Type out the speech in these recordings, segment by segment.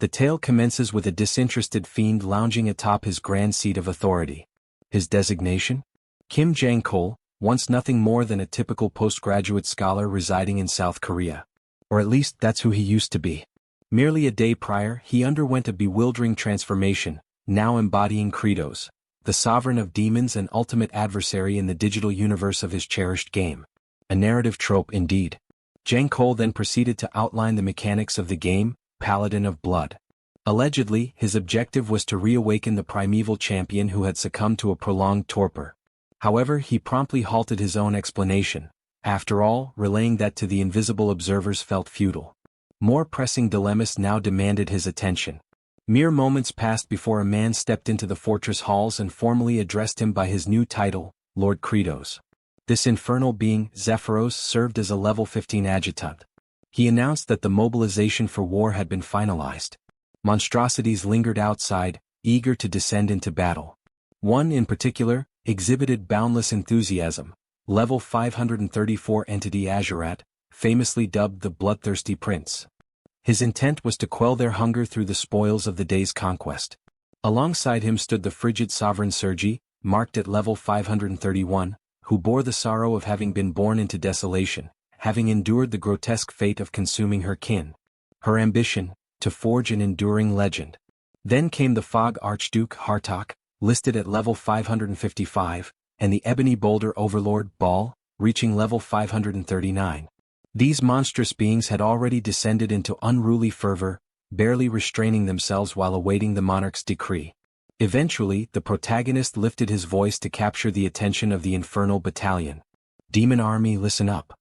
The tale commences with a disinterested fiend lounging atop his grand seat of authority. His designation? Kim Jang-kol, once nothing more than a typical postgraduate scholar residing in South Korea. Or at least that's who he used to be. Merely a day prior, he underwent a bewildering transformation, now embodying Kratos, the sovereign of demons and ultimate adversary in the digital universe of his cherished game. A narrative trope indeed. Jang-kol then proceeded to outline the mechanics of the game, Paladin of Blood. Allegedly, his objective was to reawaken the primeval champion who had succumbed to a prolonged torpor. However, he promptly halted his own explanation. After all, relaying that to the invisible observers felt futile. More pressing dilemmas now demanded his attention. Mere moments passed before a man stepped into the fortress halls and formally addressed him by his new title, Lord Kratos. This infernal being, Zephyros, served as a level 15 adjutant. He announced that the mobilization for war had been finalized. Monstrosities lingered outside, eager to descend into battle. One in particular exhibited boundless enthusiasm. Level 534 entity Azurat, famously dubbed the Bloodthirsty Prince. His intent was to quell their hunger through the spoils of the day's conquest. Alongside him stood the frigid sovereign Sergi, marked at level 531, who bore the sorrow of having been born into desolation, having endured the grotesque fate of consuming her kin. Her ambition, to forge an enduring legend. Then came the Fog Archduke Hartok, listed at level 555, and the Ebony Boulder Overlord Ball, reaching level 539. These monstrous beings had already descended into unruly fervor, barely restraining themselves while awaiting the monarch's decree. Eventually, the protagonist lifted his voice to capture the attention of the infernal battalion. Demon army, listen up.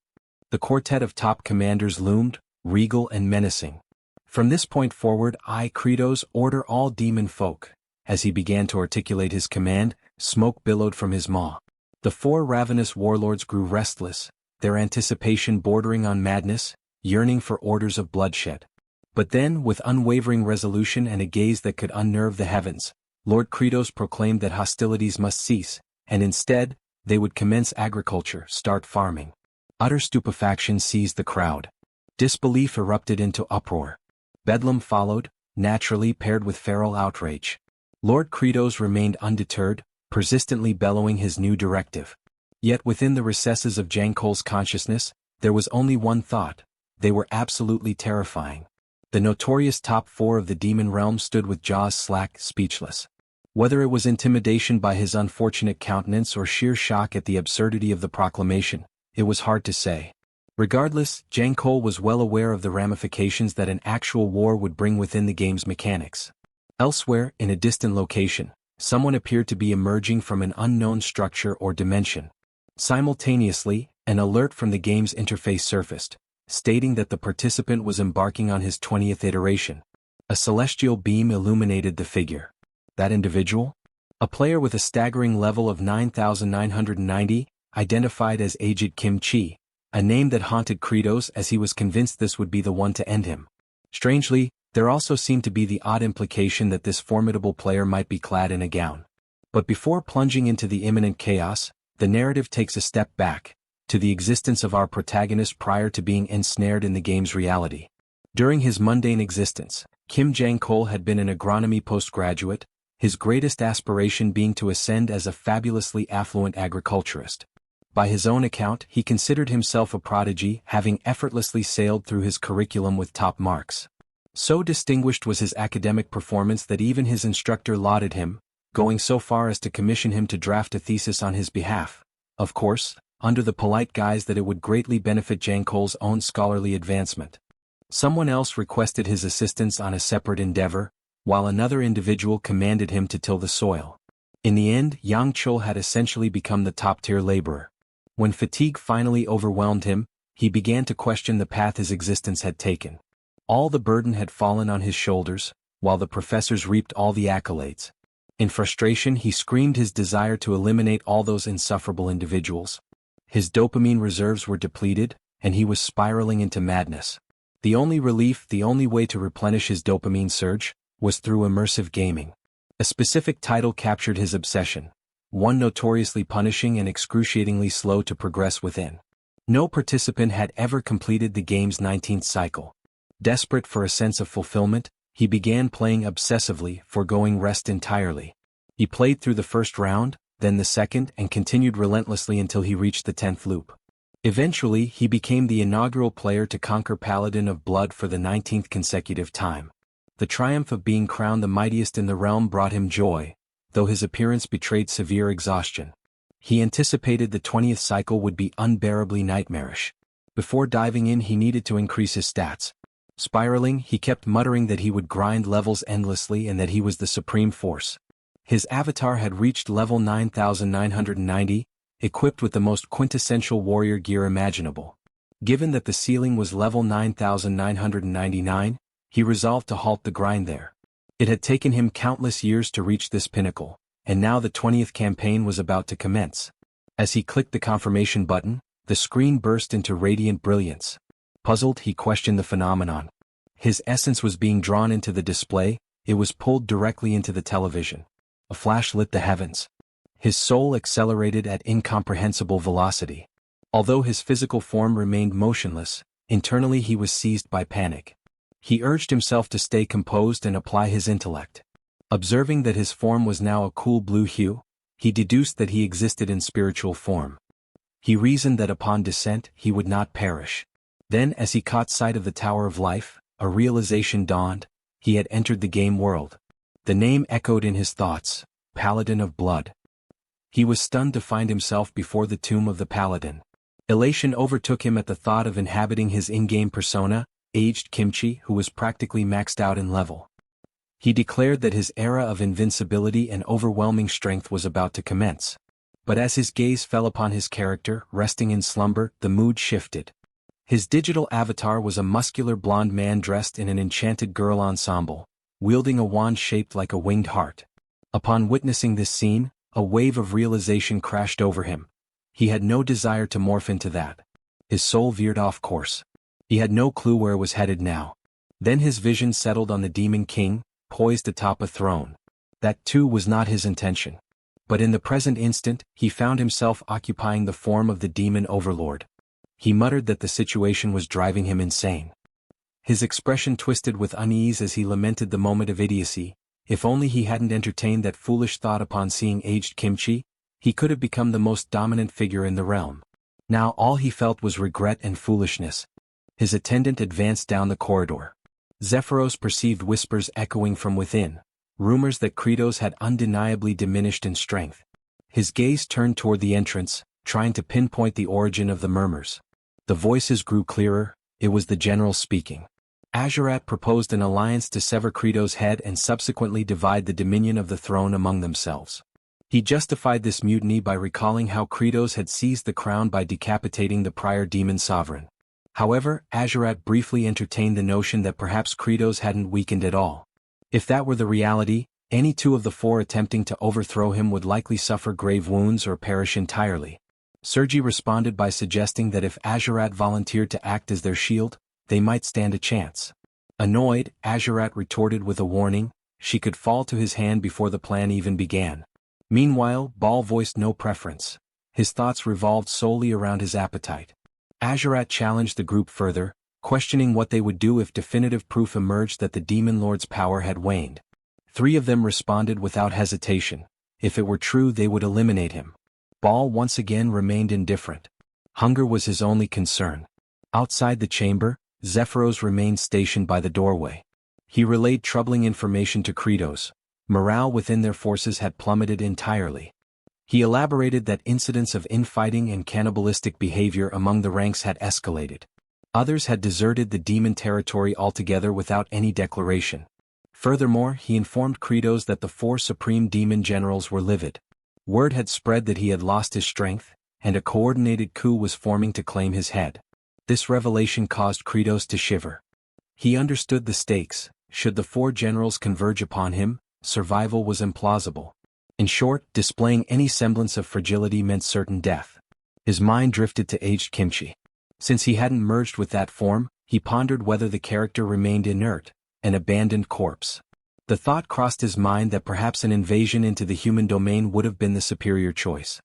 The quartet of top commanders loomed, regal and menacing. From this point forward, I, Kratos, order all demon folk. As he began to articulate his command, smoke billowed from his maw. The four ravenous warlords grew restless, their anticipation bordering on madness, yearning for orders of bloodshed. But then, with unwavering resolution and a gaze that could unnerve the heavens, Lord Kratos proclaimed that hostilities must cease, and instead, they would commence agriculture, start farming. Utter stupefaction seized the crowd. Disbelief erupted into uproar. Bedlam followed, naturally paired with feral outrage. Lord Kratos remained undeterred, persistently bellowing his new directive. Yet within the recesses of Jang-kol's consciousness, there was only one thought. They were absolutely terrifying. The notorious top four of the demon realm stood with jaws slack, speechless. Whether it was intimidation by his unfortunate countenance or sheer shock at the absurdity of the proclamation, it was hard to say. Regardless, Jang-kol was well aware of the ramifications that an actual war would bring within the game's mechanics. Elsewhere, in a distant location, someone appeared to be emerging from an unknown structure or dimension. Simultaneously, an alert from the game's interface surfaced, stating that the participant was embarking on his 20th iteration. A celestial beam illuminated the figure. That individual? A player with a staggering level of 9,990, identified as aged Kim Chi, a name that haunted Kratos as he was convinced this would be the one to end him. Strangely, there also seemed to be the odd implication that this formidable player might be clad in a gown. But before plunging into the imminent chaos, the narrative takes a step back, to the existence of our protagonist prior to being ensnared in the game's reality. During his mundane existence, Kim Jang-kol had been an agronomy postgraduate, his greatest aspiration being to ascend as a fabulously affluent agriculturist. By his own account, he considered himself a prodigy, having effortlessly sailed through his curriculum with top marks. So distinguished was his academic performance that even his instructor lauded him, going so far as to commission him to draft a thesis on his behalf, of course, under the polite guise that it would greatly benefit Jang-kol's own scholarly advancement. Someone else requested his assistance on a separate endeavor, while another individual commanded him to till the soil. In the end, Yang Chul had essentially become the top-tier laborer. When fatigue finally overwhelmed him, he began to question the path his existence had taken. All the burden had fallen on his shoulders, while the professors reaped all the accolades. In frustration, he screamed his desire to eliminate all those insufferable individuals. His dopamine reserves were depleted, and he was spiraling into madness. The only relief, the only way to replenish his dopamine surge, was through immersive gaming. A specific title captured his obsession, one notoriously punishing and excruciatingly slow to progress within. No participant had ever completed the game's 19th cycle. Desperate for a sense of fulfillment, He began playing obsessively, foregoing rest entirely. He played through the first round, then the second, and continued relentlessly until he reached the 10th loop. Eventually, he became the inaugural player to conquer Paladin of Blood for the 19th consecutive time. The triumph of being crowned the mightiest in the realm brought him joy, though his appearance betrayed severe exhaustion. He anticipated the 20th cycle would be unbearably nightmarish. Before diving in, he needed to increase his stats. Spiraling, he kept muttering that he would grind levels endlessly and that he was the supreme force. His avatar had reached level 9990, equipped with the most quintessential warrior gear imaginable. Given that the ceiling was level 9999, he resolved to halt the grind there. It had taken him countless years to reach this pinnacle, and now the 20th campaign was about to commence. As he clicked the confirmation button, the screen burst into radiant brilliance. Puzzled, he questioned the phenomenon. His essence was being drawn into the display, it was pulled directly into the television. A flash lit the heavens. His soul accelerated at incomprehensible velocity. Although his physical form remained motionless, internally he was seized by panic. He urged himself to stay composed and apply his intellect. Observing that his form was now a cool blue hue, he deduced that he existed in spiritual form. He reasoned that upon descent he would not perish. Then, as he caught sight of the Tower of Life, a realization dawned: he had entered the game world. The name echoed in his thoughts: Paladin of Blood. He was stunned to find himself before the tomb of the Paladin. Elation overtook him at the thought of inhabiting his in-game persona, aged Kimchi, who was practically maxed out in level. He declared that his era of invincibility and overwhelming strength was about to commence. But as his gaze fell upon his character, resting in slumber, the mood shifted. His digital avatar was a muscular blonde man dressed in an enchanted girl ensemble, wielding a wand shaped like a winged heart. Upon witnessing this scene, a wave of realization crashed over him. He had no desire to morph into that. His soul veered off course. He had no clue where it was headed now. Then his vision settled on the Demon King, poised atop a throne. That too was not his intention. But in the present instant, he found himself occupying the form of the demon overlord. He muttered that the situation was driving him insane. His expression twisted with unease as he lamented the moment of idiocy. If only he hadn't entertained that foolish thought upon seeing aged Kimchi, he could have become the most dominant figure in the realm. Now all he felt was regret and foolishness. His attendant advanced down the corridor. Zephyros perceived whispers echoing from within, rumors that Kratos had undeniably diminished in strength. His gaze turned toward the entrance, trying to pinpoint the origin of the murmurs. The voices grew clearer, it was the general speaking. Azurat proposed an alliance to sever Kratos' head and subsequently divide the dominion of the throne among themselves. He justified this mutiny by recalling how Kratos had seized the crown by decapitating the prior demon sovereign. However, Azurat briefly entertained the notion that perhaps Kratos hadn't weakened at all. If that were the reality, any two of the four attempting to overthrow him would likely suffer grave wounds or perish entirely. Sergi responded by suggesting that if Azurat volunteered to act as their shield, they might stand a chance. Annoyed, Azurat retorted with a warning: she could fall to his hand before the plan even began. Meanwhile, Baal voiced no preference. His thoughts revolved solely around his appetite. Azurat challenged the group further, questioning what they would do if definitive proof emerged that the Demon Lord's power had waned. 3 of them responded without hesitation: if it were true, they would eliminate him. Baal once again remained indifferent. Hunger was his only concern. Outside the chamber, Zephyros remained stationed by the doorway. He relayed troubling information to Kratos. Morale within their forces had plummeted entirely. He elaborated that incidents of infighting and cannibalistic behavior among the ranks had escalated. Others had deserted the demon territory altogether without any declaration. Furthermore, he informed Kratos that the 4 supreme demon generals were livid. Word had spread that he had lost his strength, and a coordinated coup was forming to claim his head. This revelation caused Kratos to shiver. He understood the stakes. Should the 4 generals converge upon him, survival was implausible. In short, displaying any semblance of fragility meant certain death. His mind drifted to aged Kimchi. Since he hadn't merged with that form, he pondered whether the character remained inert, an abandoned corpse. The thought crossed his mind that perhaps an invasion into the human domain would have been the superior choice.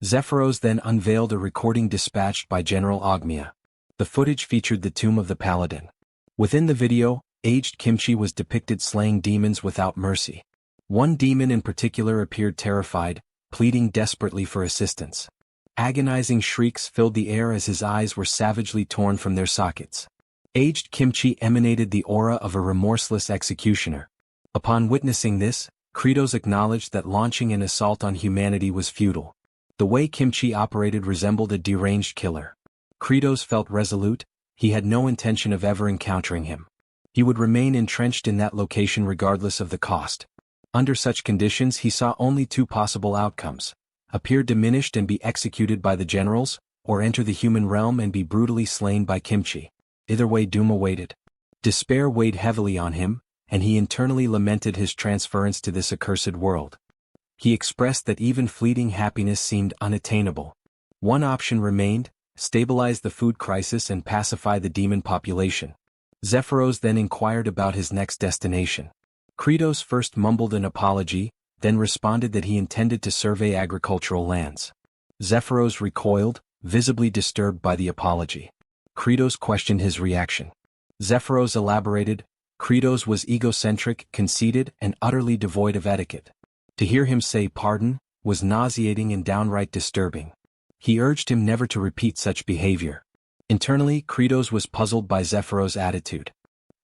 Zephyros then unveiled a recording dispatched by General Ogmia. The footage featured the tomb of the Paladin. Within the video, aged Kimchi was depicted slaying demons without mercy. One demon in particular appeared terrified, pleading desperately for assistance. Agonizing shrieks filled the air as his eyes were savagely torn from their sockets. Aged Kimchi emanated the aura of a remorseless executioner. Upon witnessing this, Kratos acknowledged that launching an assault on humanity was futile. The way Kimchi operated resembled a deranged killer. Kratos felt resolute. He had no intention of ever encountering him. He would remain entrenched in that location regardless of the cost. Under such conditions he saw only two possible outcomes: appear diminished and be executed by the generals, or enter the human realm and be brutally slain by Kimchi. Either way doom awaited. Despair weighed heavily on him, and he internally lamented his transference to this accursed world. He expressed that even fleeting happiness seemed unattainable. One option remained: stabilize the food crisis and pacify the demon population. Zephyros then inquired about his next destination. Kratos first mumbled an apology, then responded that he intended to survey agricultural lands. Zephyros recoiled, visibly disturbed by the apology. Kratos questioned his reaction. Zephyros elaborated: Kratos was egocentric, conceited, and utterly devoid of etiquette. To hear him say pardon was nauseating and downright disturbing. He urged him never to repeat such behavior. Internally, Kratos was puzzled by Zephyros' attitude.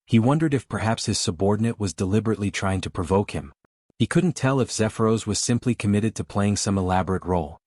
He wondered if perhaps his subordinate was deliberately trying to provoke him. He couldn't tell if Zephyros was simply committed to playing some elaborate role.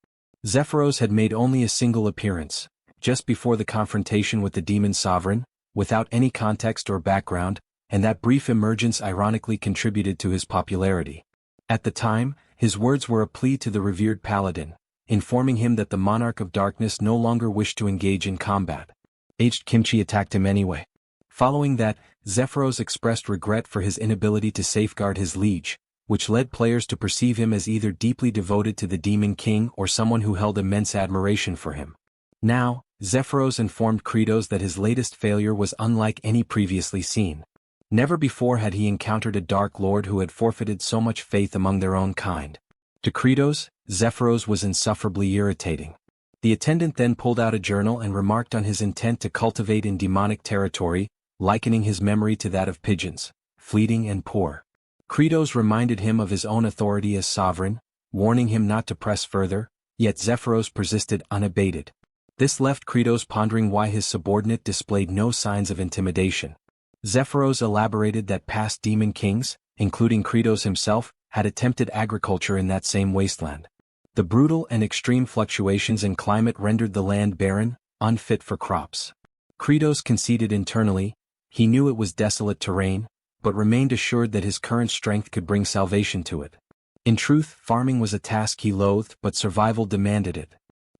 Zephyros had made only a single appearance, just before the confrontation with the demon sovereign, without any context or background, and that brief emergence ironically contributed to his popularity. At the time, his words were a plea to the revered paladin, informing him that the monarch of darkness no longer wished to engage in combat. Aged Kimchi attacked him anyway. Following that, Zephyros expressed regret for his inability to safeguard his liege, which led players to perceive him as either deeply devoted to the Demon King or someone who held immense admiration for him. Now, Zephyros informed Kratos that his latest failure was unlike any previously seen. Never before had he encountered a Dark Lord who had forfeited so much faith among their own kind. To Kratos, Zephyros was insufferably irritating. The attendant then pulled out a journal and remarked on his intent to cultivate in demonic territory, likening his memory to that of pigeons, fleeting and poor. Kratos reminded him of his own authority as sovereign, warning him not to press further, yet Zephyros persisted unabated. This left Kratos pondering why his subordinate displayed no signs of intimidation. Zephyros elaborated that past demon kings, including Kratos himself, had attempted agriculture in that same wasteland. The brutal and extreme fluctuations in climate rendered the land barren, unfit for crops. Kratos conceded internally. He knew it was desolate terrain, but remained assured that his current strength could bring salvation to it. In truth, farming was a task he loathed, but survival demanded it.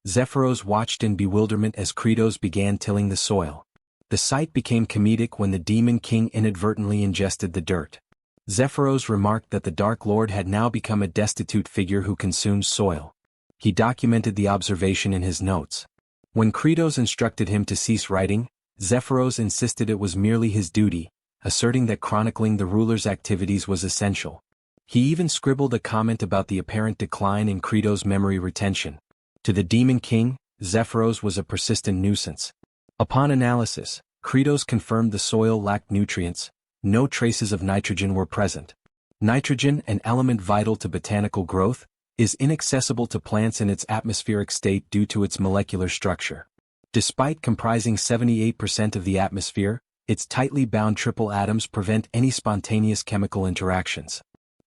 Zephyros watched in bewilderment as Kratos began tilling the soil. The sight became comedic when the Demon King inadvertently ingested the dirt. Zephyros remarked that the Dark Lord had now become a destitute figure who consumes soil. He documented the observation in his notes. When Kratos instructed him to cease writing, Zephyros insisted it was merely his duty, asserting that chronicling the ruler's activities was essential. He even scribbled a comment about the apparent decline in Kratos' memory retention. To the Demon King, Zephyros was a persistent nuisance. Upon analysis, Kratos confirmed the soil lacked nutrients. No traces of nitrogen were present. Nitrogen, an element vital to botanical growth, is inaccessible to plants in its atmospheric state due to its molecular structure. Despite comprising 78% of the atmosphere, its tightly bound triple atoms prevent any spontaneous chemical interactions.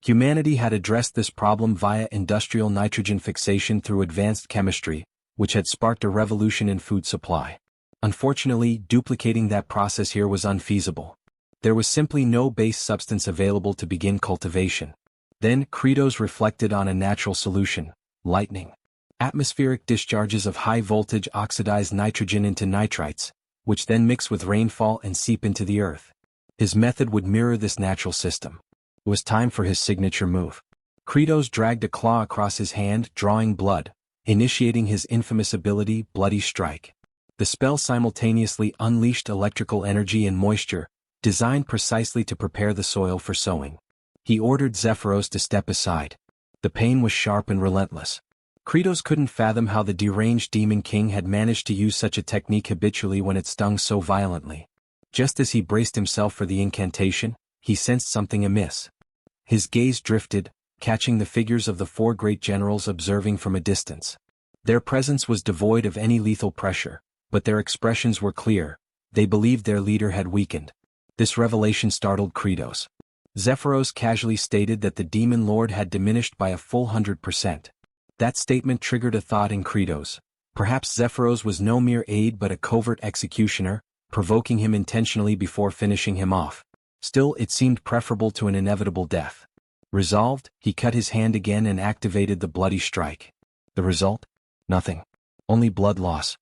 Humanity had addressed this problem via industrial nitrogen fixation through advanced chemistry, which had sparked a revolution in food supply. Unfortunately, duplicating that process here was unfeasible. There was simply no base substance available to begin cultivation. Then, Kratos reflected on a natural solution: lightning. Atmospheric discharges of high voltage oxidize nitrogen into nitrites, which then mix with rainfall and seep into the earth. His method would mirror this natural system. It was time for his signature move. Kratos dragged a claw across his hand, drawing blood, initiating his infamous ability, Bloody Strike. The spell simultaneously unleashed electrical energy and moisture, designed precisely to prepare the soil for sowing. He ordered Zephyros to step aside. The pain was sharp and relentless. Kratos couldn't fathom how the deranged Demon King had managed to use such a technique habitually when it stung so violently. Just as he braced himself for the incantation, he sensed something amiss. His gaze drifted, catching the figures of the four great generals observing from a distance. Their presence was devoid of any lethal pressure, but their expressions were clear. They believed their leader had weakened. This revelation startled Kratos. Zephyros casually stated that the demon lord had diminished by a full 100%. That statement triggered a thought in Kratos. Perhaps Zephyros was no mere aide but a covert executioner, provoking him intentionally before finishing him off. Still, it seemed preferable to an inevitable death. Resolved, he cut his hand again and activated the bloody strike. The result? Nothing. Only blood loss.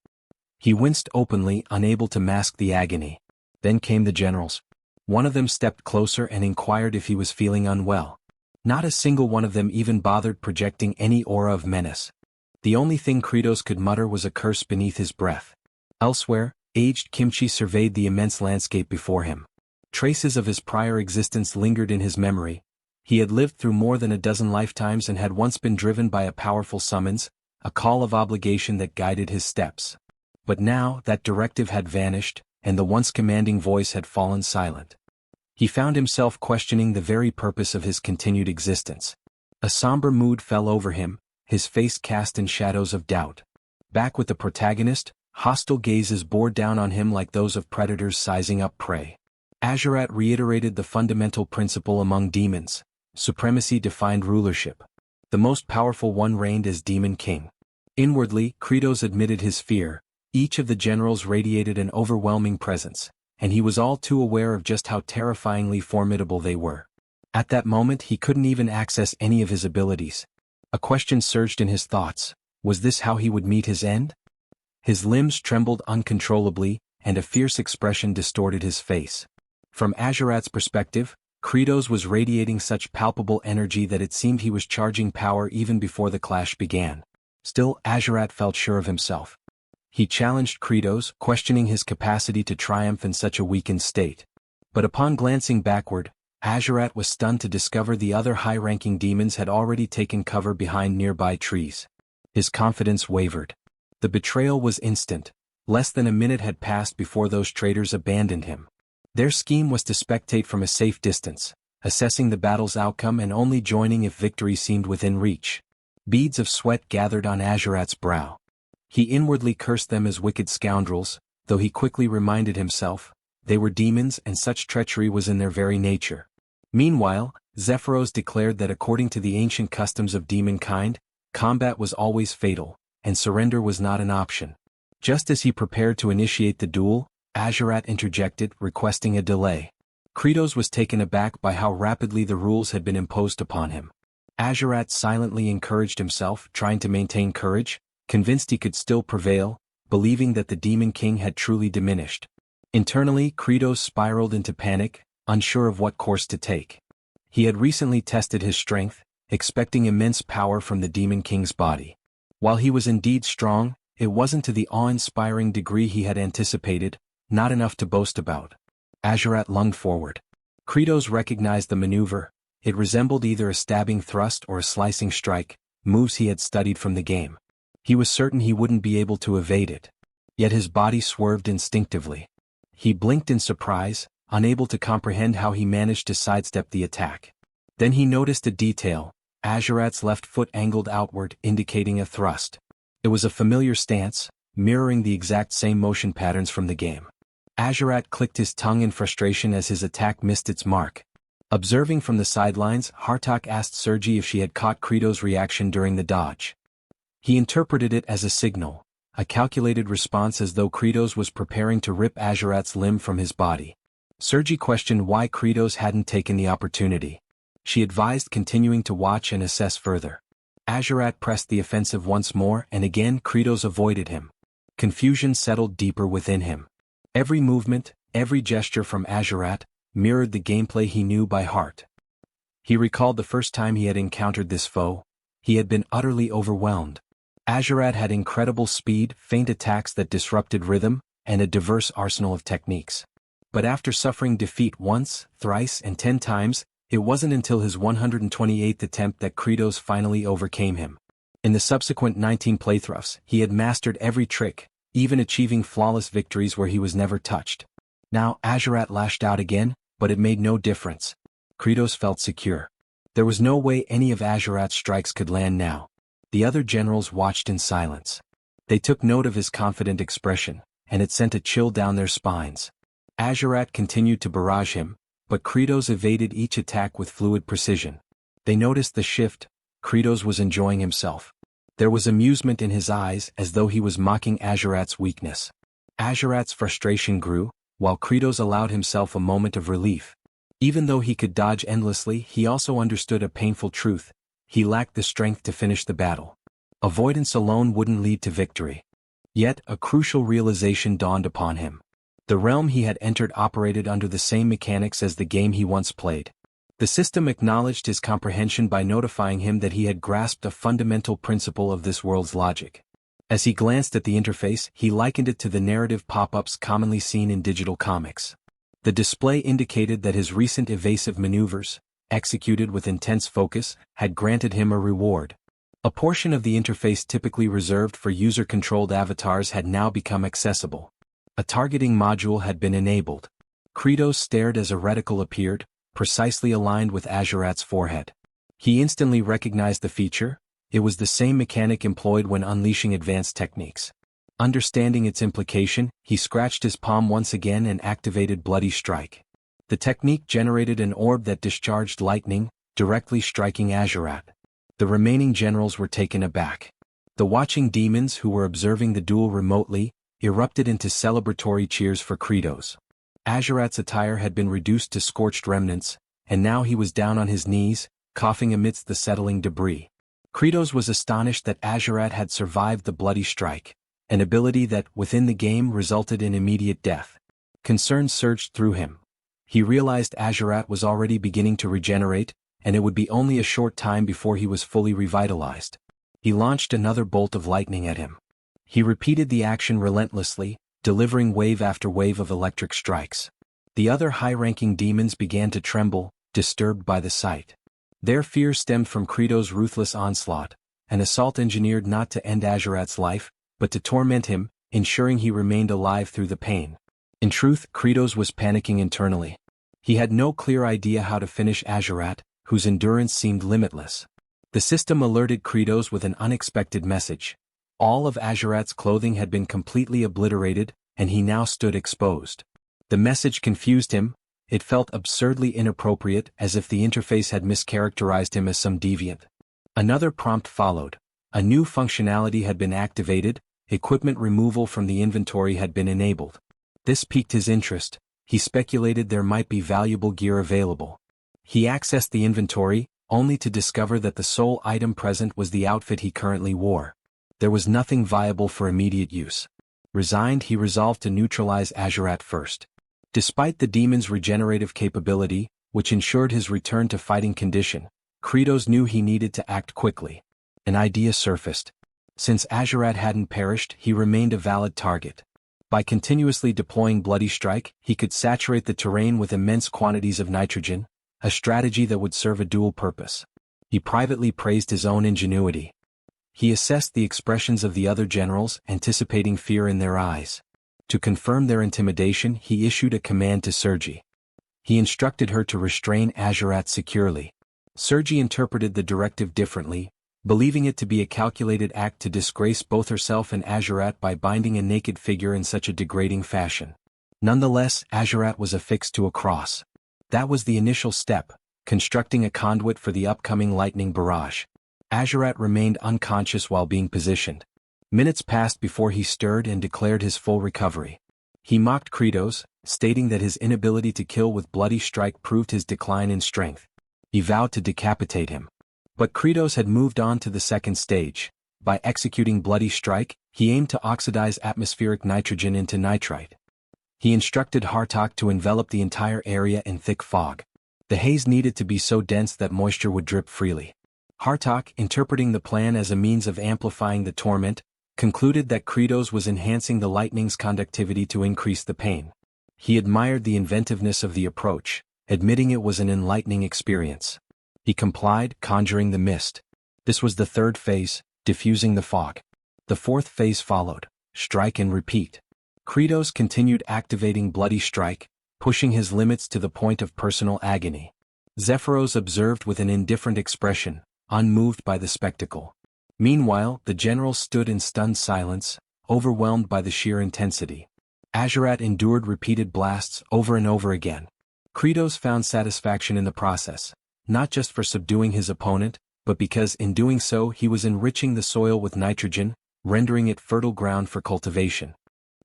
He winced openly, unable to mask the agony. Then came the generals. One of them stepped closer and inquired if he was feeling unwell. Not a single one of them even bothered projecting any aura of menace. The only thing Kratos could mutter was a curse beneath his breath. Elsewhere, aged Kimchi surveyed the immense landscape before him. Traces of his prior existence lingered in his memory. He had lived through more than a dozen lifetimes and had once been driven by a powerful summons, a call of obligation that guided his steps. But now that directive had vanished, and the once commanding voice had fallen silent. He found himself questioning the very purpose of his continued existence. A somber mood fell over him, his face cast in shadows of doubt. Back with the protagonist, hostile gazes bore down on him like those of predators sizing up prey. Azurat reiterated the fundamental principle among demons: supremacy defined rulership. The most powerful one reigned as Demon King. Inwardly, Kratos admitted his fear. Each of the generals radiated an overwhelming presence, and he was all too aware of just how terrifyingly formidable they were. At that moment he couldn't even access any of his abilities. A question surged in his thoughts: was this how he would meet his end? His limbs trembled uncontrollably, and a fierce expression distorted his face. From Azurat's perspective, Kratos was radiating such palpable energy that it seemed he was charging power even before the clash began. Still, Azurat felt sure of himself. He challenged Kratos, questioning his capacity to triumph in such a weakened state. But upon glancing backward, Azurat was stunned to discover the other high-ranking demons had already taken cover behind nearby trees. His confidence wavered. The betrayal was instant. Less than a minute had passed before those traitors abandoned him. Their scheme was to spectate from a safe distance, assessing the battle's outcome and only joining if victory seemed within reach. Beads of sweat gathered on Azurat's brow. He inwardly cursed them as wicked scoundrels, though he quickly reminded himself, they were demons and such treachery was in their very nature. Meanwhile, Zephyros declared that according to the ancient customs of demonkind, combat was always fatal, and surrender was not an option. Just as he prepared to initiate the duel, Azurat interjected, requesting a delay. Kratos was taken aback by how rapidly the rules had been imposed upon him. Azurat silently encouraged himself, trying to maintain courage, convinced he could still prevail, believing that the Demon King had truly diminished. Internally, Kratos spiraled into panic, unsure of what course to take. He had recently tested his strength, expecting immense power from the Demon King's body. While he was indeed strong, it wasn't to the awe-inspiring degree he had anticipated, not enough to boast about. Azurat lunged forward. Kratos recognized the maneuver. It resembled either a stabbing thrust or a slicing strike, moves he had studied from the game. He was certain he wouldn't be able to evade it. Yet his body swerved instinctively. He blinked in surprise, unable to comprehend how he managed to sidestep the attack. Then he noticed a detail: Azurat's left foot angled outward, indicating a thrust. It was a familiar stance, mirroring the exact same motion patterns from the game. Azurat clicked his tongue in frustration as his attack missed its mark. Observing from the sidelines, Hartok asked Sergi if she had caught Kratos' reaction during the dodge. He interpreted it as a signal, a calculated response as though Kratos was preparing to rip Azurat's limb from his body. Sergi questioned why Kratos hadn't taken the opportunity. She advised continuing to watch and assess further. Azurat pressed the offensive once more, and again Kratos avoided him. Confusion settled deeper within him. Every movement, every gesture from Azurat, mirrored the gameplay he knew by heart. He recalled the first time he had encountered this foe. He had been utterly overwhelmed. Azurat had incredible speed, feint attacks that disrupted rhythm, and a diverse arsenal of techniques. But after suffering defeat once, thrice, and 10 times, it wasn't until his 128th attempt that Kratos finally overcame him. In the subsequent 19 playthroughs, he had mastered every trick, even achieving flawless victories where he was never touched. Now Azurat lashed out again, but it made no difference. Kratos felt secure. There was no way any of Azurat's strikes could land now. The other generals watched in silence. They took note of his confident expression, and it sent a chill down their spines. Azurat continued to barrage him, but Kratos evaded each attack with fluid precision. They noticed the shift. Kratos was enjoying himself. There was amusement in his eyes as though he was mocking Azurat's weakness. Azurat's frustration grew, while Kratos allowed himself a moment of relief. Even though he could dodge endlessly, he also understood a painful truth. He lacked the strength to finish the battle. Avoidance alone wouldn't lead to victory. Yet, a crucial realization dawned upon him. The realm he had entered operated under the same mechanics as the game he once played. The system acknowledged his comprehension by notifying him that he had grasped a fundamental principle of this world's logic. As he glanced at the interface, he likened it to the narrative pop-ups commonly seen in digital comics. The display indicated that his recent evasive maneuvers, executed with intense focus, had granted him a reward. A portion of the interface typically reserved for user-controlled avatars had now become accessible. A targeting module had been enabled. Kratos stared as a reticle appeared, precisely aligned with Azurat's forehead. He instantly recognized the feature. It was the same mechanic employed when unleashing advanced techniques. Understanding its implication, he scratched his palm once again and activated Bloody Strike. The technique generated an orb that discharged lightning, directly striking Azurat. The remaining generals were taken aback. The watching demons who were observing the duel remotely erupted into celebratory cheers for Kratos. Azurat's attire had been reduced to scorched remnants, and now he was down on his knees, coughing amidst the settling debris. Kratos was astonished that Azurat had survived the Bloody Strike, an ability that, within the game, resulted in immediate death. Concern surged through him. He realized Azurat was already beginning to regenerate, and it would be only a short time before he was fully revitalized. He launched another bolt of lightning at him. He repeated the action relentlessly, delivering wave after wave of electric strikes. The other high-ranking demons began to tremble, disturbed by the sight. Their fear stemmed from Kratos' ruthless onslaught, an assault engineered not to end Azurat's life, but to torment him, ensuring he remained alive through the pain. In truth, Kratos was panicking internally. He had no clear idea how to finish Azurat, whose endurance seemed limitless. The system alerted Kratos with an unexpected message. All of Azurat's clothing had been completely obliterated, and he now stood exposed. The message confused him. It felt absurdly inappropriate, as if the interface had mischaracterized him as some deviant. Another prompt followed. A new functionality had been activated. Equipment removal from the inventory had been enabled. This piqued his interest. He speculated there might be valuable gear available. He accessed the inventory, only to discover that the sole item present was the outfit he currently wore. There was nothing viable for immediate use. Resigned, he resolved to neutralize Azurat first. Despite the demon's regenerative capability, which ensured his return to fighting condition, Kratos knew he needed to act quickly. An idea surfaced. Since Azurat hadn't perished, he remained a valid target. By continuously deploying Bloody Strike, he could saturate the terrain with immense quantities of nitrogen, a strategy that would serve a dual purpose. He privately praised his own ingenuity. He assessed the expressions of the other generals, anticipating fear in their eyes. To confirm their intimidation, he issued a command to Sergi. He instructed her to restrain Azurat securely. Sergi interpreted the directive differently, believing it to be a calculated act to disgrace both herself and Azurat by binding a naked figure in such a degrading fashion. Nonetheless, Azurat was affixed to a cross. That was the initial step, constructing a conduit for the upcoming lightning barrage. Azurat remained unconscious while being positioned. Minutes passed before he stirred and declared his full recovery. He mocked Kratos, stating that his inability to kill with Bloody Strike proved his decline in strength. He vowed to decapitate him. But Kratos had moved on to the second stage. By executing Bloody Strike, he aimed to oxidize atmospheric nitrogen into nitrite. He instructed Hartok to envelop the entire area in thick fog. The haze needed to be so dense that moisture would drip freely. Hartok, interpreting the plan as a means of amplifying the torment, concluded that Kratos was enhancing the lightning's conductivity to increase the pain. He admired the inventiveness of the approach, admitting it was an enlightening experience. He complied, conjuring the mist. This was the third phase, diffusing the fog. The fourth phase followed, strike and repeat. Kratos continued activating Bloody Strike, pushing his limits to the point of personal agony. Zephyros observed with an indifferent expression, unmoved by the spectacle. Meanwhile, the general stood in stunned silence, overwhelmed by the sheer intensity. Azurat endured repeated blasts over and over again. Kratos found satisfaction in the process, not just for subduing his opponent, but because in doing so he was enriching the soil with nitrogen, rendering it fertile ground for cultivation.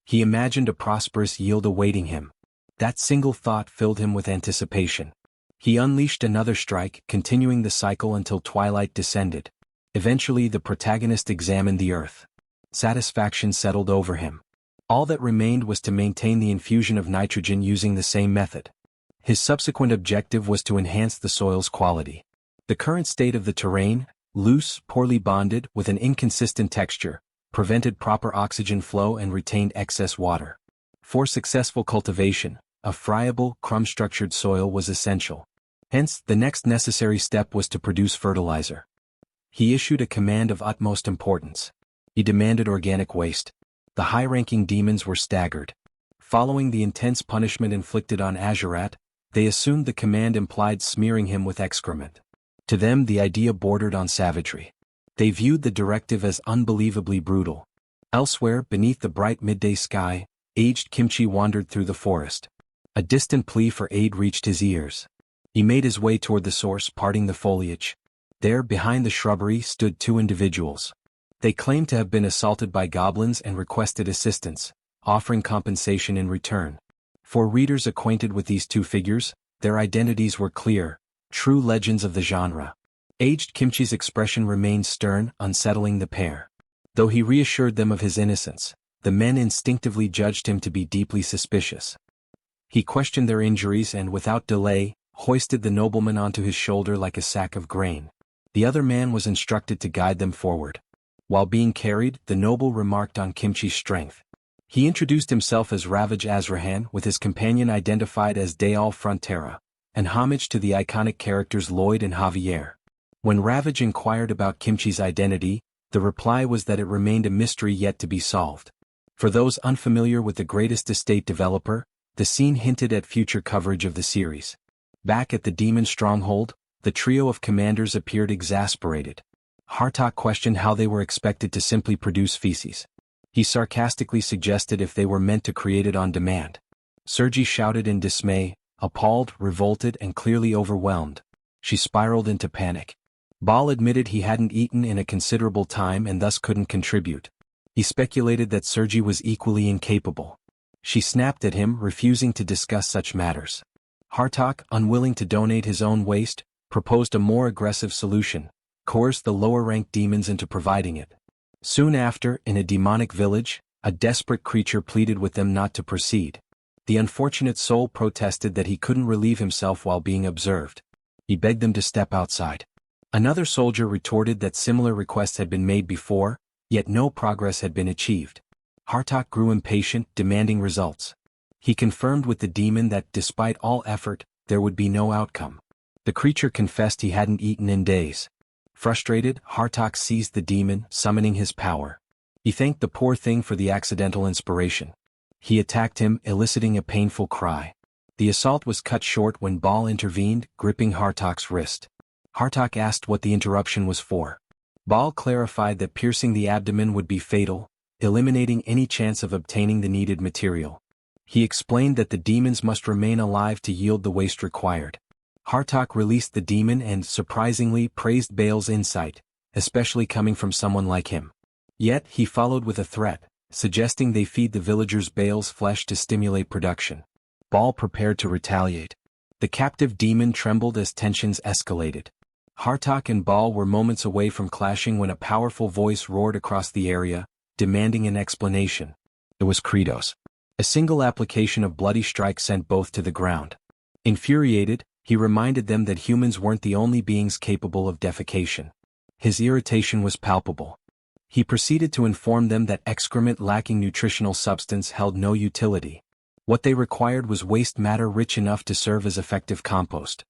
He imagined a prosperous yield awaiting him. That single thought filled him with anticipation. He unleashed another strike, continuing the cycle until twilight descended. Eventually the protagonist examined the earth. Satisfaction settled over him. All that remained was to maintain the infusion of nitrogen using the same method. His subsequent objective was to enhance the soil's quality. The current state of the terrain, loose, poorly bonded, with an inconsistent texture, prevented proper oxygen flow and retained excess water. For successful cultivation, a friable, crumb-structured soil was essential. Hence, the next necessary step was to produce fertilizer. He issued a command of utmost importance. He demanded organic waste. The high-ranking demons were staggered. Following the intense punishment inflicted on Azurat, they assumed the command implied smearing him with excrement. To them the idea bordered on savagery. They viewed the directive as unbelievably brutal. Elsewhere, beneath the bright midday sky, aged Kimchi wandered through the forest. A distant plea for aid reached his ears. He made his way toward the source, parting the foliage. There, behind the shrubbery, stood two individuals. They claimed to have been assaulted by goblins and requested assistance, offering compensation in return. For readers acquainted with these two figures, their identities were clear, true legends of the genre. Aged Kimchi's expression remained stern, unsettling the pair. Though he reassured them of his innocence, the men instinctively judged him to be deeply suspicious. He questioned their injuries and, without delay, hoisted the nobleman onto his shoulder like a sack of grain. The other man was instructed to guide them forward. While being carried, the noble remarked on Kimchi's strength. He introduced himself as Ravage Azrahan, with his companion identified as Deal Frontera, and homage to the iconic characters Lloyd and Javier. When Ravage inquired about Kimchi's identity, the reply was that it remained a mystery yet to be solved. For those unfamiliar with the Greatest Estate developer, the scene hinted at future coverage of the series. Back at the demon stronghold, the trio of commanders appeared exasperated. Hartok questioned how they were expected to simply produce feces. He sarcastically suggested if they were meant to create it on demand. Sergi shouted in dismay, appalled, revolted, and clearly overwhelmed. She spiraled into panic. Baal admitted he hadn't eaten in a considerable time and thus couldn't contribute. He speculated that Sergi was equally incapable. She snapped at him, refusing to discuss such matters. Hartok, unwilling to donate his own waste, proposed a more aggressive solution, coerced the lower-ranked demons into providing it. Soon after, in a demonic village, a desperate creature pleaded with them not to proceed. The unfortunate soul protested that he couldn't relieve himself while being observed. He begged them to step outside. Another soldier retorted that similar requests had been made before, yet no progress had been achieved. Hartok grew impatient, demanding results. He confirmed with the demon that, despite all effort, there would be no outcome. The creature confessed he hadn't eaten in days. Frustrated, Hartok seized the demon, summoning his power. He thanked the poor thing for the accidental inspiration. He attacked him, eliciting a painful cry. The assault was cut short when Baal intervened, gripping Hartok's wrist. Hartok asked what the interruption was for. Baal clarified that piercing the abdomen would be fatal, eliminating any chance of obtaining the needed material. He explained that the demons must remain alive to yield the waste required. Hartok released the demon and, surprisingly, praised Baal's insight, especially coming from someone like him. Yet, he followed with a threat, suggesting they feed the villagers Baal's flesh to stimulate production. Baal prepared to retaliate. The captive demon trembled as tensions escalated. Hartok and Baal were moments away from clashing when a powerful voice roared across the area, demanding an explanation. It was Kratos. A single application of Bloody Strike sent both to the ground. Infuriated, he reminded them that humans weren't the only beings capable of defecation. His irritation was palpable. He proceeded to inform them that excrement lacking nutritional substance held no utility. What they required was waste matter rich enough to serve as effective compost.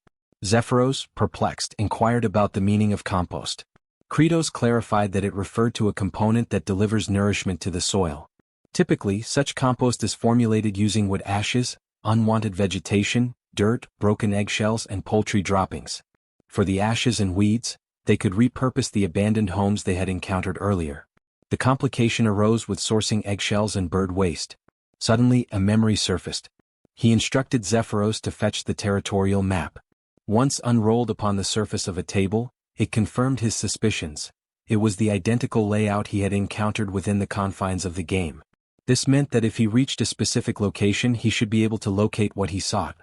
Zephyros, perplexed, inquired about the meaning of compost. Kratos clarified that it referred to a component that delivers nourishment to the soil. Typically, such compost is formulated using wood ashes, unwanted vegetation, dirt, broken eggshells, and poultry droppings. For the ashes and weeds, they could repurpose the abandoned homes they had encountered earlier. The complication arose with sourcing eggshells and bird waste. Suddenly, a memory surfaced. He instructed Zephyros to fetch the territorial map. Once unrolled upon the surface of a table, it confirmed his suspicions. It was the identical layout he had encountered within the confines of the game. This meant that if he reached a specific location, he should be able to locate what he sought.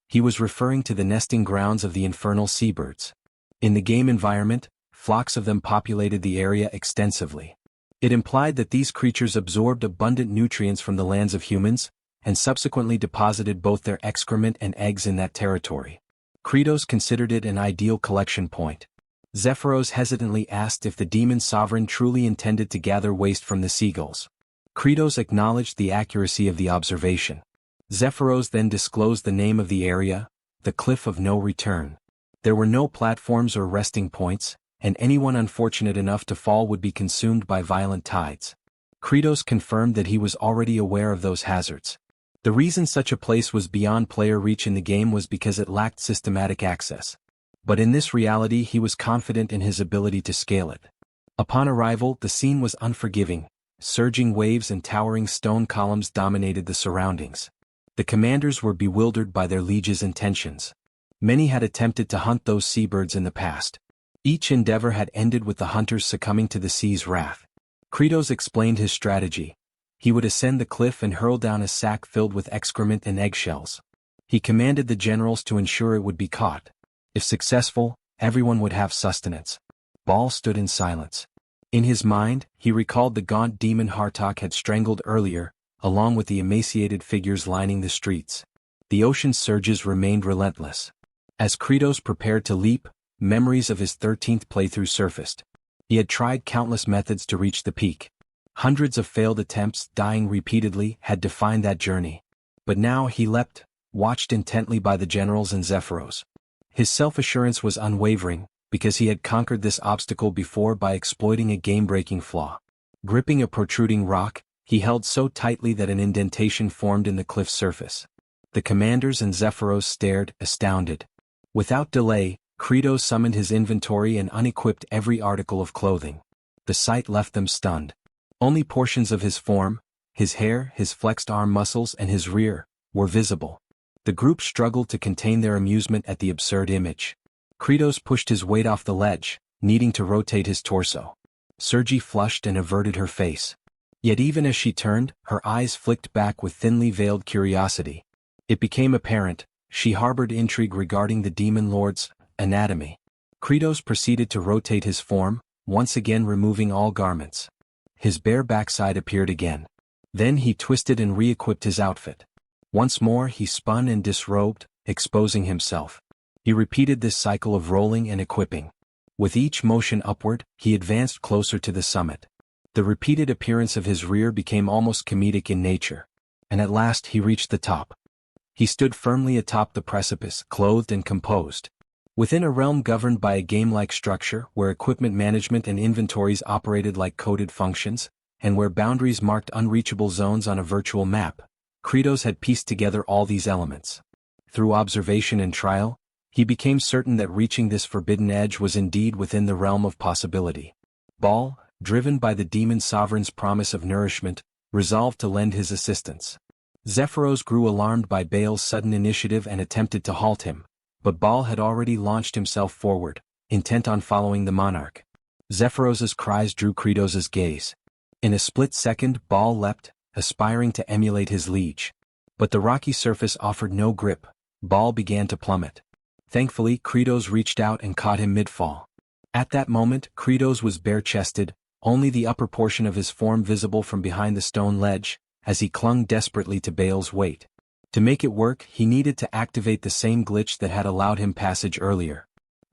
He was referring to the nesting grounds of the infernal seabirds. In the game environment, flocks of them populated the area extensively. It implied that these creatures absorbed abundant nutrients from the lands of humans, and subsequently deposited both their excrement and eggs in that territory. Kratos considered it an ideal collection point. Zephyros hesitantly asked if the demon sovereign truly intended to gather waste from the seagulls. Kratos acknowledged the accuracy of the observation. Zephyros then disclosed the name of the area, the Cliff of No Return. There were no platforms or resting points, and anyone unfortunate enough to fall would be consumed by violent tides. Kratos confirmed that he was already aware of those hazards. The reason such a place was beyond player reach in the game was because it lacked systematic access. But in this reality he was confident in his ability to scale it. Upon arrival, the scene was unforgiving. Surging waves and towering stone columns dominated the surroundings. The commanders were bewildered by their liege's intentions. Many had attempted to hunt those seabirds in the past. Each endeavor had ended with the hunters succumbing to the sea's wrath. Kratos explained his strategy. He would ascend the cliff and hurl down a sack filled with excrement and eggshells. He commanded the generals to ensure it would be caught. If successful, everyone would have sustenance. Baal stood in silence. In his mind, he recalled the gaunt demon Hartok had strangled earlier, along with the emaciated figures lining the streets. The ocean's surges remained relentless. As Kratos prepared to leap, memories of his 13th playthrough surfaced. He had tried countless methods to reach the peak. Hundreds of failed attempts, dying repeatedly, had defined that journey. But now he leapt, watched intently by the generals and Zephyros. His self-assurance was unwavering, because he had conquered this obstacle before by exploiting a game-breaking flaw. Gripping a protruding rock, he held so tightly that an indentation formed in the cliff's surface. The commanders and Zephyros stared, astounded. Without delay, Kratos summoned his inventory and unequipped every article of clothing. The sight left them stunned. Only portions of his form, his hair, his flexed arm muscles, and his rear, were visible. The group struggled to contain their amusement at the absurd image. Kratos pushed his weight off the ledge, needing to rotate his torso. Sergi flushed and averted her face. Yet even as she turned, her eyes flicked back with thinly veiled curiosity. It became apparent, she harbored intrigue regarding the demon lord's anatomy. Kratos proceeded to rotate his form, once again removing all garments. His bare backside appeared again. Then he twisted and re-equipped his outfit. Once more he spun and disrobed, exposing himself. He repeated this cycle of rolling and equipping. With each motion upward, he advanced closer to the summit. The repeated appearance of his rear became almost comedic in nature. And at last he reached the top. He stood firmly atop the precipice, clothed and composed. Within a realm governed by a game-like structure where equipment management and inventories operated like coded functions, and where boundaries marked unreachable zones on a virtual map, Kratos had pieced together all these elements. Through observation and trial, he became certain that reaching this forbidden edge was indeed within the realm of possibility. Baal, driven by the demon sovereign's promise of nourishment, resolved to lend his assistance. Zephyros grew alarmed by Baal's sudden initiative and attempted to halt him, but Baal had already launched himself forward, intent on following the monarch. Zephyros's cries drew Kratos' gaze. In a split second, Baal leapt, aspiring to emulate his liege. But the rocky surface offered no grip. Baal began to plummet. Thankfully, Kratos reached out and caught him mid-fall. At that moment, Kratos was bare-chested, only the upper portion of his form visible from behind the stone ledge, as he clung desperately to Baal's weight. To make it work, he needed to activate the same glitch that had allowed him passage earlier.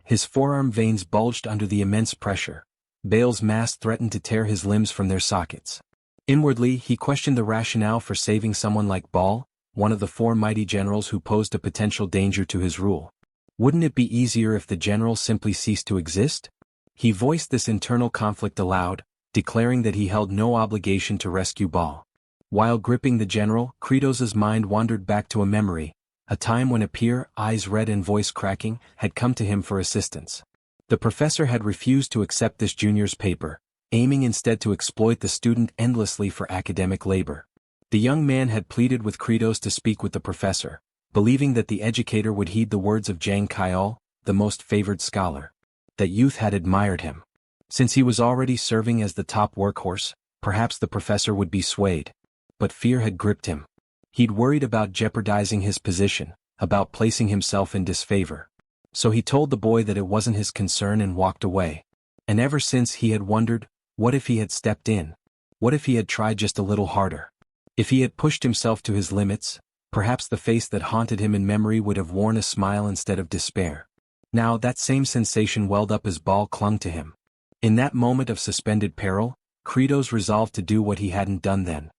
His forearm veins bulged under the immense pressure. Baal's mass threatened to tear his limbs from their sockets. Inwardly, he questioned the rationale for saving someone like Baal, one of the four mighty generals who posed a potential danger to his rule. Wouldn't it be easier if the general simply ceased to exist? He voiced this internal conflict aloud, declaring that he held no obligation to rescue Baal. While gripping the general, Kratos's mind wandered back to a memory, a time when a peer, eyes red and voice cracking, had come to him for assistance. The professor had refused to accept this junior's paper, aiming instead to exploit the student endlessly for academic labor. The young man had pleaded with Kratos to speak with the professor, believing that the educator would heed the words of Jang Kyol, the most favored scholar. That youth had admired him. Since he was already serving as the top workhorse, perhaps the professor would be swayed. But fear had gripped him. He'd worried about jeopardizing his position, about placing himself in disfavor. So he told the boy that it wasn't his concern and walked away. And ever since he had wondered, what if he had stepped in? What if he had tried just a little harder? If he had pushed himself to his limits, perhaps the face that haunted him in memory would have worn a smile instead of despair. Now that same sensation welled up as Ball clung to him. In that moment of suspended peril, Kratos resolved to do what he hadn't done then.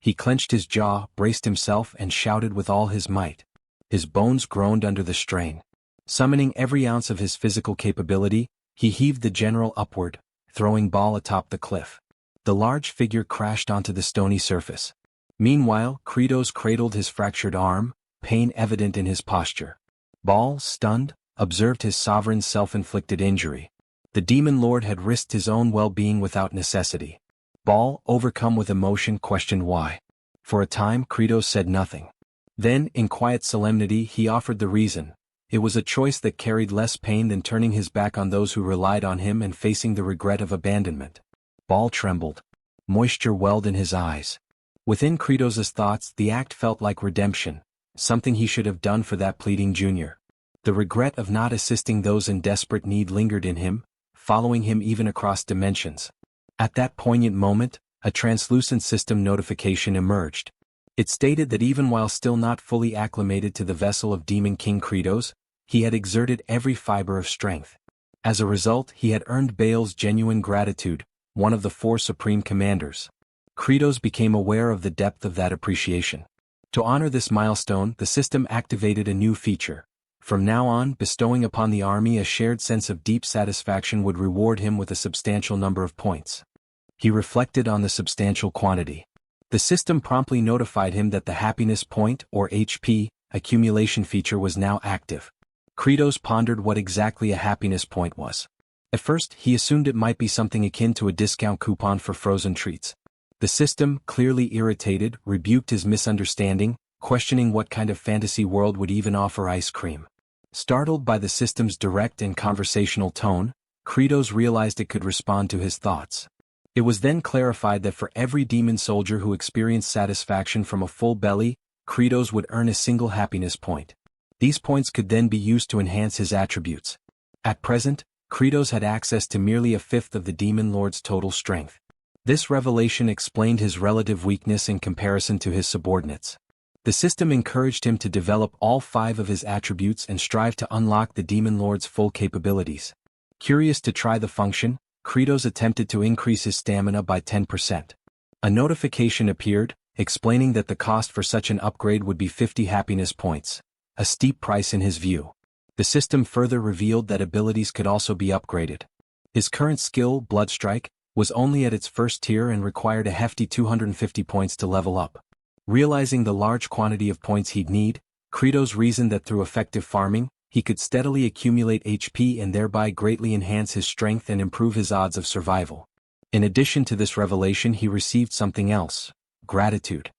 He clenched his jaw, braced himself and shouted with all his might. His bones groaned under the strain. Summoning every ounce of his physical capability, he heaved the general upward, throwing Ball atop the cliff. The large figure crashed onto the stony surface. Meanwhile, Kratos cradled his fractured arm, pain evident in his posture. Ball, stunned, observed his sovereign's self-inflicted injury. The demon lord had risked his own well-being without necessity. Ball, overcome with emotion, questioned why. For a time, Kratos said nothing. Then, in quiet solemnity, he offered the reason. It was a choice that carried less pain than turning his back on those who relied on him and facing the regret of abandonment. Ball trembled. Moisture welled in his eyes. Within Kratos's thoughts, the act felt like redemption, something he should have done for that pleading junior. The regret of not assisting those in desperate need lingered in him, following him even across dimensions. At that poignant moment, a translucent system notification emerged. It stated that even while still not fully acclimated to the vessel of Demon King Kratos, he had exerted every fiber of strength. As a result, he had earned Baal's genuine gratitude, one of the 4 supreme commanders. Kratos became aware of the depth of that appreciation. To honor this milestone, the system activated a new feature. From now on, bestowing upon the army a shared sense of deep satisfaction would reward him with a substantial number of points. He reflected on the substantial quantity. The system promptly notified him that the happiness point, or HP, accumulation feature was now active. Kratos pondered what exactly a happiness point was. At first, he assumed it might be something akin to a discount coupon for frozen treats. The system, clearly irritated, rebuked his misunderstanding, questioning what kind of fantasy world would even offer ice cream. Startled by the system's direct and conversational tone, Kratos realized it could respond to his thoughts. It was then clarified that for every demon soldier who experienced satisfaction from a full belly, Kratos would earn a single happiness point. These points could then be used to enhance his attributes. At present, Kratos had access to merely a fifth of the demon lord's total strength. This revelation explained his relative weakness in comparison to his subordinates. The system encouraged him to develop all 5 of his attributes and strive to unlock the demon lord's full capabilities. Curious to try the function, Kratos attempted to increase his stamina by 10%. A notification appeared, explaining that the cost for such an upgrade would be 50 happiness points, a steep price in his view. The system further revealed that abilities could also be upgraded. His current skill, Bloodstrike, was only at its first tier and required a hefty 250 points to level up. Realizing the large quantity of points he'd need, Kratos reasoned that through effective farming, he could steadily accumulate HP and thereby greatly enhance his strength and improve his odds of survival. In addition to this revelation, he received something else: gratitude.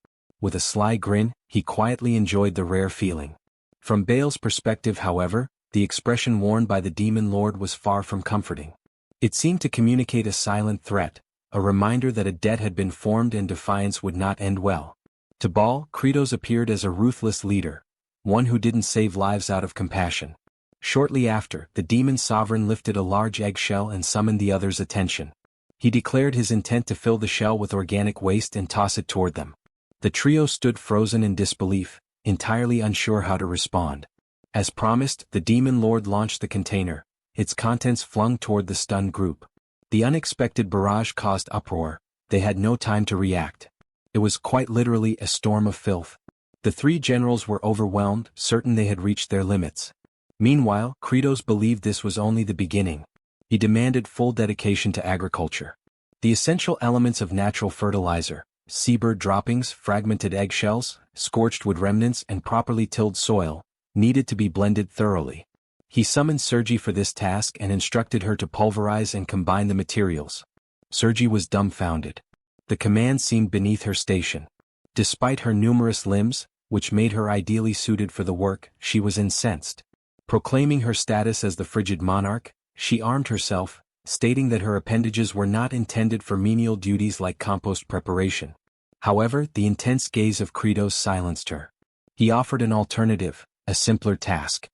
With a sly grin, he quietly enjoyed the rare feeling. From Baal's perspective, however, the expression worn by the demon lord was far from comforting. It seemed to communicate a silent threat, a reminder that a debt had been formed and defiance would not end well. To Baal, Kratos appeared as a ruthless leader, one who didn't save lives out of compassion. Shortly after, the demon sovereign lifted a large eggshell and summoned the others' attention. He declared his intent to fill the shell with organic waste and toss it toward them. The trio stood frozen in disbelief, entirely unsure how to respond. As promised, the demon lord launched the container, its contents flung toward the stunned group. The unexpected barrage caused uproar. They had no time to react. It was quite literally a storm of filth. The 3 generals were overwhelmed, certain they had reached their limits. Meanwhile, Kratos believed this was only the beginning. He demanded full dedication to agriculture. The essential elements of natural fertilizer, seabird droppings, fragmented eggshells, scorched wood remnants and properly tilled soil, needed to be blended thoroughly. He summoned Sergi for this task and instructed her to pulverize and combine the materials. Sergi was dumbfounded. The command seemed beneath her station. Despite her numerous limbs, which made her ideally suited for the work, she was incensed. Proclaiming her status as the frigid monarch, she armed herself, stating that her appendages were not intended for menial duties like compost preparation. However, the intense gaze of Kratos silenced her. He offered an alternative, a simpler task.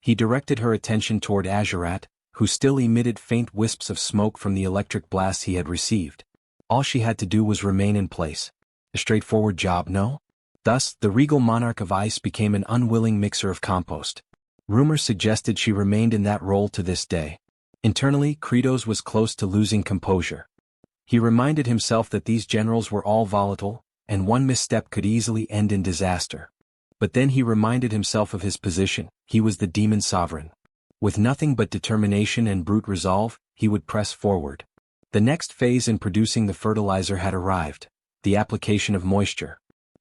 He directed her attention toward Azurat, who still emitted faint wisps of smoke from the electric blasts he had received. All she had to do was remain in place. A straightforward job, no? Thus, the regal monarch of ice became an unwilling mixer of compost. Rumor suggested she remained in that role to this day. Internally, Kratos was close to losing composure. He reminded himself that these generals were all volatile, and one misstep could easily end in disaster. But then he reminded himself of his position. He was the demon sovereign. With nothing but determination and brute resolve, he would press forward. The next phase in producing the fertilizer had arrived, the application of moisture.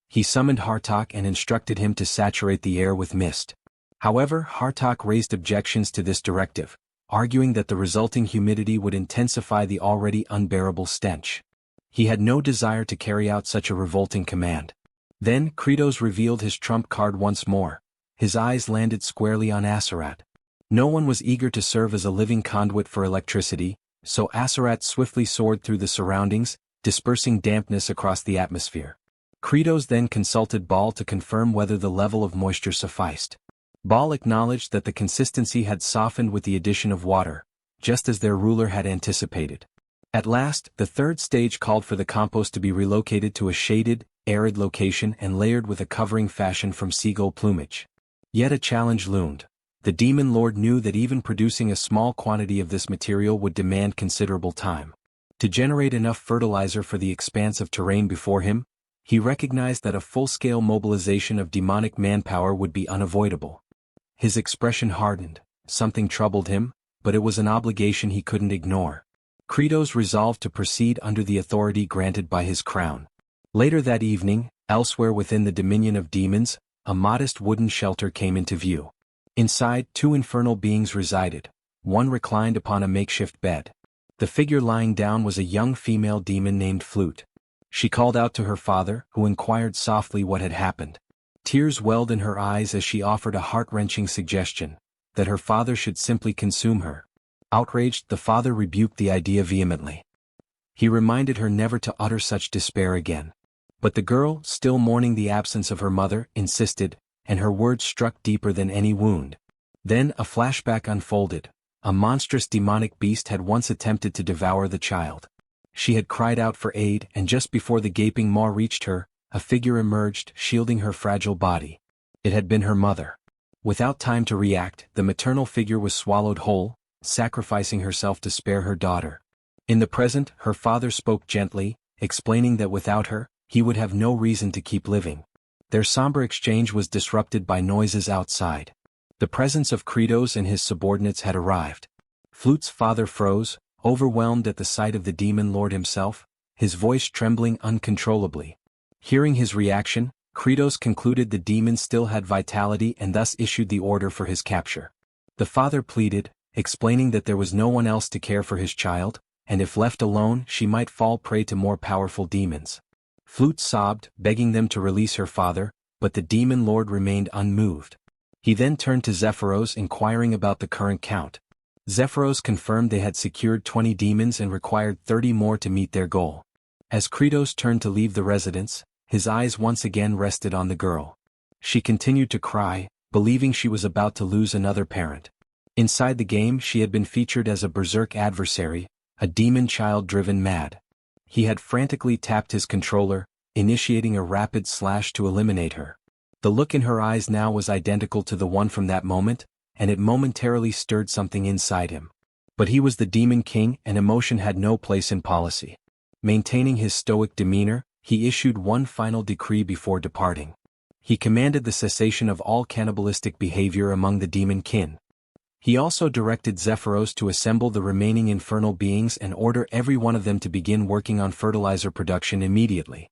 He summoned Hartok and instructed him to saturate the air with mist. However, Hartok raised objections to this directive, arguing that the resulting humidity would intensify the already unbearable stench. He had no desire to carry out such a revolting command. Then Kratos revealed his trump card once more. His eyes landed squarely on Azurat. No one was eager to serve as a living conduit for electricity, so Azurat swiftly soared through the surroundings, dispersing dampness across the atmosphere. Kratos then consulted Baal to confirm whether the level of moisture sufficed. Baal acknowledged that the consistency had softened with the addition of water, just as their ruler had anticipated. At last, the third stage called for the compost to be relocated to a shaded, arid location and layered with a covering fashioned from seagull plumage. Yet a challenge loomed. The demon lord knew that even producing a small quantity of this material would demand considerable time. To generate enough fertilizer for the expanse of terrain before him, he recognized that a full-scale mobilization of demonic manpower would be unavoidable. His expression hardened. Something troubled him, but it was an obligation he couldn't ignore. Kratos resolved to proceed under the authority granted by his crown. Later that evening, elsewhere within the dominion of demons, a modest wooden shelter came into view. Inside, two infernal beings resided. One reclined upon a makeshift bed. The figure lying down was a young female demon named Flute. She called out to her father, who inquired softly what had happened. Tears welled in her eyes as she offered a heart-wrenching suggestion, that her father should simply consume her. Outraged, the father rebuked the idea vehemently. He reminded her never to utter such despair again. But the girl, still mourning the absence of her mother, insisted, and her words struck deeper than any wound. Then a flashback unfolded. A monstrous demonic beast had once attempted to devour the child. She had cried out for aid, and just before the gaping maw reached her, a figure emerged, shielding her fragile body. It had been her mother. Without time to react, the maternal figure was swallowed whole, sacrificing herself to spare her daughter. In the present, her father spoke gently, explaining that without her, he would have no reason to keep living. Their somber exchange was disrupted by noises outside. The presence of Kratos and his subordinates had arrived. Flute's father froze, overwhelmed at the sight of the demon lord himself, his voice trembling uncontrollably. Hearing his reaction, Kratos concluded the demon still had vitality and thus issued the order for his capture. The father pleaded, explaining that there was no one else to care for his child, and if left alone she might fall prey to more powerful demons. Flute sobbed, begging them to release her father, but the demon lord remained unmoved. He then turned to Zephyros inquiring about the current count. Zephyros confirmed they had secured 20 demons and required 30 more to meet their goal. As Kratos turned to leave the residence, his eyes once again rested on the girl. She continued to cry, believing she was about to lose another parent. Inside the game she had been featured as a berserk adversary, a demon child driven mad. He had frantically tapped his controller, initiating a rapid slash to eliminate her. The look in her eyes now was identical to the one from that moment, and it momentarily stirred something inside him. But he was the Demon King and emotion had no place in policy. Maintaining his stoic demeanor, he issued one final decree before departing. He commanded the cessation of all cannibalistic behavior among the demon kin. He also directed Zephyros to assemble the remaining infernal beings and order every one of them to begin working on fertilizer production immediately.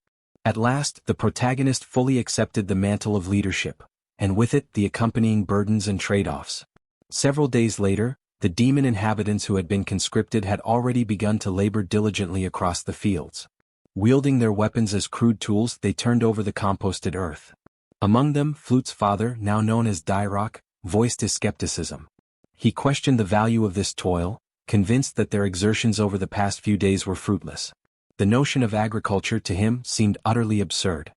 At last, the protagonist fully accepted the mantle of leadership, and with it the accompanying burdens and trade-offs. Several days later, the demon inhabitants who had been conscripted had already begun to labor diligently across the fields. Wielding their weapons as crude tools, they turned over the composted earth. Among them, Flute's father, now known as Dairock, voiced his skepticism. He questioned the value of this toil, convinced that their exertions over the past few days were fruitless. The notion of agriculture to him seemed utterly absurd.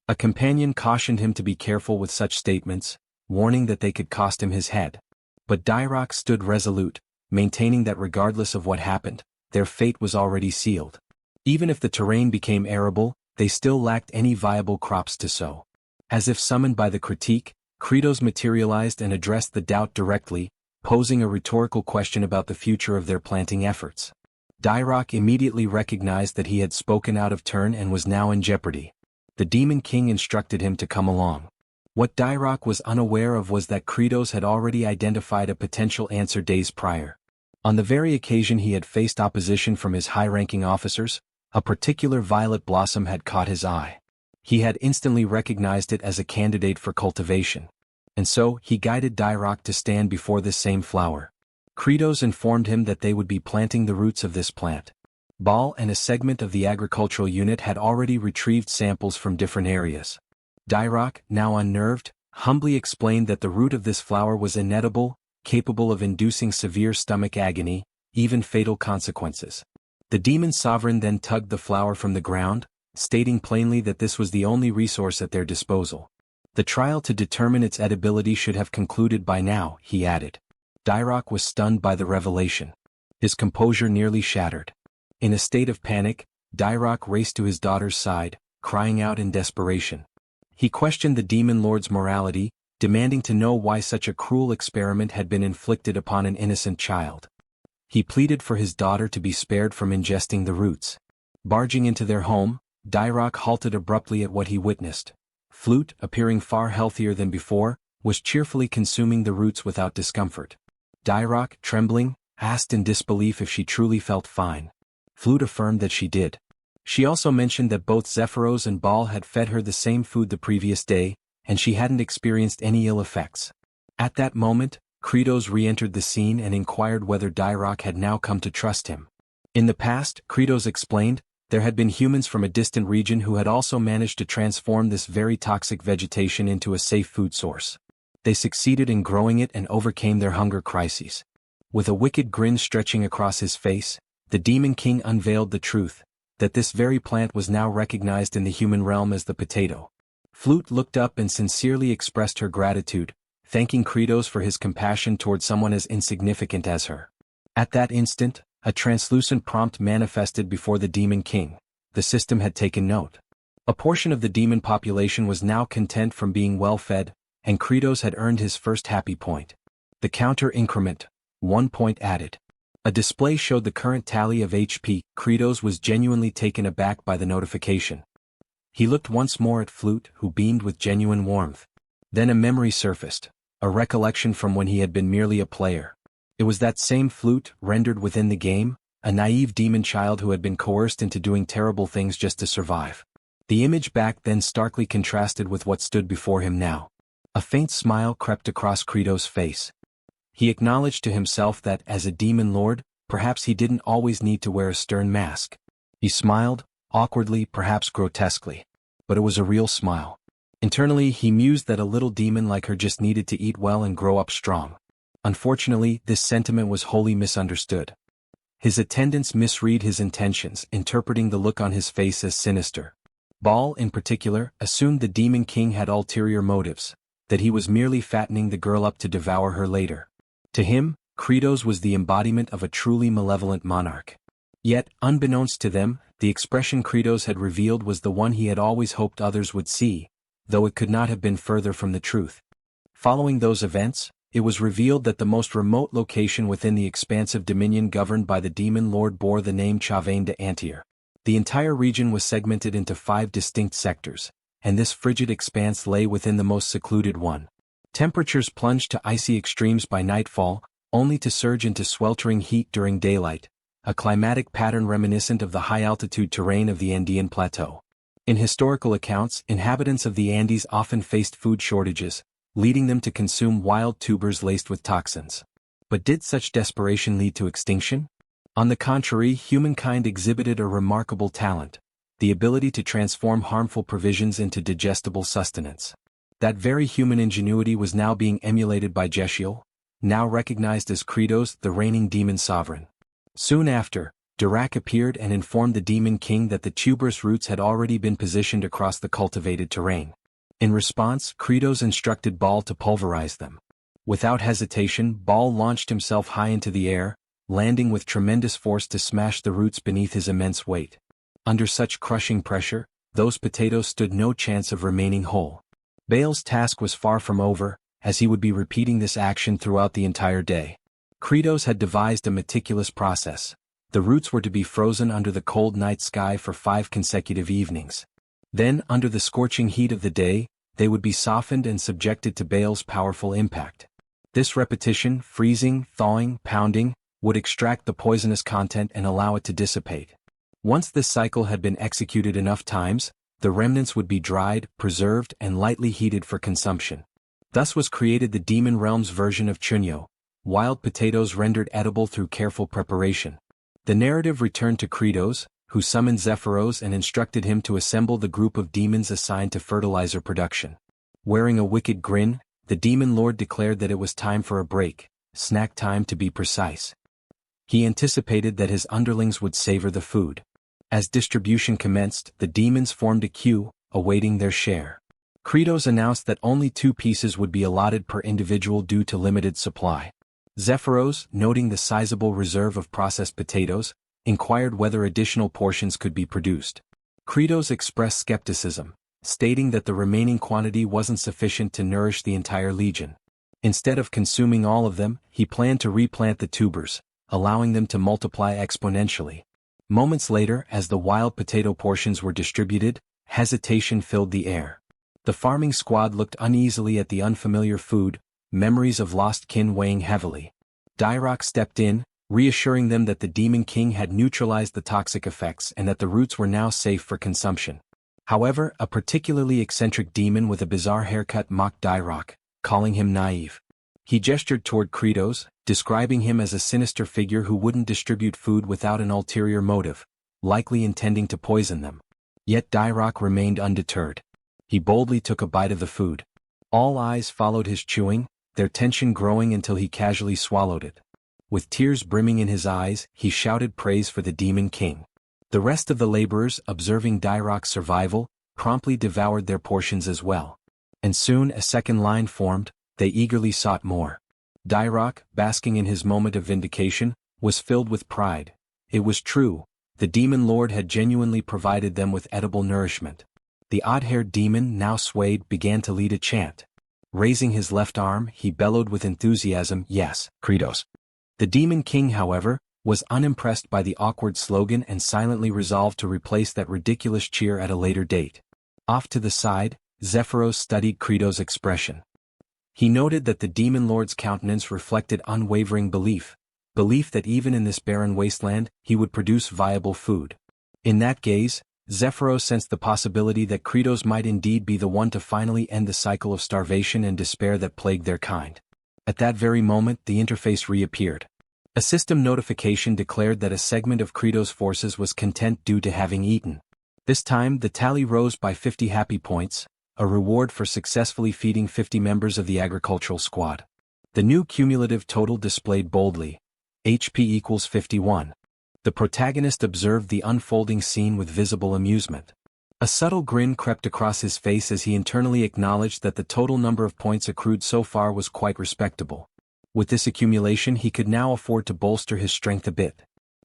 A companion cautioned him to be careful with such statements, warning that they could cost him his head. But Dairock stood resolute, maintaining that regardless of what happened, their fate was already sealed. Even if the terrain became arable, they still lacked any viable crops to sow. As if summoned by the critique, Kratos materialized and addressed the doubt directly, posing a rhetorical question about the future of their planting efforts. Dairock immediately recognized that he had spoken out of turn and was now in jeopardy. The Demon King instructed him to come along. What Dairock was unaware of was that Kratos had already identified a potential answer days prior. On the very occasion he had faced opposition from his high-ranking officers, a particular violet blossom had caught his eye. He had instantly recognized it as a candidate for cultivation. And so, he guided Dairock to stand before this same flower. Kratos informed him that they would be planting the roots of this plant. Baal and a segment of the agricultural unit had already retrieved samples from different areas. Dairock, now unnerved, humbly explained that the root of this flower was inedible, capable of inducing severe stomach agony, even fatal consequences. The demon sovereign then tugged the flower from the ground, stating plainly that this was the only resource at their disposal. The trial to determine its edibility should have concluded by now, he added. Dairock was stunned by the revelation. His composure nearly shattered. In a state of panic, Dairock raced to his daughter's side, crying out in desperation. He questioned the demon lord's morality, demanding to know why such a cruel experiment had been inflicted upon an innocent child. He pleaded for his daughter to be spared from ingesting the roots. Barging into their home, Dairock halted abruptly at what he witnessed. Flute, appearing far healthier than before, was cheerfully consuming the roots without discomfort. Dairock, trembling, asked in disbelief if she truly felt fine. Flute affirmed that she did. She also mentioned that both Zephyros and Baal had fed her the same food the previous day, and she hadn't experienced any ill effects. At that moment, Kratos re-entered the scene and inquired whether Dairock had now come to trust him. In the past, Kratos explained, there had been humans from a distant region who had also managed to transform this very toxic vegetation into a safe food source. They succeeded in growing it and overcame their hunger crises. With a wicked grin stretching across his face, the Demon King unveiled the truth, that this very plant was now recognized in the human realm as the potato. Flute looked up and sincerely expressed her gratitude, thanking Kratos for his compassion toward someone as insignificant as her. At that instant, a translucent prompt manifested before the Demon King. The system had taken note. A portion of the demon population was now content from being well-fed, and Kratos had earned his first happy point. The counter increment, 1 point added. A display showed the current tally of HP. Kratos was genuinely taken aback by the notification. He looked once more at Flute, who beamed with genuine warmth. Then a memory surfaced, a recollection from when he had been merely a player. It was that same Flute, rendered within the game, a naive demon child who had been coerced into doing terrible things just to survive. The image back then starkly contrasted with what stood before him now. A faint smile crept across Kratos' face. He acknowledged to himself that, as a demon lord, perhaps he didn't always need to wear a stern mask. He smiled, awkwardly, perhaps grotesquely. But it was a real smile. Internally, he mused that a little demon like her just needed to eat well and grow up strong. Unfortunately, this sentiment was wholly misunderstood. His attendants misread his intentions, interpreting the look on his face as sinister. Baal, in particular, assumed the Demon King had ulterior motives, that he was merely fattening the girl up to devour her later. To him, Kratos was the embodiment of a truly malevolent monarch. Yet, unbeknownst to them, the expression Kratos had revealed was the one he had always hoped others would see, though it could not have been further from the truth. Following those events, it was revealed that the most remote location within the expansive dominion governed by the Demon Lord bore the name Chavain de Antier. The entire region was segmented into 5 distinct sectors, and this frigid expanse lay within the most secluded one. Temperatures plunged to icy extremes by nightfall, only to surge into sweltering heat during daylight, a climatic pattern reminiscent of the high-altitude terrain of the Andean Plateau. In historical accounts, inhabitants of the Andes often faced food shortages, leading them to consume wild tubers laced with toxins. But did such desperation lead to extinction? On the contrary, humankind exhibited a remarkable talent, the ability to transform harmful provisions into digestible sustenance. That very human ingenuity was now being emulated by Jeshiel, now recognized as Kratos, the reigning demon sovereign. Soon after, Dirac appeared and informed the demon king that the tuberous roots had already been positioned across the cultivated terrain. In response, Kratos instructed Baal to pulverize them. Without hesitation, Baal launched himself high into the air, landing with tremendous force to smash the roots beneath his immense weight. Under such crushing pressure, those potatoes stood no chance of remaining whole. Baal's task was far from over, as he would be repeating this action throughout the entire day. Kratos had devised a meticulous process. The roots were to be frozen under the cold night sky for 5 consecutive evenings. Then, under the scorching heat of the day, they would be softened and subjected to Baal's powerful impact. This repetition, freezing, thawing, pounding, would extract the poisonous content and allow it to dissipate. Once this cycle had been executed enough times, the remnants would be dried, preserved, and lightly heated for consumption. Thus was created the Demon Realm's version of chunyo, wild potatoes rendered edible through careful preparation. The narrative returned to Kratos, who summoned Zephyros and instructed him to assemble the group of demons assigned to fertilizer production. Wearing a wicked grin, the demon lord declared that it was time for a break, snack time to be precise. He anticipated that his underlings would savor the food. As distribution commenced, the demons formed a queue, awaiting their share. Kratos announced that only 2 pieces would be allotted per individual due to limited supply. Zephyros, noting the sizable reserve of processed potatoes, inquired whether additional portions could be produced. Kratos expressed skepticism, stating that the remaining quantity wasn't sufficient to nourish the entire legion. Instead of consuming all of them, he planned to replant the tubers, allowing them to multiply exponentially. Moments later, as the wild potato portions were distributed, hesitation filled the air. The farming squad looked uneasily at the unfamiliar food, memories of lost kin weighing heavily. Dirac stepped in, reassuring them that the Demon King had neutralized the toxic effects and that the roots were now safe for consumption. However, a particularly eccentric demon with a bizarre haircut mocked Dirac, calling him naive. He gestured toward Kratos, describing him as a sinister figure who wouldn't distribute food without an ulterior motive, likely intending to poison them. Yet Dirac remained undeterred. He boldly took a bite of the food. All eyes followed his chewing, their tension growing until he casually swallowed it. With tears brimming in his eyes, he shouted praise for the Demon King. The rest of the laborers, observing Dirac's survival, promptly devoured their portions as well. And soon a second line formed, they eagerly sought more. Dirac, basking in his moment of vindication, was filled with pride. It was true, the Demon Lord had genuinely provided them with edible nourishment. The odd-haired demon, now swayed, began to lead a chant. Raising his left arm, he bellowed with enthusiasm, "Yes, Kratos." The Demon King, however, was unimpressed by the awkward slogan and silently resolved to replace that ridiculous cheer at a later date. Off to the side, Zephyros studied Kratos' expression. He noted that the Demon Lord's countenance reflected unwavering belief that even in this barren wasteland, he would produce viable food. In that gaze, Zephyros sensed the possibility that Kratos might indeed be the one to finally end the cycle of starvation and despair that plagued their kind. At that very moment, the interface reappeared. A system notification declared that a segment of Kratos' forces was content due to having eaten. This time, the tally rose by 50 happy points, a reward for successfully feeding 50 members of the agricultural squad. The new cumulative total displayed boldly: HP equals 51. The protagonist observed the unfolding scene with visible amusement. A subtle grin crept across his face as he internally acknowledged that the total number of points accrued so far was quite respectable. With this accumulation, he could now afford to bolster his strength a bit.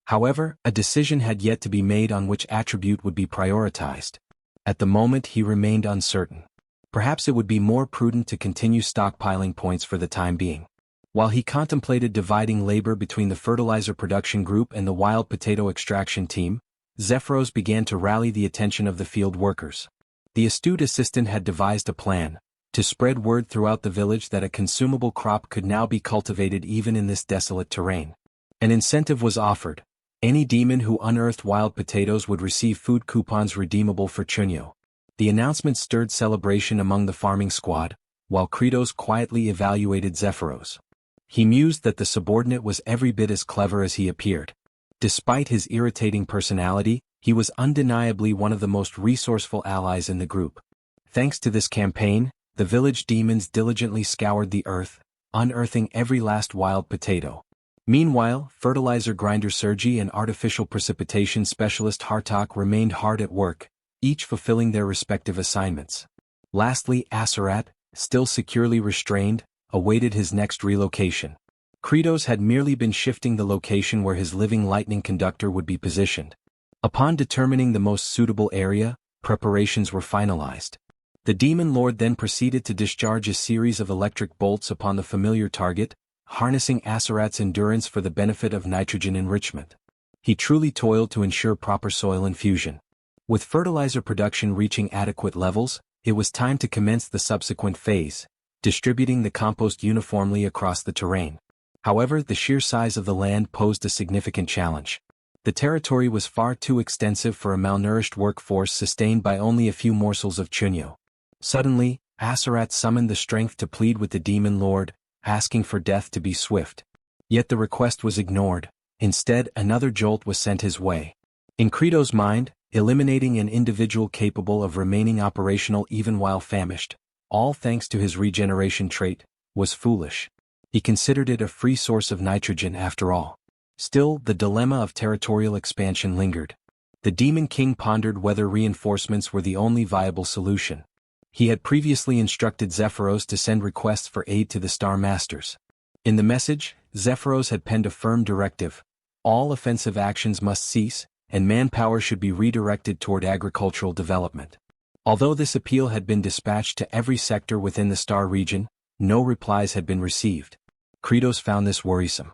However, a decision had yet to be made on which attribute would be prioritized. At the moment, he remained uncertain. Perhaps it would be more prudent to continue stockpiling points for the time being. While he contemplated dividing labor between the fertilizer production group and the wild potato extraction team, Zephyros began to rally the attention of the field workers. The astute assistant had devised a plan to spread word throughout the village that a consumable crop could now be cultivated even in this desolate terrain. An incentive was offered: Any demon who unearthed wild potatoes would receive food coupons redeemable for chunyo. The announcement stirred celebration among the farming squad, while Kratos quietly evaluated Zephyros. He mused that the subordinate was every bit as clever as he appeared. Despite his irritating personality, he was undeniably one of the most resourceful allies in the group. Thanks to this campaign, the village demons diligently scoured the earth, unearthing every last wild potato. Meanwhile, fertilizer grinder Sergi and artificial precipitation specialist Hartok remained hard at work, each fulfilling their respective assignments. Lastly, Aserat, still securely restrained, awaited his next relocation. Kratos had merely been shifting the location where his living lightning conductor would be positioned. Upon determining the most suitable area, preparations were finalized. The demon lord then proceeded to discharge a series of electric bolts upon the familiar target, harnessing Aserat's endurance for the benefit of nitrogen enrichment. He truly toiled to ensure proper soil infusion. With fertilizer production reaching adequate levels, it was time to commence the subsequent phase, distributing the compost uniformly across the terrain. However, the sheer size of the land posed a significant challenge. The territory was far too extensive for a malnourished workforce sustained by only a few morsels of chunyo. Suddenly, Aserat summoned the strength to plead with the demon lord, asking for death to be swift. Yet the request was ignored. Instead, another jolt was sent his way. In Kratos' mind, eliminating an individual capable of remaining operational even while famished, all thanks to his regeneration trait, was foolish. He considered it a free source of nitrogen after all. Still, the dilemma of territorial expansion lingered. The Demon King pondered whether reinforcements were the only viable solution. He had previously instructed Zephyros to send requests for aid to the Star Masters. In the message, Zephyros had penned a firm directive: all offensive actions must cease, and manpower should be redirected toward agricultural development. Although this appeal had been dispatched to every sector within the Star region, no replies had been received. Kratos found this worrisome.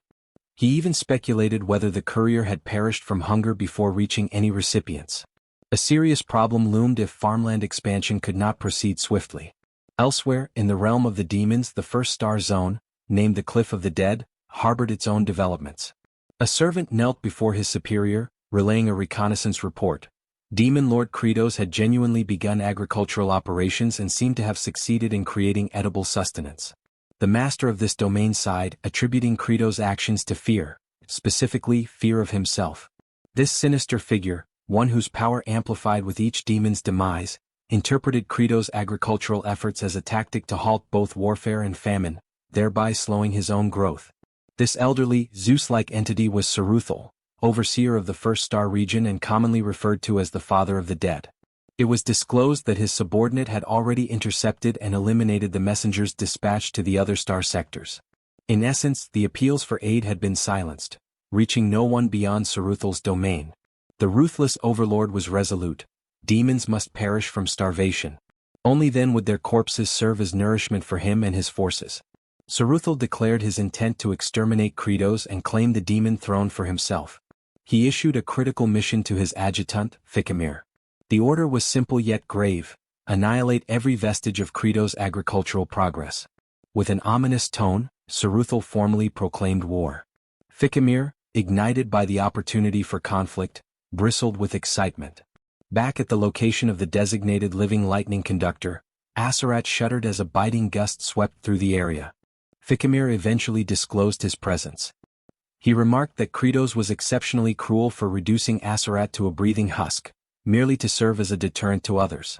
He even speculated whether the courier had perished from hunger before reaching any recipients. A serious problem loomed if farmland expansion could not proceed swiftly. Elsewhere, in the realm of the demons, the first star zone, named the Cliff of the Dead, harbored its own developments. A servant knelt before his superior, relaying a reconnaissance report. Demon Lord Kratos had genuinely begun agricultural operations and seemed to have succeeded in creating edible sustenance. The master of this domain sighed, attributing Kratos' actions to fear, specifically fear of himself. This sinister figure, one whose power amplified with each demon's demise, interpreted Kratos' agricultural efforts as a tactic to halt both warfare and famine, thereby slowing his own growth. This elderly, Zeus-like entity was Saruthal, overseer of the First Star region and commonly referred to as the Father of the Dead. It was disclosed that his subordinate had already intercepted and eliminated the messengers dispatched to the other star sectors. In essence, the appeals for aid had been silenced, reaching no one beyond Saruthal's domain. The ruthless overlord was resolute: demons must perish from starvation. Only then would their corpses serve as nourishment for him and his forces. Saruthal declared his intent to exterminate Kratos and claim the demon throne for himself. He issued a critical mission to his adjutant, Fikimir. The order was simple yet grave: annihilate every vestige of Kratos' agricultural progress. With an ominous tone, Saruthal formally proclaimed war. Fikimir, ignited by the opportunity for conflict, bristled with excitement. Back at the location of the designated living lightning conductor, Aserat shuddered as a biting gust swept through the area. Fikimir eventually disclosed his presence. He remarked that Kratos was exceptionally cruel for reducing Aserat to a breathing husk, merely to serve as a deterrent to others.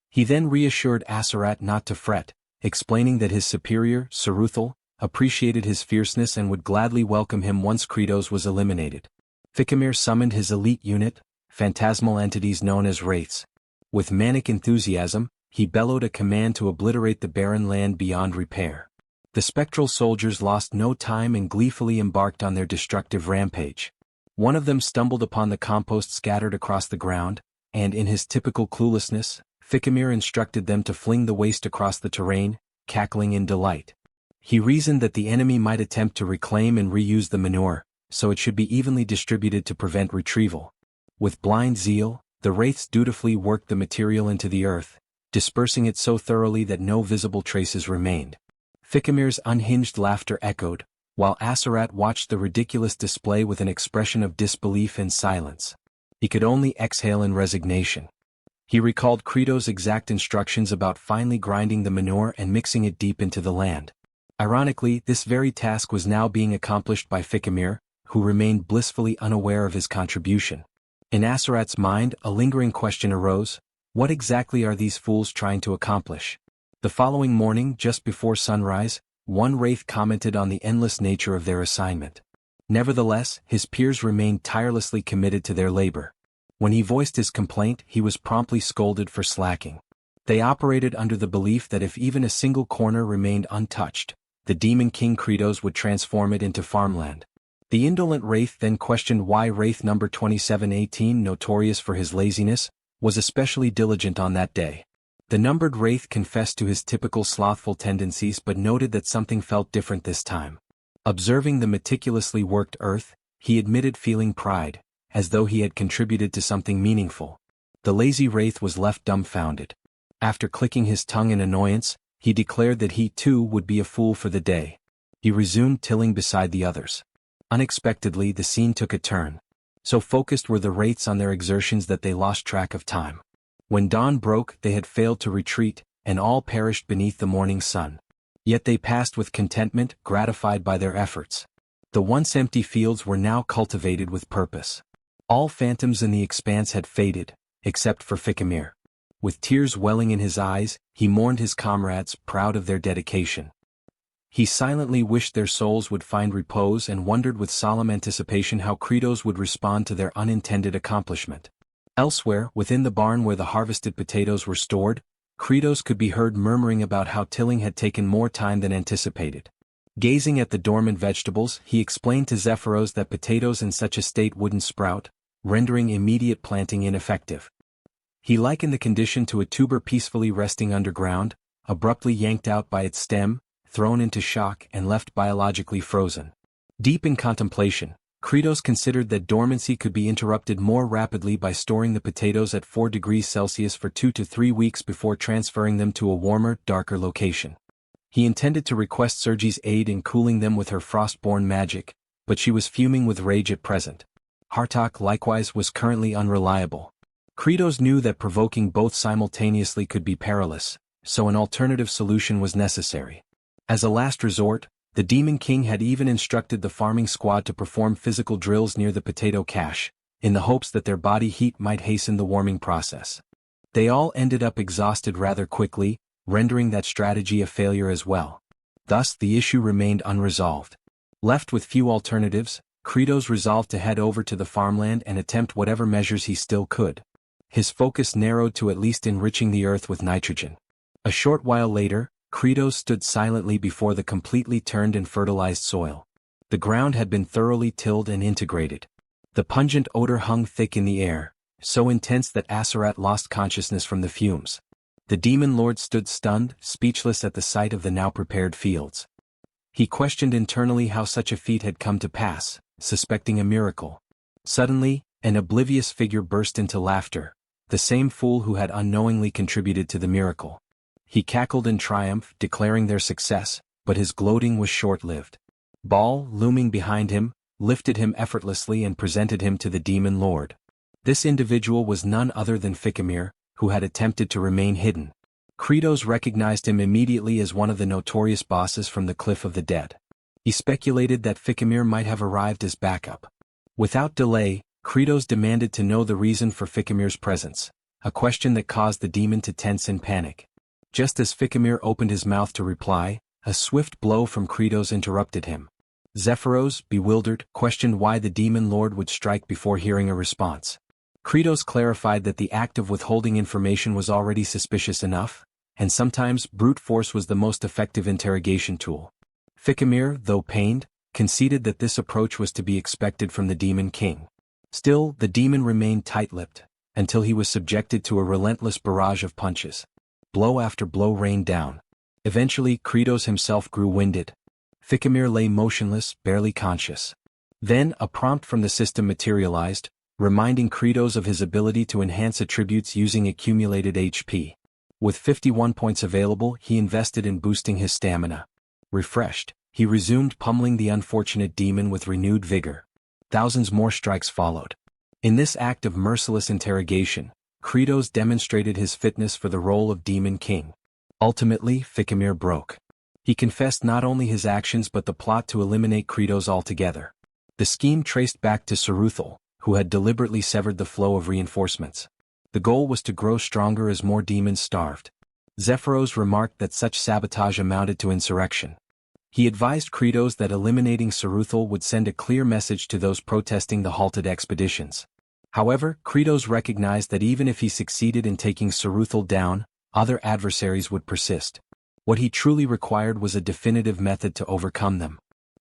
He then reassured Aserat not to fret, explaining that his superior, Saruthal, appreciated his fierceness and would gladly welcome him once Kratos was eliminated. Fikimir summoned his elite unit, phantasmal entities known as wraiths. With manic enthusiasm, he bellowed a command to obliterate the barren land beyond repair. The spectral soldiers lost no time and gleefully embarked on their destructive rampage. One of them stumbled upon the compost scattered across the ground, and in his typical cluelessness, Fikimir instructed them to fling the waste across the terrain, cackling in delight. He reasoned that the enemy might attempt to reclaim and reuse the manure, so it should be evenly distributed to prevent retrieval. With blind zeal, the wraiths dutifully worked the material into the earth, dispersing it so thoroughly that no visible traces remained. Fikimir's unhinged laughter echoed, while Aserat watched the ridiculous display with an expression of disbelief and silence. He could only exhale in resignation. He recalled Credo's exact instructions about finely grinding the manure and mixing it deep into the land. Ironically, this very task was now being accomplished by Fikimir, who remained blissfully unaware of his contribution. In Aserat's mind, a lingering question arose: what exactly are these fools trying to accomplish? The following morning, just before sunrise, one wraith commented on the endless nature of their assignment. Nevertheless, his peers remained tirelessly committed to their labor. When he voiced his complaint, he was promptly scolded for slacking. They operated under the belief that if even a single corner remained untouched, the Demon King Kratos would transform it into farmland. The indolent wraith then questioned why Wraith number 2718, notorious for his laziness, was especially diligent on that day. The numbered wraith confessed to his typical slothful tendencies but noted that something felt different this time. Observing the meticulously worked earth, he admitted feeling pride, as though he had contributed to something meaningful. The lazy wraith was left dumbfounded. After clicking his tongue in annoyance, he declared that he too would be a fool for the day. He resumed tilling beside the others. Unexpectedly, the scene took a turn. So focused were the wraiths on their exertions that they lost track of time. When dawn broke, they had failed to retreat, and all perished beneath the morning sun. Yet they passed with contentment, gratified by their efforts. The once empty fields were now cultivated with purpose. All phantoms in the expanse had faded, except for Fikimir. With tears welling in his eyes, he mourned his comrades, proud of their dedication. He silently wished their souls would find repose and wondered with solemn anticipation how Kratos would respond to their unintended accomplishment. Elsewhere, within the barn where the harvested potatoes were stored, Kratos could be heard murmuring about how tilling had taken more time than anticipated. Gazing at the dormant vegetables, he explained to Zephyros that potatoes in such a state wouldn't sprout, rendering immediate planting ineffective. He likened the condition to a tuber peacefully resting underground, abruptly yanked out by its stem, thrown into shock and left biologically frozen. Deep in contemplation, Kratos considered that dormancy could be interrupted more rapidly by storing the potatoes at 4 degrees Celsius for 2 to 3 weeks before transferring them to a warmer, darker location. He intended to request Sergi's aid in cooling them with her frostborn magic, but she was fuming with rage at present. Hartok likewise was currently unreliable. Kratos knew that provoking both simultaneously could be perilous, so an alternative solution was necessary. As a last resort, the Demon King had even instructed the farming squad to perform physical drills near the potato cache, in the hopes that their body heat might hasten the warming process. They all ended up exhausted rather quickly, rendering that strategy a failure as well. Thus the issue remained unresolved. Left with few alternatives, Kratos resolved to head over to the farmland and attempt whatever measures he still could. His focus narrowed to at least enriching the earth with nitrogen. A short while later, Kratos stood silently before the completely turned and fertilized soil. The ground had been thoroughly tilled and integrated. The pungent odor hung thick in the air, so intense that Aserat lost consciousness from the fumes. The demon lord stood stunned, speechless at the sight of the now prepared fields. He questioned internally how such a feat had come to pass, suspecting a miracle. Suddenly, an oblivious figure burst into laughter, the same fool who had unknowingly contributed to the miracle. He cackled in triumph, declaring their success, but his gloating was short-lived. Baal, looming behind him, lifted him effortlessly and presented him to the demon lord. This individual was none other than Fikimir, who had attempted to remain hidden. Kratos recognized him immediately as one of the notorious bosses from the Cliff of the Dead. He speculated that Fikimir might have arrived as backup. Without delay, Kratos demanded to know the reason for Fikimir's presence, a question that caused the demon to tense in panic. Just as Fikimir opened his mouth to reply, a swift blow from Kratos interrupted him. Zephyros, bewildered, questioned why the demon lord would strike before hearing a response. Kratos clarified that the act of withholding information was already suspicious enough, and sometimes brute force was the most effective interrogation tool. Fikimir, though pained, conceded that this approach was to be expected from the Demon King. Still, the demon remained tight-lipped, until he was subjected to a relentless barrage of punches. Blow after blow rained down. Eventually, Kratos himself grew winded. Fikimir lay motionless, barely conscious. Then, a prompt from the system materialized, reminding Kratos of his ability to enhance attributes using accumulated HP. With 51 points available, he invested in boosting his stamina. Refreshed, He resumed pummeling the unfortunate demon with renewed vigor. Thousands more strikes followed. In this act of merciless interrogation, Kratos demonstrated his fitness for the role of Demon King. Ultimately, Fikimir broke. He confessed not only his actions but the plot to eliminate Kratos altogether. The scheme traced back to Saruthal, who had deliberately severed the flow of reinforcements. The goal was to grow stronger as more demons starved. Zephyros remarked that such sabotage amounted to insurrection. He advised Kratos that eliminating Saruthal would send a clear message to those protesting the halted expeditions. However, Kratos recognized that even if he succeeded in taking Saruthal down, other adversaries would persist. What he truly required was a definitive method to overcome them.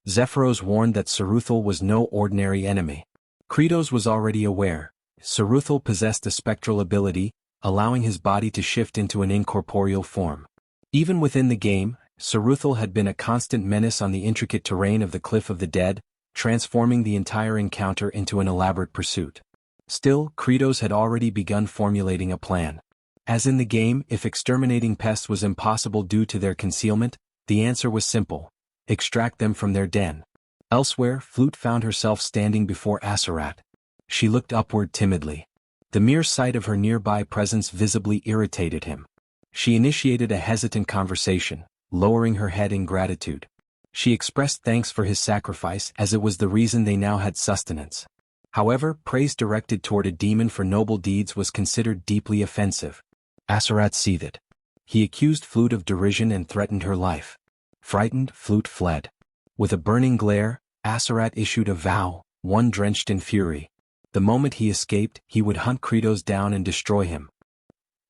Zephyros warned that Saruthal was no ordinary enemy. Kratos was already aware. Saruthal possessed a spectral ability, allowing his body to shift into an incorporeal form. Even within the game, Saruthal had been a constant menace on the intricate terrain of the Cliff of the Dead, transforming the entire encounter into an elaborate pursuit. Still, Kratos had already begun formulating a plan. As in the game, if exterminating pests was impossible due to their concealment, the answer was simple: extract them from their den. Elsewhere, Flute found herself standing before Aserat. She looked upward timidly. The mere sight of her nearby presence visibly irritated him. She initiated a hesitant conversation, lowering her head in gratitude. She expressed thanks for his sacrifice as it was the reason they now had sustenance. However, praise directed toward a demon for noble deeds was considered deeply offensive. Aserat seethed. He accused Flute of derision and threatened her life. Frightened, Flute fled. With a burning glare, Aserat issued a vow, one drenched in fury. The moment he escaped, he would hunt Kratos down and destroy him.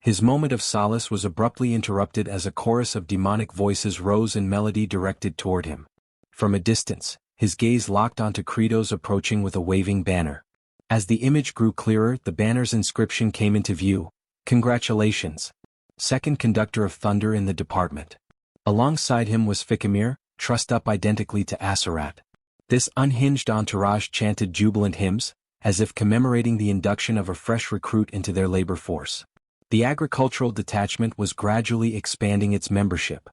His moment of solace was abruptly interrupted as a chorus of demonic voices rose in melody directed toward him. From a distance, his gaze locked onto Kratos approaching with a waving banner. As the image grew clearer, the banner's inscription came into view: "Congratulations. Second Conductor of Thunder in the department." Alongside him was Fikimir, trussed up identically to Aserat. This unhinged entourage chanted jubilant hymns, as if commemorating the induction of a fresh recruit into their labor force. The agricultural detachment was gradually expanding its membership.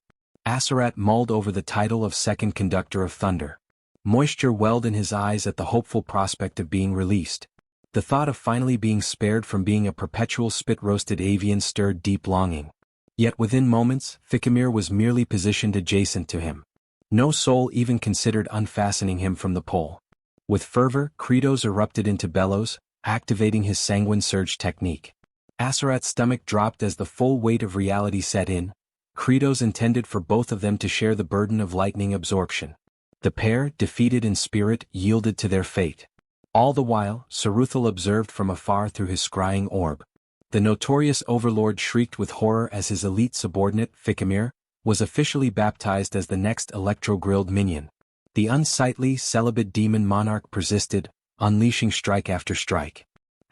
Aserat mulled over the title of Second Conductor of Thunder. Moisture welled in his eyes at the hopeful prospect of being released. The thought of finally being spared from being a perpetual spit-roasted avian stirred deep longing. Yet within moments, Fikimir was merely positioned adjacent to him. No soul even considered unfastening him from the pole. With fervor, Kratos erupted into bellows, activating his sanguine surge technique. Aserat's stomach dropped as the full weight of reality set in. Kratos intended for both of them to share the burden of lightning absorption. The pair, defeated in spirit, yielded to their fate. All the while, Saruthal observed from afar through his scrying orb. The notorious overlord shrieked with horror as his elite subordinate, Fikimir, was officially baptized as the next electro-grilled minion. The unsightly, celibate demon monarch persisted, unleashing strike after strike.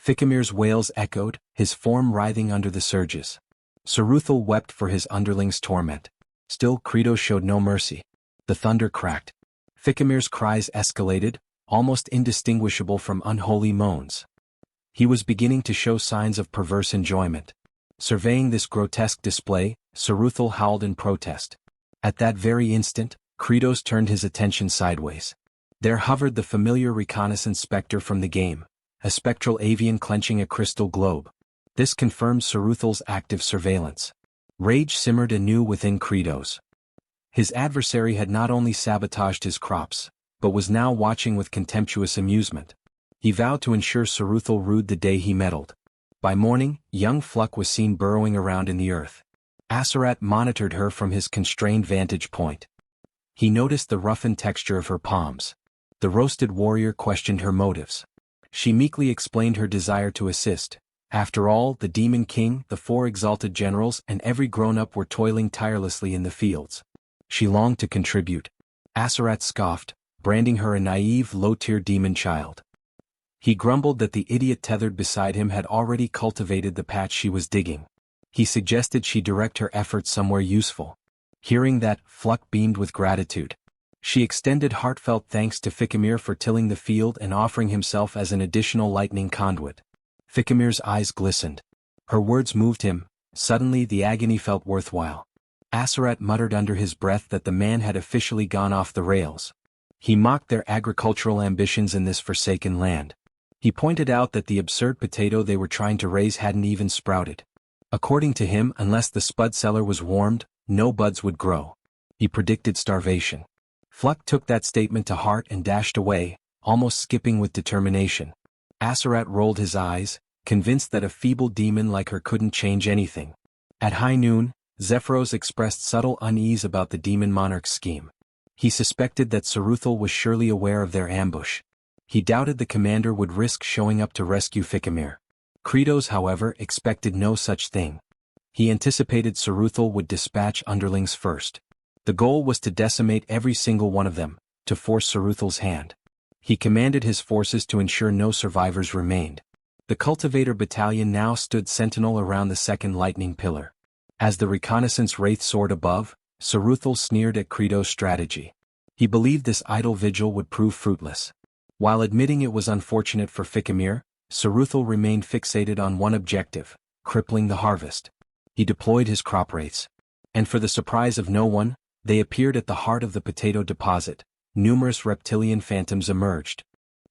Fikimir's wails echoed, his form writhing under the surges. Saruthal wept for his underling's torment. Still, Kratos showed no mercy. The thunder cracked. Fikimir's cries escalated, almost indistinguishable from unholy moans. He was beginning to show signs of perverse enjoyment. Surveying this grotesque display, Saruthal howled in protest. At that very instant, Kratos turned his attention sideways. There hovered the familiar reconnaissance specter from the game, a spectral avian clenching a crystal globe. This confirmed Saruthal's active surveillance. Rage simmered anew within Kratos. His adversary had not only sabotaged his crops, but was now watching with contemptuous amusement. He vowed to ensure Saruthal rued the day he meddled. By morning, young Fluck was seen burrowing around in the earth. Aserat monitored her from his constrained vantage point. He noticed the roughened texture of her palms. The roasted warrior questioned her motives. She meekly explained her desire to assist. After all, the Demon King, the 4 exalted generals, and every grown-up were toiling tirelessly in the fields. She longed to contribute. Aserat scoffed, branding her a naive, low-tier demon child. He grumbled that the idiot tethered beside him had already cultivated the patch she was digging. He suggested she direct her efforts somewhere useful. Hearing that, Fluck beamed with gratitude. She extended heartfelt thanks to Fikimir for tilling the field and offering himself as an additional lightning conduit. Fikimir's eyes glistened. Her words moved him. Suddenly the agony felt worthwhile. Aserat muttered under his breath that the man had officially gone off the rails. He mocked their agricultural ambitions in this forsaken land. He pointed out that the absurd potato they were trying to raise hadn't even sprouted. According to him, unless the spud cellar was warmed, no buds would grow. He predicted starvation. Fluck took that statement to heart and dashed away, almost skipping with determination. Aserat rolled his eyes, convinced that a feeble demon like her couldn't change anything. At high noon, Zephyros expressed subtle unease about the demon monarch's scheme. He suspected that Saruthal was surely aware of their ambush. He doubted the commander would risk showing up to rescue Fikimir. Kratos, however, expected no such thing. He anticipated Saruthal would dispatch underlings first. The goal was to decimate every single one of them, to force Saruthal's hand. He commanded his forces to ensure no survivors remained. The cultivator battalion now stood sentinel around the second lightning pillar. As the reconnaissance wraith soared above, Saruthal sneered at Kratos' strategy. He believed this idle vigil would prove fruitless. While admitting it was unfortunate for Fikimir, Saruthal remained fixated on one objective, crippling the harvest. He deployed his crop wraiths. And for the surprise of no one, they appeared at the heart of the potato deposit. Numerous reptilian phantoms emerged.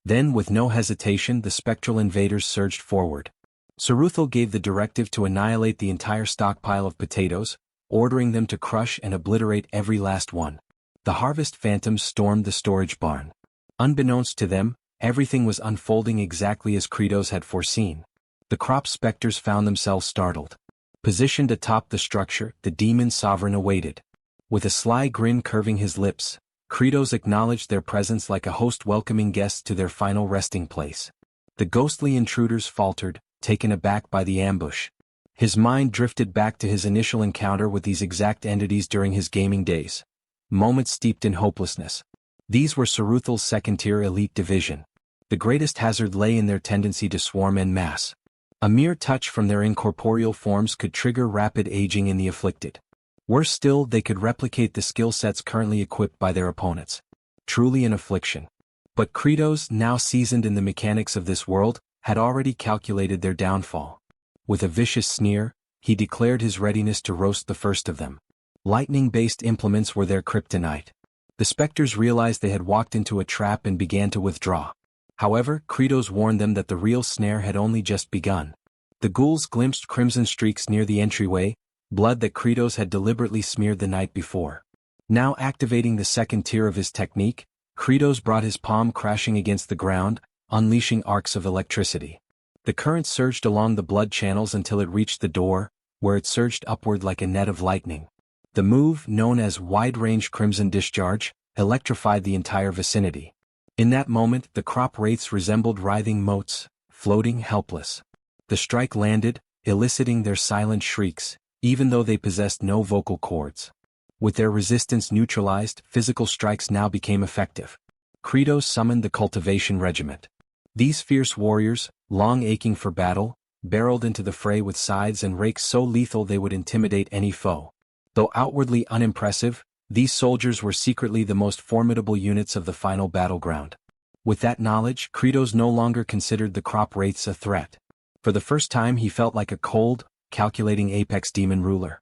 Then, with no hesitation, the spectral invaders surged forward. Saruthal gave the directive to annihilate the entire stockpile of potatoes, ordering them to crush and obliterate every last one. The harvest phantoms stormed the storage barn. Unbeknownst to them, everything was unfolding exactly as Kratos had foreseen. The crop specters found themselves startled. Positioned atop the structure, the demon sovereign awaited. With a sly grin curving his lips, Kratos acknowledged their presence like a host welcoming guests to their final resting place. The ghostly intruders faltered, taken aback by the ambush. His mind drifted back to his initial encounter with these exact entities during his gaming days. Moments steeped in hopelessness. These were Saruthal's second-tier elite division. The greatest hazard lay in their tendency to swarm en masse. A mere touch from their incorporeal forms could trigger rapid aging in the afflicted. Worse still, they could replicate the skill sets currently equipped by their opponents. Truly an affliction. But Kratos, now seasoned in the mechanics of this world, had already calculated their downfall. With a vicious sneer, he declared his readiness to roast the first of them. Lightning-based implements were their kryptonite. The specters realized they had walked into a trap and began to withdraw. However, Kratos warned them that the real snare had only just begun. The ghouls glimpsed crimson streaks near the entryway, blood that Kratos had deliberately smeared the night before. Now activating the second tier of his technique, Kratos brought his palm crashing against the ground, unleashing arcs of electricity. The current surged along the blood channels until it reached the door, where it surged upward like a net of lightning. The move, known as wide-range crimson discharge, electrified the entire vicinity. In that moment, the crop wraiths resembled writhing motes, floating helpless. The strike landed, eliciting their silent shrieks, even though they possessed no vocal cords. With their resistance neutralized, physical strikes now became effective. Kratos summoned the cultivation regiment. These fierce warriors, long aching for battle, barreled into the fray with scythes and rakes so lethal they would intimidate any foe. Though outwardly unimpressive, these soldiers were secretly the most formidable units of the final battleground. With that knowledge, Kratos no longer considered the crop wraiths a threat. For the first time he felt like a cold, calculating apex demon ruler.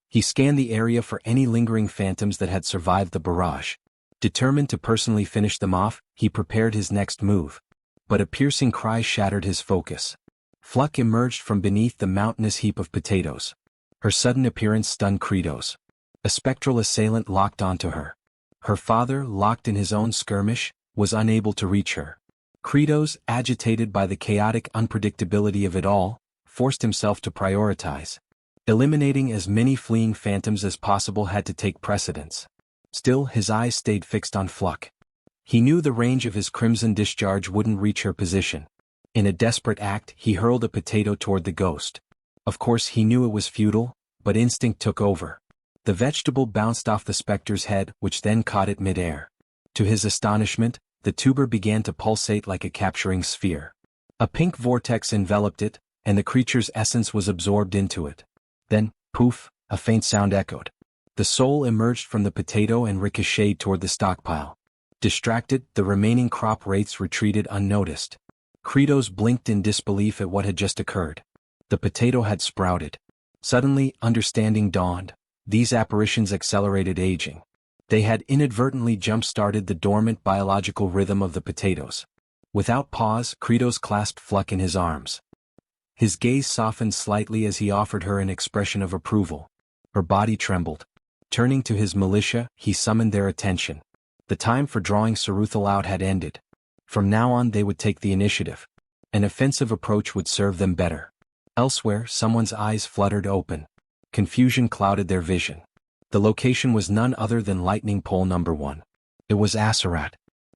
He scanned the area for any lingering phantoms that had survived the barrage. Determined to personally finish them off, he prepared his next move. But a piercing cry shattered his focus. Fluck emerged from beneath the mountainous heap of potatoes. Her sudden appearance stunned Kratos. A spectral assailant locked onto her. Her father, locked in his own skirmish, was unable to reach her. Kratos, agitated by the chaotic unpredictability of it all, forced himself to prioritize. Eliminating as many fleeing phantoms as possible had to take precedence. Still, his eyes stayed fixed on Fluck. He knew the range of his crimson discharge wouldn't reach her position. In a desperate act, he hurled a potato toward the ghost. Of course he knew it was futile, but instinct took over. The vegetable bounced off the specter's head, which then caught it mid-air. To his astonishment, the tuber began to pulsate like a capturing sphere. A pink vortex enveloped it, and the creature's essence was absorbed into it. Then, poof, a faint sound echoed. The soul emerged from the potato and ricocheted toward the stockpile. Distracted, the remaining crop wraiths retreated unnoticed. Kratos blinked in disbelief at what had just occurred. The potato had sprouted. Suddenly, understanding dawned. These apparitions accelerated aging. They had inadvertently jump-started the dormant biological rhythm of the potatoes. Without pause, Kratos clasped Fluck in his arms. His gaze softened slightly as he offered her an expression of approval. Her body trembled. Turning to his militia, he summoned their attention. The time for drawing Saruthal out had ended. From now on they would take the initiative. An offensive approach would serve them better. Elsewhere, someone's eyes fluttered open. Confusion clouded their vision. The location was none other than Lightning Pole number 1. It was Asarat.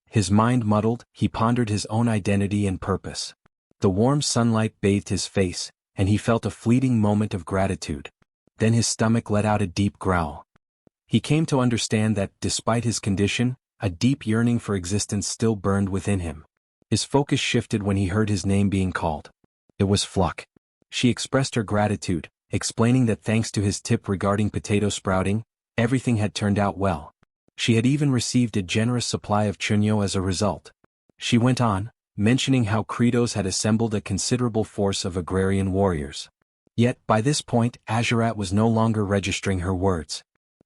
His mind muddled, he pondered his own identity and purpose. The warm sunlight bathed his face, and he felt a fleeting moment of gratitude. Then his stomach let out a deep growl. He came to understand that, despite his condition, a deep yearning for existence still burned within him. His focus shifted when he heard his name being called. It was Fluck. She expressed her gratitude, explaining that thanks to his tip regarding potato sprouting, everything had turned out well. She had even received a generous supply of chunyo as a result. She went on, mentioning how Kratos had assembled a considerable force of agrarian warriors. Yet, by this point, Azarat was no longer registering her words.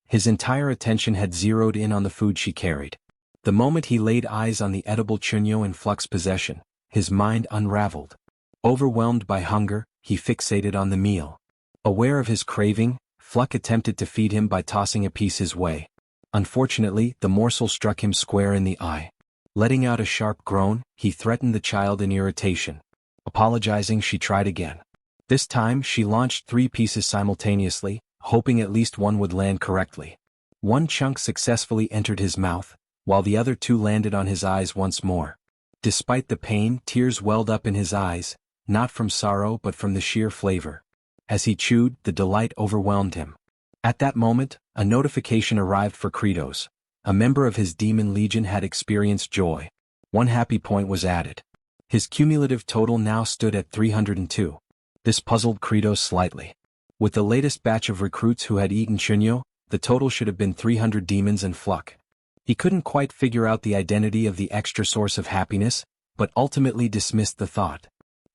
His entire attention had zeroed in on the food she carried. The moment he laid eyes on the edible chunyo in Fluck's possession, his mind unraveled. Overwhelmed by hunger, he fixated on the meal. Aware of his craving, Fluck attempted to feed him by tossing a piece his way. Unfortunately, the morsel struck him square in the eye. Letting out a sharp groan, he threatened the child in irritation. Apologizing, she tried again. This time, she launched 3 pieces simultaneously, hoping at least one would land correctly. One chunk successfully entered his mouth, while the other 2 landed on his eyes once more. Despite the pain, tears welled up in his eyes, not from sorrow but from the sheer flavor. As he chewed, the delight overwhelmed him. At that moment, a notification arrived for Kratos. A member of his demon legion had experienced joy. 1 happy point was added. His cumulative total now stood at 302. This puzzled Kratos slightly. With the latest batch of recruits who had eaten chunyo, the total should have been 300 demons and Fluck. He couldn't quite figure out the identity of the extra source of happiness, but ultimately dismissed the thought.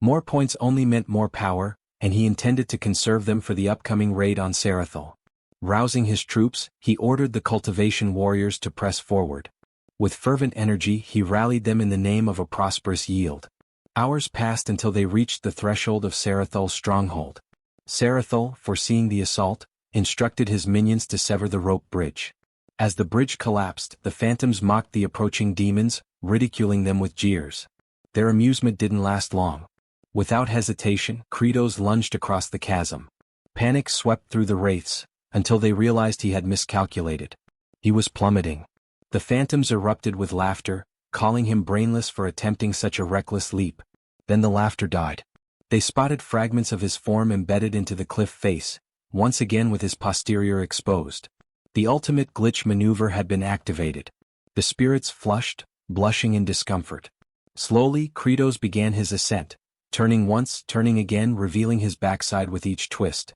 More points only meant more power, and he intended to conserve them for the upcoming raid on Saruthal. Rousing his troops, he ordered the cultivation warriors to press forward. With fervent energy, he rallied them in the name of a prosperous yield. Hours passed until they reached the threshold of Sarathal's stronghold. Saruthal, foreseeing the assault, instructed his minions to sever the rope bridge. As the bridge collapsed, the phantoms mocked the approaching demons, ridiculing them with jeers. Their amusement didn't last long. Without hesitation, Kratos lunged across the chasm. Panic swept through the wraiths, until they realized he had miscalculated. He was plummeting. The phantoms erupted with laughter, calling him brainless for attempting such a reckless leap. Then the laughter died. They spotted fragments of his form embedded into the cliff face, once again with his posterior exposed. The ultimate glitch maneuver had been activated. The spirits flushed, blushing in discomfort. Slowly, Kratos began his ascent, turning once, turning again, revealing his backside with each twist.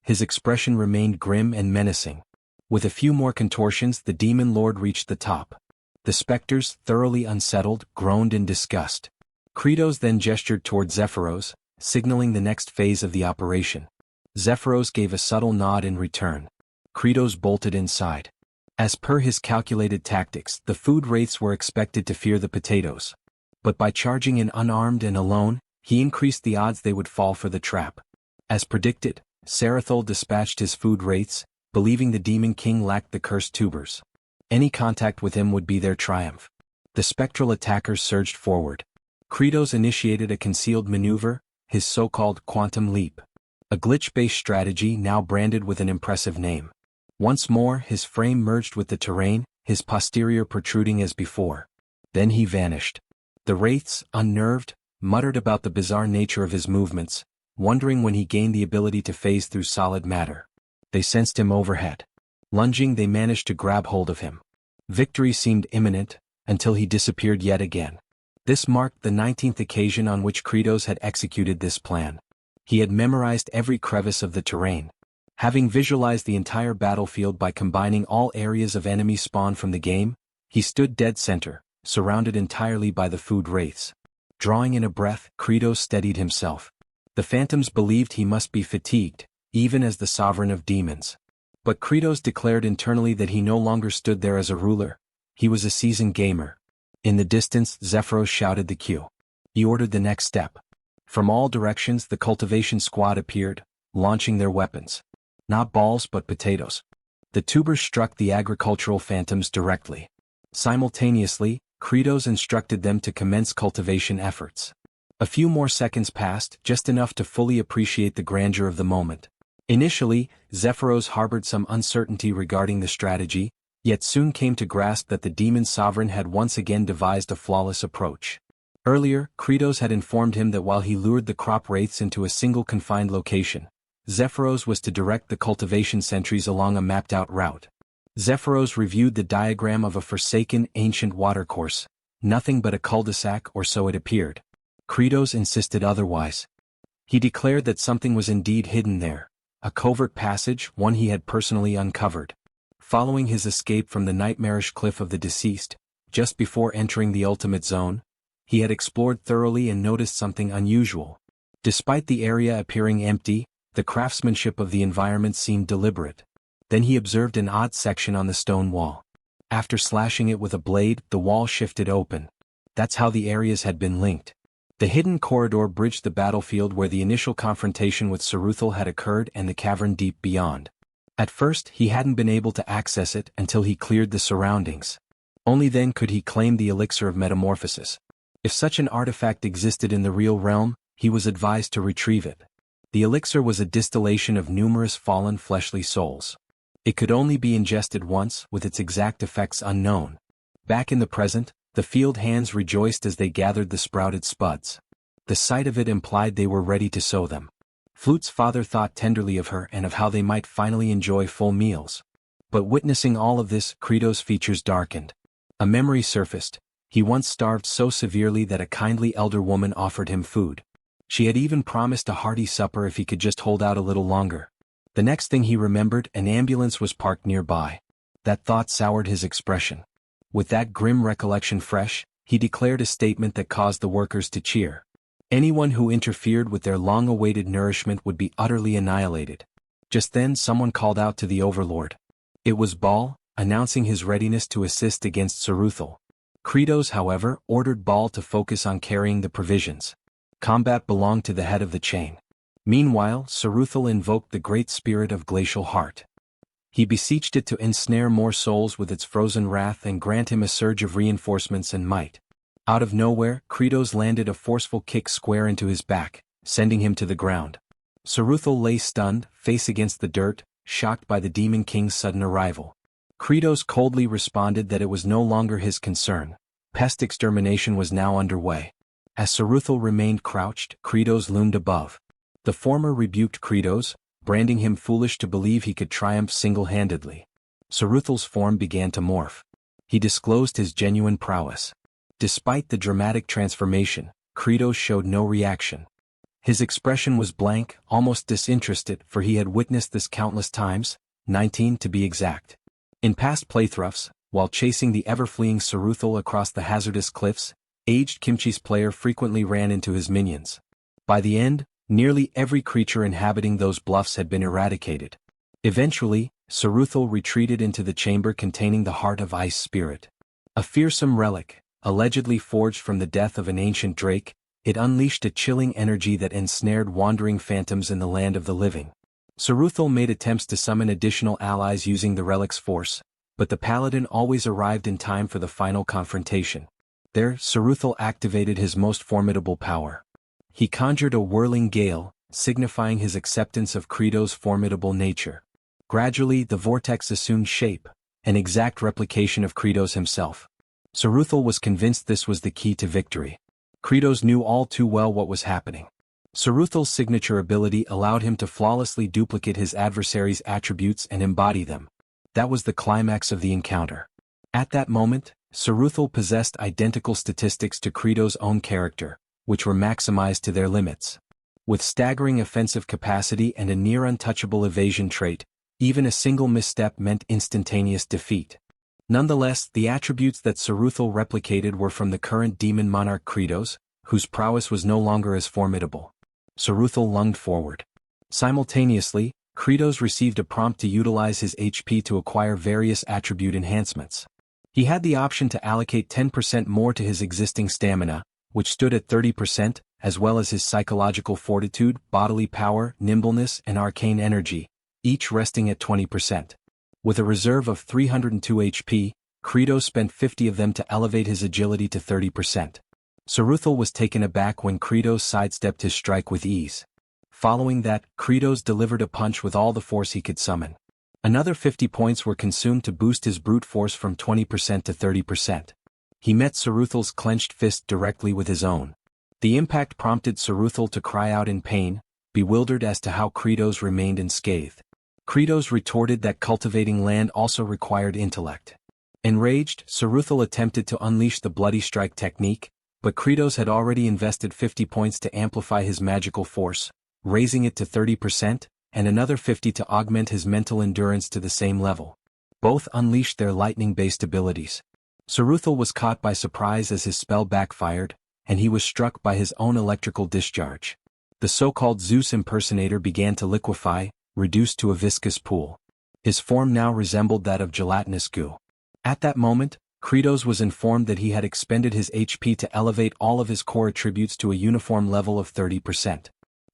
His expression remained grim and menacing. With a few more contortions, the demon lord reached the top. The specters, thoroughly unsettled, groaned in disgust. Kratos then gestured toward Zephyros, signaling the next phase of the operation. Zephyros gave a subtle nod in return. Kratos bolted inside. As per his calculated tactics, the food wraiths were expected to fear the potatoes. But by charging in unarmed and alone, he increased the odds they would fall for the trap. As predicted, Saruthal dispatched his food wraiths, believing the Demon King lacked the cursed tubers. Any contact with him would be their triumph. The spectral attackers surged forward. Kratos initiated a concealed maneuver, his so-called quantum leap. A glitch-based strategy now branded with an impressive name. Once more, his frame merged with the terrain, his posterior protruding as before. Then he vanished. The wraiths, unnerved, muttered about the bizarre nature of his movements, wondering when he gained the ability to phase through solid matter. They sensed him overhead. Lunging, they managed to grab hold of him. Victory seemed imminent, until he disappeared yet again. This marked the 19th occasion on which Kratos had executed this plan. He had memorized every crevice of the terrain. Having visualized the entire battlefield by combining all areas of enemy spawn from the game, he stood dead center, surrounded entirely by the food wraiths. Drawing in a breath, Kratos steadied himself. The phantoms believed he must be fatigued, even as the sovereign of demons. But Kratos declared internally that he no longer stood there as a ruler, he was a seasoned gamer. In the distance, Zephyros shouted the cue. He ordered the next step. From all directions the cultivation squad appeared, launching their weapons. Not balls but potatoes. The tubers struck the agricultural phantoms directly. Simultaneously, Kratos instructed them to commence cultivation efforts. A few more seconds passed, just enough to fully appreciate the grandeur of the moment. Initially, Zephyros harbored some uncertainty regarding the strategy, yet soon came to grasp that the demon sovereign had once again devised a flawless approach. Earlier, Kratos had informed him that while he lured the crop wraiths into a single confined location, Zephyros was to direct the cultivation sentries along a mapped-out route. Zephyros reviewed the diagram of a forsaken ancient watercourse, nothing but a cul-de-sac or so it appeared. Kratos insisted otherwise. He declared that something was indeed hidden there, a covert passage, one he had personally uncovered. Following his escape from the nightmarish cliff of the deceased, just before entering the ultimate zone, he had explored thoroughly and noticed something unusual. Despite the area appearing empty, the craftsmanship of the environment seemed deliberate. Then he observed an odd section on the stone wall. After slashing it with a blade, the wall shifted open. That's how the areas had been linked. The hidden corridor bridged the battlefield where the initial confrontation with Saruthal had occurred and the cavern deep beyond. At first, he hadn't been able to access it until he cleared the surroundings. Only then could he claim the elixir of metamorphosis. If such an artifact existed in the real realm, he was advised to retrieve it. The elixir was a distillation of numerous fallen fleshly souls. It could only be ingested once, with its exact effects unknown. Back in the present, the field hands rejoiced as they gathered the sprouted spuds. The sight of it implied they were ready to sow them. Flute's father thought tenderly of her and of how they might finally enjoy full meals. But witnessing all of this, Kratos' features darkened. A memory surfaced. He once starved so severely that a kindly elder woman offered him food. She had even promised a hearty supper if he could just hold out a little longer. The next thing he remembered, an ambulance was parked nearby. That thought soured his expression. With that grim recollection fresh, he declared a statement that caused the workers to cheer. Anyone who interfered with their long-awaited nourishment would be utterly annihilated. Just then someone called out to the overlord. It was Baal, announcing his readiness to assist against Saruthal. Kratos, however, ordered Baal to focus on carrying the provisions. Combat belonged to the head of the chain. Meanwhile, Saruthal invoked the great spirit of glacial heart. He beseeched it to ensnare more souls with its frozen wrath and grant him a surge of reinforcements and might. Out of nowhere, Kratos landed a forceful kick square into his back, sending him to the ground. Saruthal lay stunned, face against the dirt, shocked by the Demon King's sudden arrival. Kratos coldly responded that it was no longer his concern. Pest extermination was now underway. As Saruthal remained crouched, Kratos loomed above. The former rebuked Kratos, branding him foolish to believe he could triumph single-handedly. Saruthal's form began to morph. He disclosed his genuine prowess. Despite the dramatic transformation, Kratos showed no reaction. His expression was blank, almost disinterested, for he had witnessed this countless times, 19 to be exact. In past playthroughs, while chasing the ever-fleeing Saruthal across the hazardous cliffs, aged Kimchi's player frequently ran into his minions. By the end, nearly every creature inhabiting those bluffs had been eradicated. Eventually, Saruthal retreated into the chamber containing the Heart of Ice Spirit. A fearsome relic, allegedly forged from the death of an ancient drake, it unleashed a chilling energy that ensnared wandering phantoms in the land of the living. Saruthal made attempts to summon additional allies using the relic's force, but the paladin always arrived in time for the final confrontation. There, Saruthal activated his most formidable power. He conjured a whirling gale, signifying his acceptance of Kratos' formidable nature. Gradually, the vortex assumed shape, an exact replication of Kratos himself. Saruthal was convinced this was the key to victory. Kratos knew all too well what was happening. Saruthal's signature ability allowed him to flawlessly duplicate his adversary's attributes and embody them. That was the climax of the encounter. At that moment, Saruthal possessed identical statistics to Kratos' own character, which were maximized to their limits. With staggering offensive capacity and a near-untouchable evasion trait, even a single misstep meant instantaneous defeat. Nonetheless, the attributes that Saruthal replicated were from the current demon monarch Kratos, whose prowess was no longer as formidable. Saruthal lunged forward. Simultaneously, Kratos received a prompt to utilize his HP to acquire various attribute enhancements. He had the option to allocate 10% more to his existing stamina, which stood at 30%, as well as his psychological fortitude, bodily power, nimbleness, and arcane energy, each resting at 20%. With a reserve of 302 HP, Kratos spent 50 of them to elevate his agility to 30%. Saruthal was taken aback when Kratos sidestepped his strike with ease. Following that, Kratos delivered a punch with all the force he could summon. Another 50 points were consumed to boost his brute force from 20% to 30%. He met Saruthal's clenched fist directly with his own. The impact prompted Saruthal to cry out in pain, bewildered as to how Kratos remained unscathed. Kratos retorted that cultivating land also required intellect. Enraged, Saruthal attempted to unleash the Bloody Strike technique, but Kratos had already invested 50 points to amplify his magical force, raising it to 30%, and another 50 to augment his mental endurance to the same level. Both unleashed their lightning-based abilities. Saruthal was caught by surprise as his spell backfired, and he was struck by his own electrical discharge. The so-called Zeus impersonator began to liquefy, reduced to a viscous pool. His form now resembled that of gelatinous goo. At that moment, Kratos was informed that he had expended his HP to elevate all of his core attributes to a uniform level of 30%.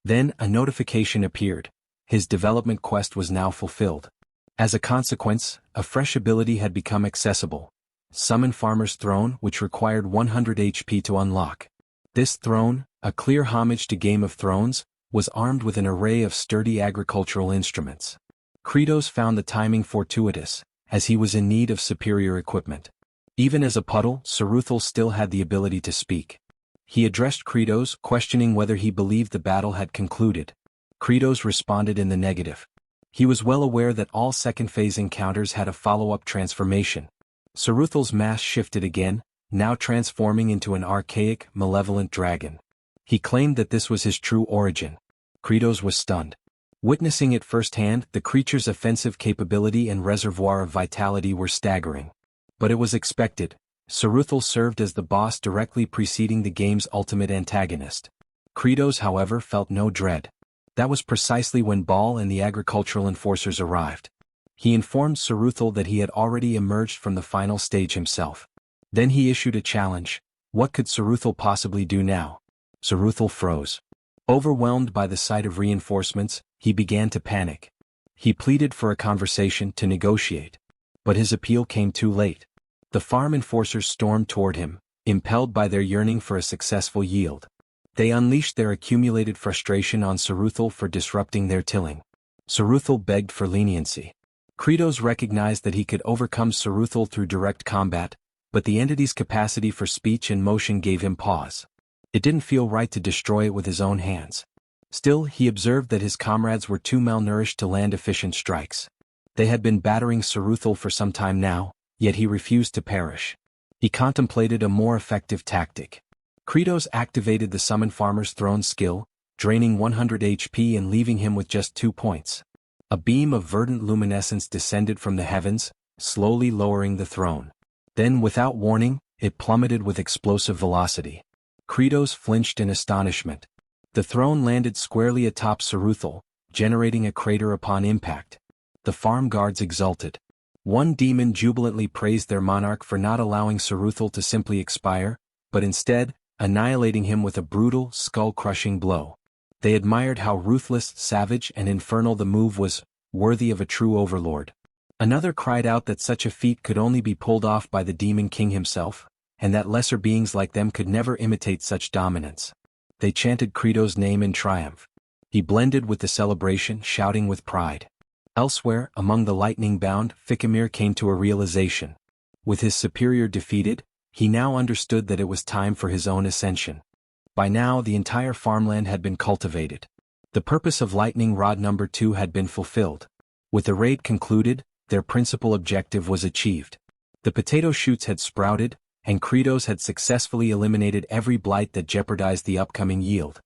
Then, a notification appeared. His development quest was now fulfilled. As a consequence, a fresh ability had become accessible. Summon Farmer's Throne, which required 100 HP to unlock. This throne, a clear homage to Game of Thrones, was armed with an array of sturdy agricultural instruments. Kratos found the timing fortuitous, as he was in need of superior equipment. Even as a puddle, Saruthal still had the ability to speak. He addressed Kratos, questioning whether he believed the battle had concluded. Kratos responded in the negative. He was well aware that all second-phase encounters had a follow-up transformation. Saruthal's mask shifted again, now transforming into an archaic, malevolent dragon. He claimed that this was his true origin. Kratos was stunned. Witnessing it firsthand, the creature's offensive capability and reservoir of vitality were staggering. But it was expected. Saruthal served as the boss directly preceding the game's ultimate antagonist. Kratos, however, felt no dread. That was precisely when Baal and the agricultural enforcers arrived. He informed Saruthal that he had already emerged from the final stage himself. Then he issued a challenge. What could Saruthal possibly do now? Saruthal froze. Overwhelmed by the sight of reinforcements, he began to panic. He pleaded for a conversation to negotiate. But his appeal came too late. The farm enforcers stormed toward him, impelled by their yearning for a successful yield. They unleashed their accumulated frustration on Saruthal for disrupting their tilling. Saruthal begged for leniency. Kratos recognized that he could overcome Saruthal through direct combat, but the entity's capacity for speech and motion gave him pause. It didn't feel right to destroy it with his own hands. Still, he observed that his comrades were too malnourished to land efficient strikes. They had been battering Saruthal for some time now, yet he refused to perish. He contemplated a more effective tactic. Kratos activated the Summon Farmer's Throne skill, draining 100 HP and leaving him with just 2 points. A beam of verdant luminescence descended from the heavens, slowly lowering the throne. Then, without warning, it plummeted with explosive velocity. Kratos flinched in astonishment. The throne landed squarely atop Saruthal, generating a crater upon impact. The farm guards exulted. One demon jubilantly praised their monarch for not allowing Saruthal to simply expire, but instead, annihilating him with a brutal, skull-crushing blow. They admired how ruthless, savage, and infernal the move was, worthy of a true overlord. Another cried out that such a feat could only be pulled off by the Demon King himself, and that lesser beings like them could never imitate such dominance. They chanted Kratos' name in triumph. He blended with the celebration, shouting with pride. Elsewhere, among the lightning-bound, Fikimir came to a realization. With his superior defeated, he now understood that it was time for his own ascension. By now the entire farmland had been cultivated. The purpose of Lightning Rod No. 2 had been fulfilled. With the raid concluded, their principal objective was achieved. The potato shoots had sprouted, and Kratos had successfully eliminated every blight that jeopardized the upcoming yield.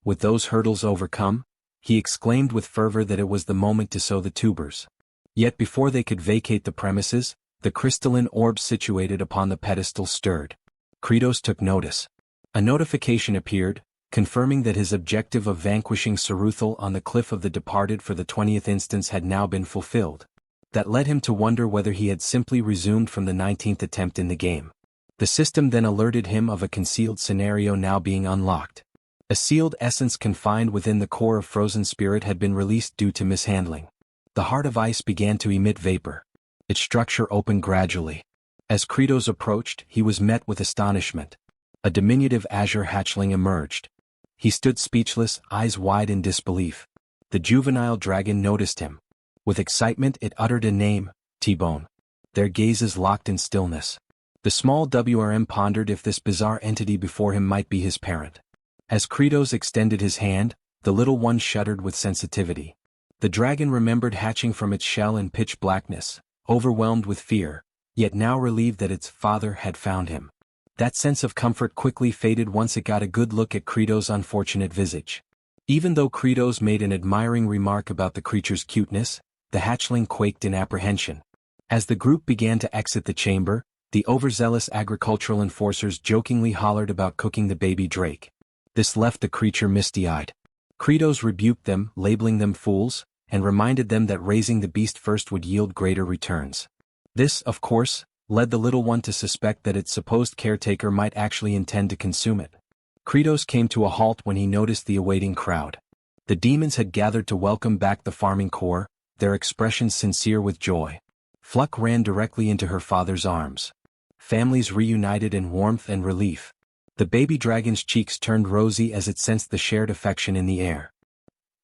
With those hurdles overcome, he exclaimed with fervor that it was the moment to sow the tubers. Yet before they could vacate the premises, the crystalline orb situated upon the pedestal stirred. Kratos took notice. A notification appeared, confirming that his objective of vanquishing Saruthal on the Cliff of the Departed for the 20th instance had now been fulfilled. That led him to wonder whether he had simply resumed from the 19th attempt in the game. The system then alerted him of a concealed scenario now being unlocked. A sealed essence confined within the core of Frozen Spirit had been released due to mishandling. The Heart of Ice began to emit vapor. Its structure opened gradually. As Kratos approached, he was met with astonishment. A diminutive azure hatchling emerged. He stood speechless, eyes wide in disbelief. The juvenile dragon noticed him. With excitement it uttered a name, T-Bone. Their gazes locked in stillness. The small WRM pondered if this bizarre entity before him might be his parent. As Kratos extended his hand, the little one shuddered with sensitivity. The dragon remembered hatching from its shell in pitch blackness, overwhelmed with fear, yet now relieved that its father had found him. That sense of comfort quickly faded once it got a good look at Kratos' unfortunate visage. Even though Kratos made an admiring remark about the creature's cuteness, the hatchling quaked in apprehension. As the group began to exit the chamber, the overzealous agricultural enforcers jokingly hollered about cooking the baby drake. This left the creature misty-eyed. Kratos rebuked them, labeling them fools, and reminded them that raising the beast first would yield greater returns. This, of course, led the little one to suspect that its supposed caretaker might actually intend to consume it. Kratos came to a halt when he noticed the awaiting crowd. The demons had gathered to welcome back the farming corps, their expressions sincere with joy. Fluck ran directly into her father's arms. Families reunited in warmth and relief. The baby dragon's cheeks turned rosy as it sensed the shared affection in the air.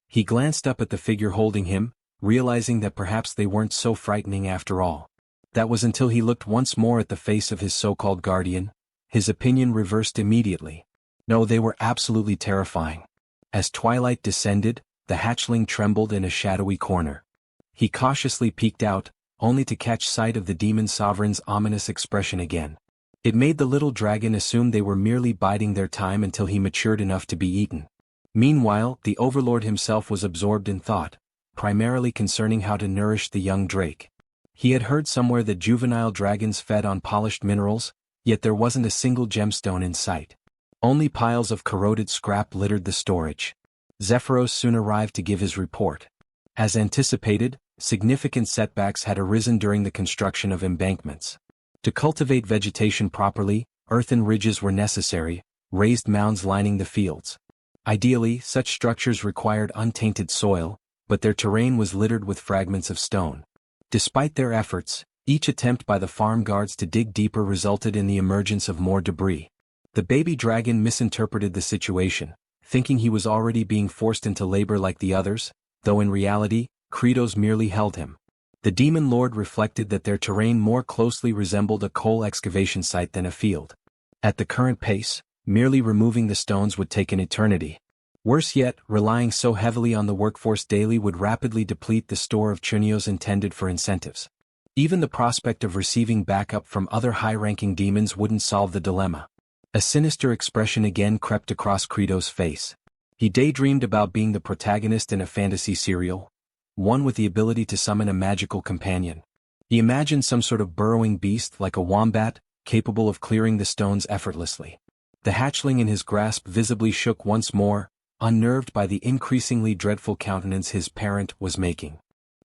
He glanced up at the figure holding him, realizing that perhaps they weren't so frightening after all. That was until he looked once more at the face of his so-called guardian. His opinion reversed immediately. No, they were absolutely terrifying. As twilight descended, the hatchling trembled in a shadowy corner. He cautiously peeked out, only to catch sight of the demon sovereign's ominous expression again. It made the little dragon assume they were merely biding their time until he matured enough to be eaten. Meanwhile, the overlord himself was absorbed in thought, primarily concerning how to nourish the young drake. He had heard somewhere that juvenile dragons fed on polished minerals, yet there wasn't a single gemstone in sight. Only piles of corroded scrap littered the storage. Zephyros soon arrived to give his report. As anticipated, significant setbacks had arisen during the construction of embankments. To cultivate vegetation properly, earthen ridges were necessary, raised mounds lining the fields. Ideally, such structures required untainted soil, but their terrain was littered with fragments of stone. Despite their efforts, each attempt by the farm guards to dig deeper resulted in the emergence of more debris. The baby dragon misinterpreted the situation, thinking he was already being forced into labor like the others, though in reality, Kratos merely held him. The demon lord reflected that their terrain more closely resembled a coal excavation site than a field. At the current pace, merely removing the stones would take an eternity. Worse yet, relying so heavily on the workforce daily would rapidly deplete the store of chunios intended for incentives. Even the prospect of receiving backup from other high-ranking demons wouldn't solve the dilemma. A sinister expression again crept across Kratos' face. He daydreamed about being the protagonist in a fantasy serial, one with the ability to summon a magical companion. He imagined some sort of burrowing beast like a wombat, capable of clearing the stones effortlessly. The hatchling in his grasp visibly shook once more, unnerved by the increasingly dreadful countenance his parent was making.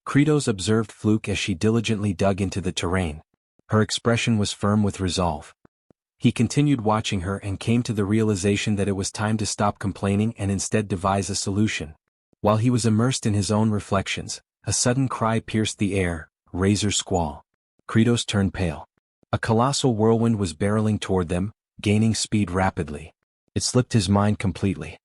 Kratos observed Fluke as she diligently dug into the terrain. Her expression was firm with resolve. He continued watching her and came to the realization that it was time to stop complaining and instead devise a solution. While he was immersed in his own reflections, a sudden cry pierced the air, razor squall. Kratos turned pale. A colossal whirlwind was barreling toward them, gaining speed rapidly. It slipped his mind completely.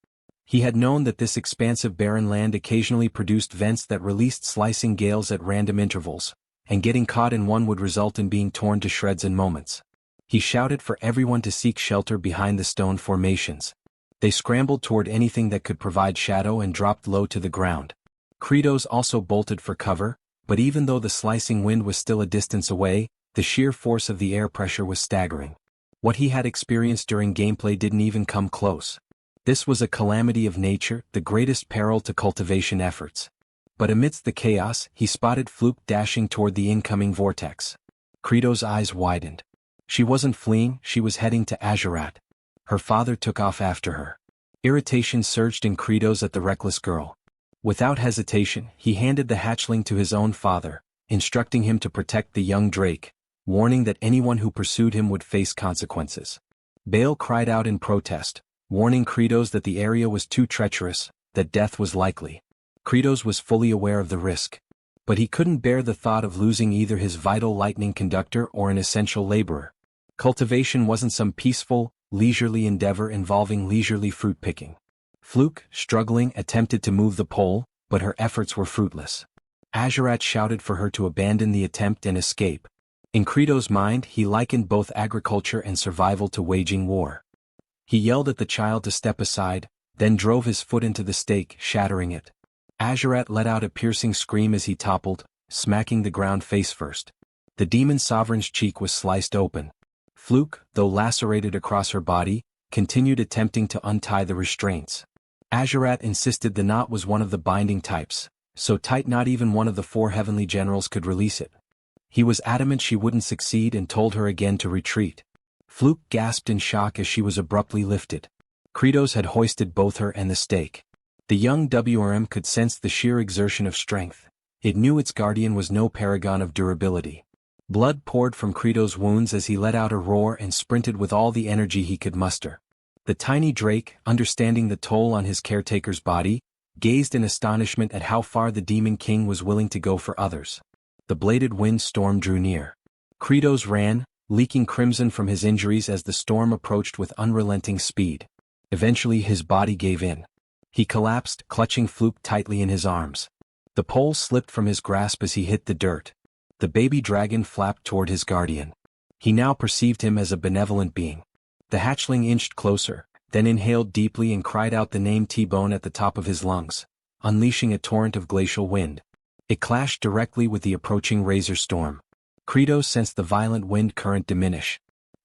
He had known that this expansive barren land occasionally produced vents that released slicing gales at random intervals, and getting caught in one would result in being torn to shreds in moments. He shouted for everyone to seek shelter behind the stone formations. They scrambled toward anything that could provide shadow and dropped low to the ground. Kratos also bolted for cover, but even though the slicing wind was still a distance away, the sheer force of the air pressure was staggering. What he had experienced during gameplay didn't even come close. This was a calamity of nature, the greatest peril to cultivation efforts. But amidst the chaos, he spotted Fluke dashing toward the incoming vortex. Kratos' eyes widened. She wasn't fleeing, she was heading to Azurat. Her father took off after her. Irritation surged in Kratos at the reckless girl. Without hesitation, he handed the hatchling to his own father, instructing him to protect the young Drake, warning that anyone who pursued him would face consequences. Bale cried out in protest, warning Kratos that the area was too treacherous, that death was likely. Kratos was fully aware of the risk. But he couldn't bear the thought of losing either his vital lightning conductor or an essential laborer. Cultivation wasn't some peaceful, leisurely endeavor involving leisurely fruit picking. Fluke, struggling, attempted to move the pole, but her efforts were fruitless. Azurat shouted for her to abandon the attempt and escape. In Kratos' mind, he likened both agriculture and survival to waging war. He yelled at the child to step aside, then drove his foot into the stake, shattering it. Azurat let out a piercing scream as he toppled, smacking the ground face first. The demon sovereign's cheek was sliced open. Fluke, though lacerated across her body, continued attempting to untie the restraints. Azurat insisted the knot was one of the binding types, so tight not even one of the 4 heavenly generals could release it. He was adamant she wouldn't succeed and told her again to retreat. Fluke gasped in shock as she was abruptly lifted. Kratos had hoisted both her and the stake. The young WRM could sense the sheer exertion of strength. It knew its guardian was no paragon of durability. Blood poured from Kratos' wounds as he let out a roar and sprinted with all the energy he could muster. The tiny Drake, understanding the toll on his caretaker's body, gazed in astonishment at how far the Demon King was willing to go for others. The bladed wind storm drew near. Kratos ran, leaking crimson from his injuries as the storm approached with unrelenting speed. Eventually his body gave in. He collapsed, clutching Fluke tightly in his arms. The pole slipped from his grasp as he hit the dirt. The baby dragon flapped toward his guardian. He now perceived him as a benevolent being. The hatchling inched closer, then inhaled deeply and cried out the name T-Bone at the top of his lungs, unleashing a torrent of glacial wind. It clashed directly with the approaching razor storm. Kratos sensed the violent wind current diminish.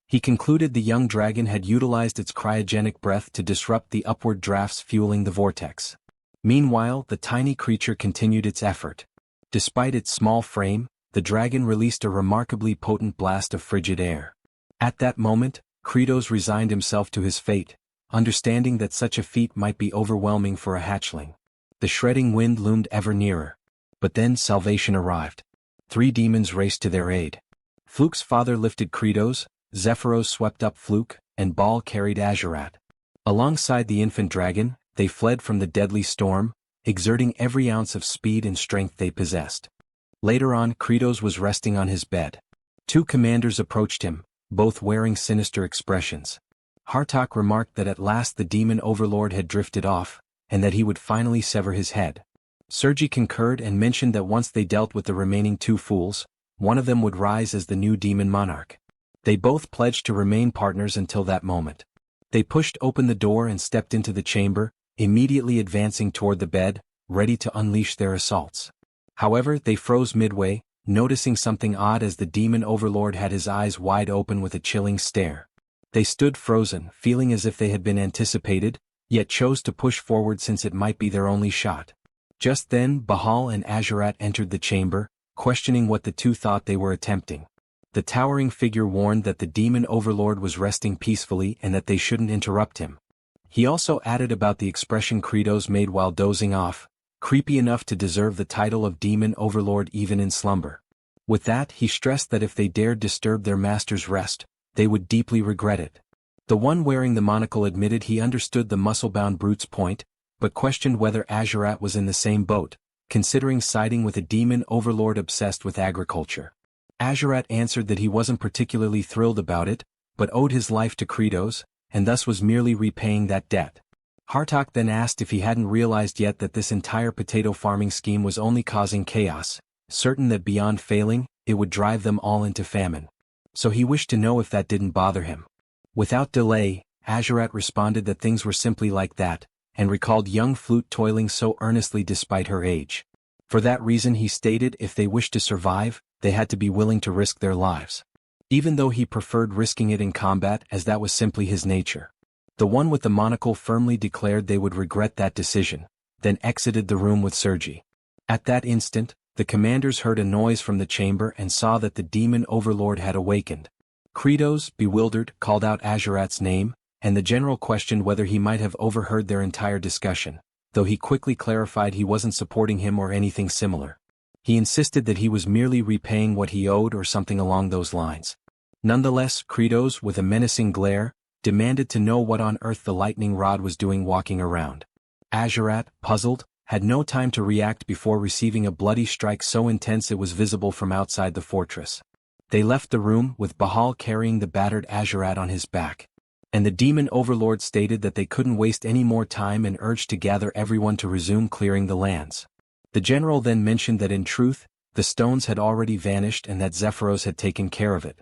He concluded the young dragon had utilized its cryogenic breath to disrupt the upward drafts fueling the vortex. Meanwhile, the tiny creature continued its effort. Despite its small frame, the dragon released a remarkably potent blast of frigid air. At that moment, Kratos resigned himself to his fate, understanding that such a feat might be overwhelming for a hatchling. The shredding wind loomed ever nearer. But then salvation arrived. 3 demons raced to their aid. Fluke's father lifted Kratos, Zephyros swept up Fluke, and Baal carried Azurat. Alongside the infant dragon, they fled from the deadly storm, exerting every ounce of speed and strength they possessed. Later on, Kratos was resting on his bed. 2 commanders approached him, both wearing sinister expressions. Hartok remarked that at last the demon overlord had drifted off, and that he would finally sever his head. Sergi concurred and mentioned that once they dealt with the remaining 2 fools, one of them would rise as the new demon monarch. They both pledged to remain partners until that moment. They pushed open the door and stepped into the chamber, immediately advancing toward the bed, ready to unleash their assaults. However, they froze midway, noticing something odd as the demon overlord had his eyes wide open with a chilling stare. They stood frozen, feeling as if they had been anticipated, yet chose to push forward since it might be their only shot. Just then, Bahal and Azurat entered the chamber, questioning what the 2 thought they were attempting. The towering figure warned that the demon overlord was resting peacefully and that they shouldn't interrupt him. He also added about the expression Kratos made while dozing off, creepy enough to deserve the title of demon overlord even in slumber. With that, he stressed that if they dared disturb their master's rest, they would deeply regret it. The one wearing the monocle admitted he understood the muscle-bound brute's point, but questioned whether Azurat was in the same boat, considering siding with a demon overlord obsessed with agriculture. Azurat answered that he wasn't particularly thrilled about it, but owed his life to Kratos, and thus was merely repaying that debt. Hartok then asked if he hadn't realized yet that this entire potato farming scheme was only causing chaos, certain that beyond failing, it would drive them all into famine. So he wished to know if that didn't bother him. Without delay, Azurat responded that things were simply like that, and recalled young Flute toiling so earnestly despite her age. For that reason he stated if they wished to survive, they had to be willing to risk their lives. Even though he preferred risking it in combat as that was simply his nature. The one with the monocle firmly declared they would regret that decision, then exited the room with Sergi. At that instant, the commanders heard a noise from the chamber and saw that the demon overlord had awakened. Kratos, bewildered, called out Azurat's name, and the general questioned whether he might have overheard their entire discussion, though he quickly clarified he wasn't supporting him or anything similar. He insisted that he was merely repaying what he owed or something along those lines. Nonetheless, Kratos, with a menacing glare, demanded to know what on earth the lightning rod was doing walking around. Azurat, puzzled, had no time to react before receiving a bloody strike so intense it was visible from outside the fortress. They left the room, with Bahal carrying the battered Azurat on his back. And the demon overlord stated that they couldn't waste any more time and urged to gather everyone to resume clearing the lands. The general then mentioned that in truth, the stones had already vanished and that Zephyros had taken care of it.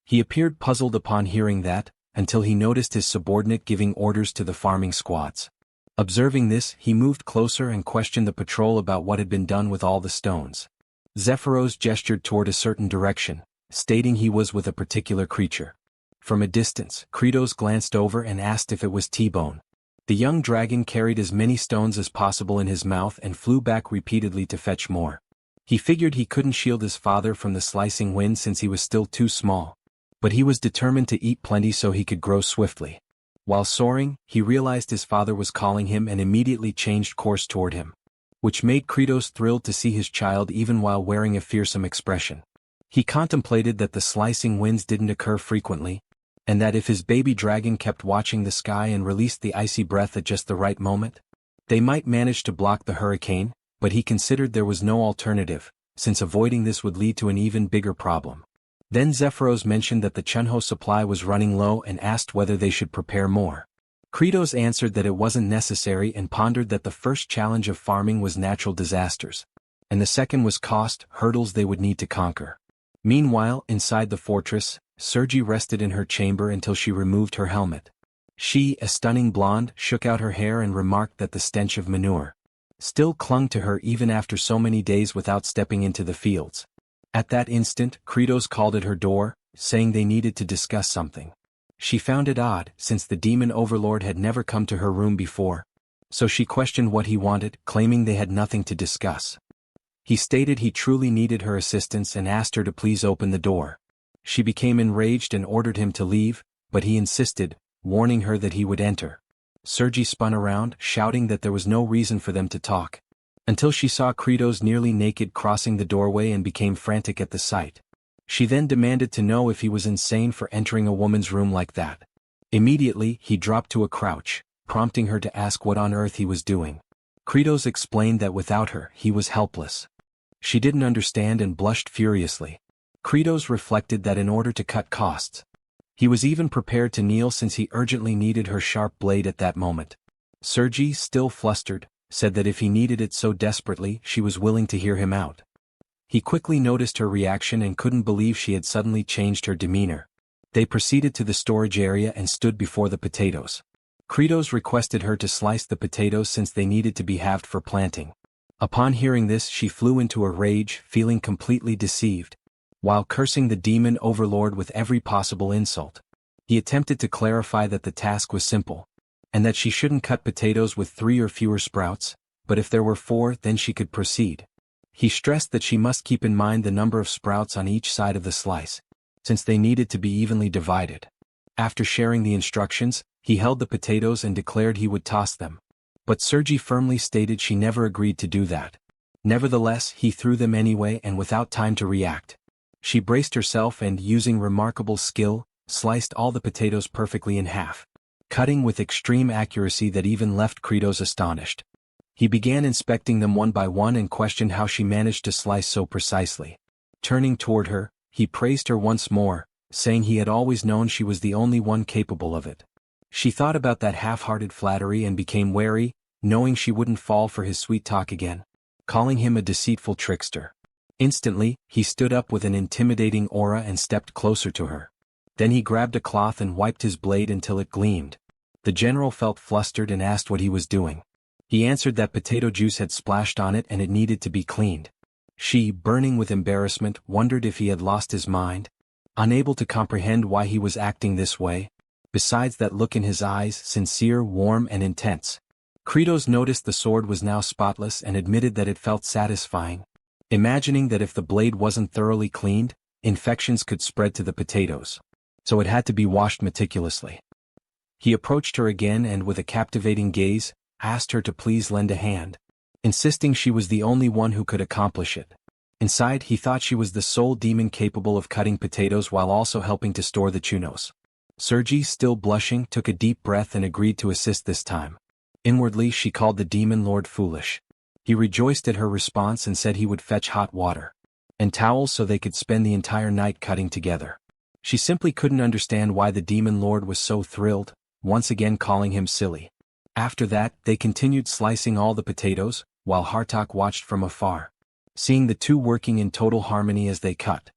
He appeared puzzled upon hearing that, until he noticed his subordinate giving orders to the farming squads. Observing this, he moved closer and questioned the patrol about what had been done with all the stones. Zephyros gestured toward a certain direction, stating he was with a particular creature. From a distance, Kratos glanced over and asked if it was T-Bone. The young dragon carried as many stones as possible in his mouth and flew back repeatedly to fetch more. He figured he couldn't shield his father from the slicing wind since he was still too small. But he was determined to eat plenty so he could grow swiftly. While soaring, he realized his father was calling him and immediately changed course toward him, which made Kratos thrilled to see his child even while wearing a fearsome expression. He contemplated that the slicing winds didn't occur frequently, and that if his baby dragon kept watching the sky and released the icy breath at just the right moment, they might manage to block the hurricane, but he considered there was no alternative, since avoiding this would lead to an even bigger problem. Then Zephyros mentioned that the Chunho supply was running low and asked whether they should prepare more. Kratos answered that it wasn't necessary and pondered that the first challenge of farming was natural disasters, and the second was cost, hurdles they would need to conquer. Meanwhile, inside the fortress, Sergi rested in her chamber until she removed her helmet. She, a stunning blonde, shook out her hair and remarked that the stench of manure still clung to her even after so many days without stepping into the fields. At that instant, Kratos called at her door, saying they needed to discuss something. She found it odd, since the demon overlord had never come to her room before, so she questioned what he wanted, claiming they had nothing to discuss. He stated he truly needed her assistance and asked her to please open the door. She became enraged and ordered him to leave, but he insisted, warning her that he would enter. Sergi spun around, shouting that there was no reason for them to talk, until she saw Kratos nearly naked crossing the doorway and became frantic at the sight. She then demanded to know if he was insane for entering a woman's room like that. Immediately, he dropped to a crouch, prompting her to ask what on earth he was doing. Kratos explained that without her, he was helpless. She didn't understand and blushed furiously. Kratos reflected that in order to cut costs, he was even prepared to kneel since he urgently needed her sharp blade at that moment. Sergi, still flustered, said that if he needed it so desperately, she was willing to hear him out. He quickly noticed her reaction and couldn't believe she had suddenly changed her demeanor. They proceeded to the storage area and stood before the potatoes. Kratos requested her to slice the potatoes since they needed to be halved for planting. Upon hearing this, she flew into a rage, feeling completely deceived, while cursing the demon overlord with every possible insult. He attempted to clarify that the task was simple, and that she shouldn't cut potatoes with 3 or fewer sprouts, but if there were 4, then she could proceed. He stressed that she must keep in mind the number of sprouts on each side of the slice, since they needed to be evenly divided. After sharing the instructions, he held the potatoes and declared he would toss them. But Sergi firmly stated she never agreed to do that. Nevertheless, he threw them anyway and without time to react. She braced herself and, using remarkable skill, sliced all the potatoes perfectly in half, cutting with extreme accuracy that even left Kratos astonished. He began inspecting them one by one and questioned how she managed to slice so precisely. Turning toward her, he praised her once more, saying he had always known she was the only one capable of it. She thought about that half-hearted flattery and became wary, knowing she wouldn't fall for his sweet talk again, calling him a deceitful trickster. Instantly, he stood up with an intimidating aura and stepped closer to her. Then he grabbed a cloth and wiped his blade until it gleamed. The general felt flustered and asked what he was doing. He answered that potato juice had splashed on it and it needed to be cleaned. She, burning with embarrassment, wondered if he had lost his mind, unable to comprehend why he was acting this way. Besides that look in his eyes, sincere, warm, and intense. Kratos noticed the sword was now spotless and admitted that it felt satisfying, imagining that if the blade wasn't thoroughly cleaned, infections could spread to the potatoes. So it had to be washed meticulously. He approached her again and with a captivating gaze, asked her to please lend a hand, insisting she was the only one who could accomplish it. Inside, he thought she was the sole demon capable of cutting potatoes while also helping to store the chunos. Sergi, still blushing, took a deep breath and agreed to assist this time. Inwardly, she called the demon lord foolish. He rejoiced at her response and said he would fetch hot water and towels so they could spend the entire night cutting together. She simply couldn't understand why the demon lord was so thrilled, once again calling him silly. After that, they continued slicing all the potatoes, while Hartok watched from afar, seeing the two working in total harmony as they cut.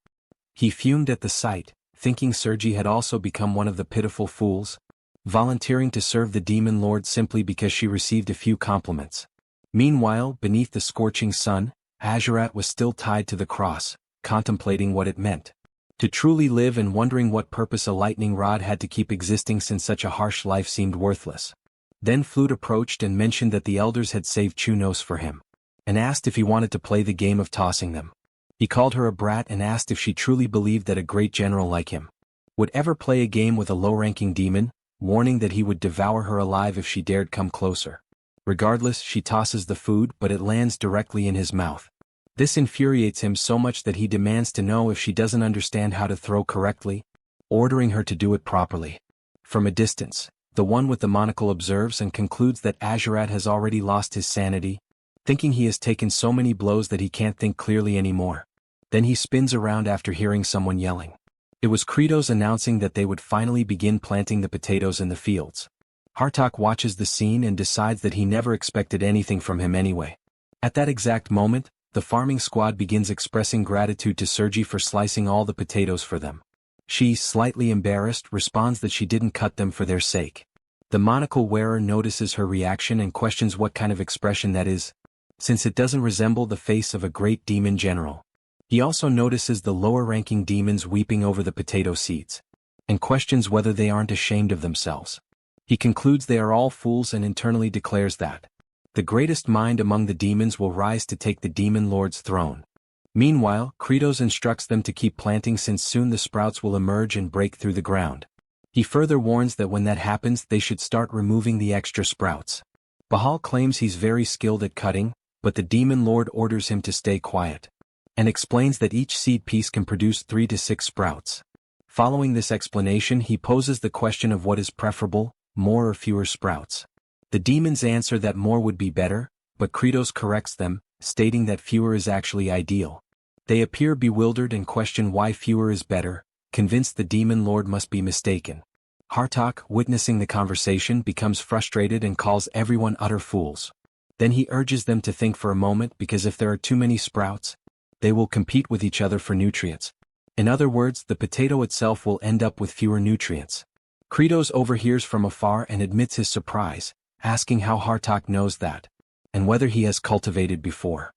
He fumed at the sight, thinking Sergi had also become one of the pitiful fools, volunteering to serve the demon lord simply because she received a few compliments. Meanwhile, beneath the scorching sun, Azurat was still tied to the cross, contemplating what it meant to truly live and wondering what purpose a lightning rod had to keep existing since such a harsh life seemed worthless. Then Flute approached and mentioned that the elders had saved Chunos for him, and asked if he wanted to play the game of tossing them. He called her a brat and asked if she truly believed that a great general like him would ever play a game with a low-ranking demon, warning that he would devour her alive if she dared come closer. Regardless, she tosses the food, but it lands directly in his mouth. This infuriates him so much that he demands to know if she doesn't understand how to throw correctly, ordering her to do it properly. From a distance, the one with the monocle observes and concludes that Azurat has already lost his sanity, thinking he has taken so many blows that he can't think clearly anymore. Then he spins around after hearing someone yelling. It was Kratos announcing that they would finally begin planting the potatoes in the fields. Hartok watches the scene and decides that he never expected anything from him anyway. At that exact moment, the farming squad begins expressing gratitude to Sergi for slicing all the potatoes for them. She, slightly embarrassed, responds that she didn't cut them for their sake. The monocle wearer notices her reaction and questions what kind of expression that is, since it doesn't resemble the face of a great demon general. He also notices the lower-ranking demons weeping over the potato seeds, and questions whether they aren't ashamed of themselves. He concludes they are all fools and internally declares that the greatest mind among the demons will rise to take the demon lord's throne. Meanwhile, Kratos instructs them to keep planting since soon the sprouts will emerge and break through the ground. He further warns that when that happens they should start removing the extra sprouts. Bahal claims he's very skilled at cutting, but the demon lord orders him to stay quiet, and explains that each seed piece can produce 3 to 6 sprouts. Following this explanation, he poses the question of what is preferable, more or fewer sprouts. The demons answer that more would be better, but Kratos corrects them, stating that fewer is actually ideal. They appear bewildered and question why fewer is better, convinced the demon lord must be mistaken. Hartok, witnessing the conversation, becomes frustrated and calls everyone utter fools. Then he urges them to think for a moment because if there are too many sprouts, they will compete with each other for nutrients. In other words, the potato itself will end up with fewer nutrients. Kratos overhears from afar and admits his surprise, asking how Hartok knows that, and whether he has cultivated before.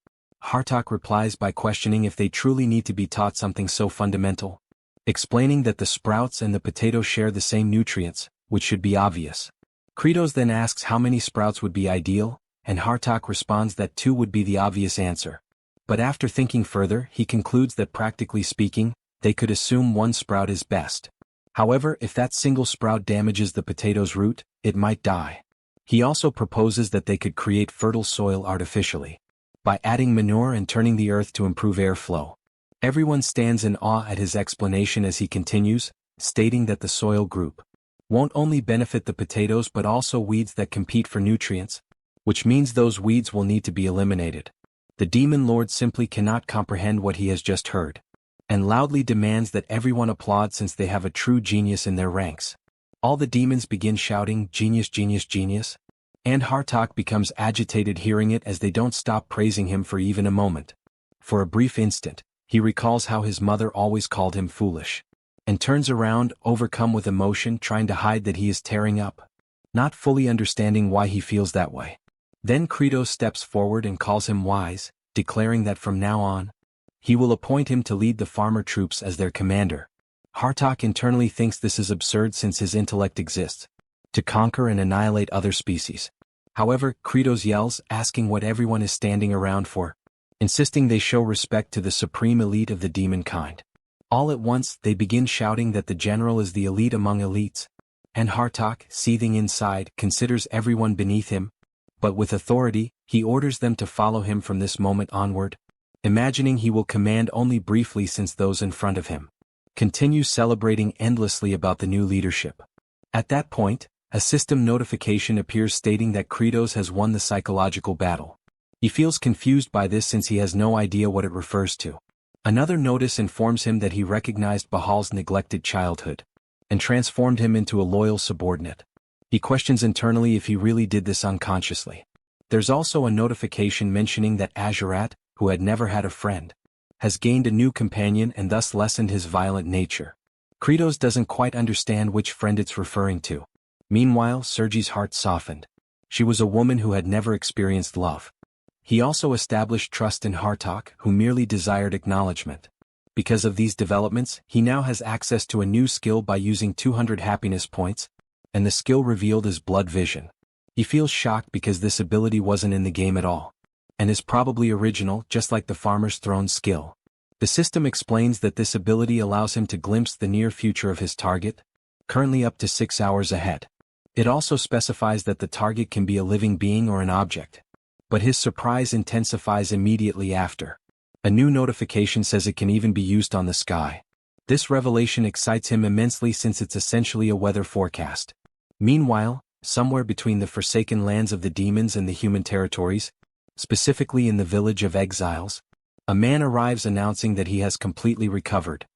Hartok replies by questioning if they truly need to be taught something so fundamental, explaining that the sprouts and the potato share the same nutrients, which should be obvious. Kratos then asks how many sprouts would be ideal, and Hartok responds that 2 would be the obvious answer. But after thinking further, he concludes that practically speaking, they could assume 1 sprout is best. However, if that single sprout damages the potato's root, it might die. He also proposes that they could create fertile soil artificially, by adding manure and turning the earth to improve airflow. Everyone stands in awe at his explanation as he continues, stating that the soil group won't only benefit the potatoes but also weeds that compete for nutrients, which means those weeds will need to be eliminated. The demon lord simply cannot comprehend what he has just heard, and loudly demands that everyone applaud since they have a true genius in their ranks. All the demons begin shouting, "Genius, genius, genius," and Hartok becomes agitated hearing it as they don't stop praising him for even a moment. For a brief instant, he recalls how his mother always called him foolish, and turns around, overcome with emotion, trying to hide that he is tearing up, not fully understanding why he feels that way. Then Kratos steps forward and calls him wise, declaring that from now on, he will appoint him to lead the farmer troops as their commander. Hartok internally thinks this is absurd since his intellect exists to conquer and annihilate other species. However, Kratos yells, asking what everyone is standing around for, insisting they show respect to the supreme elite of the demon kind. All at once, they begin shouting that the general is the elite among elites, And Hartok, seething inside, considers everyone beneath him, but with authority, he orders them to follow him from this moment onward, imagining he will command only briefly since those in front of him continue celebrating endlessly about the new leadership. At that point, a system notification appears stating that Kratos has won the psychological battle. He feels confused by this since he has no idea what it refers to. Another notice informs him that he recognized Bahal's neglected childhood and transformed him into a loyal subordinate. He questions internally if he really did this unconsciously. There's also a notification mentioning that Azurat, who had never had a friend, has gained a new companion and thus lessened his violent nature. Kratos doesn't quite understand which friend it's referring to. Meanwhile, Sergi's heart softened. She was a woman who had never experienced love. He also established trust in Hartok, who merely desired acknowledgement. Because of these developments, he now has access to a new skill by using 200 happiness points, and the skill revealed is blood vision. He feels shocked because this ability wasn't in the game at all, and is probably original, just like the Farmer's Throne skill. The system explains that this ability allows him to glimpse the near future of his target, currently up to 6 hours ahead. It also specifies that the target can be a living being or an object. But his surprise intensifies immediately after. A new notification says it can even be used on the sky. This revelation excites him immensely since it's essentially a weather forecast. Meanwhile, somewhere between the forsaken lands of the demons and the human territories, specifically in the village of exiles, a man arrives announcing that he has completely recovered.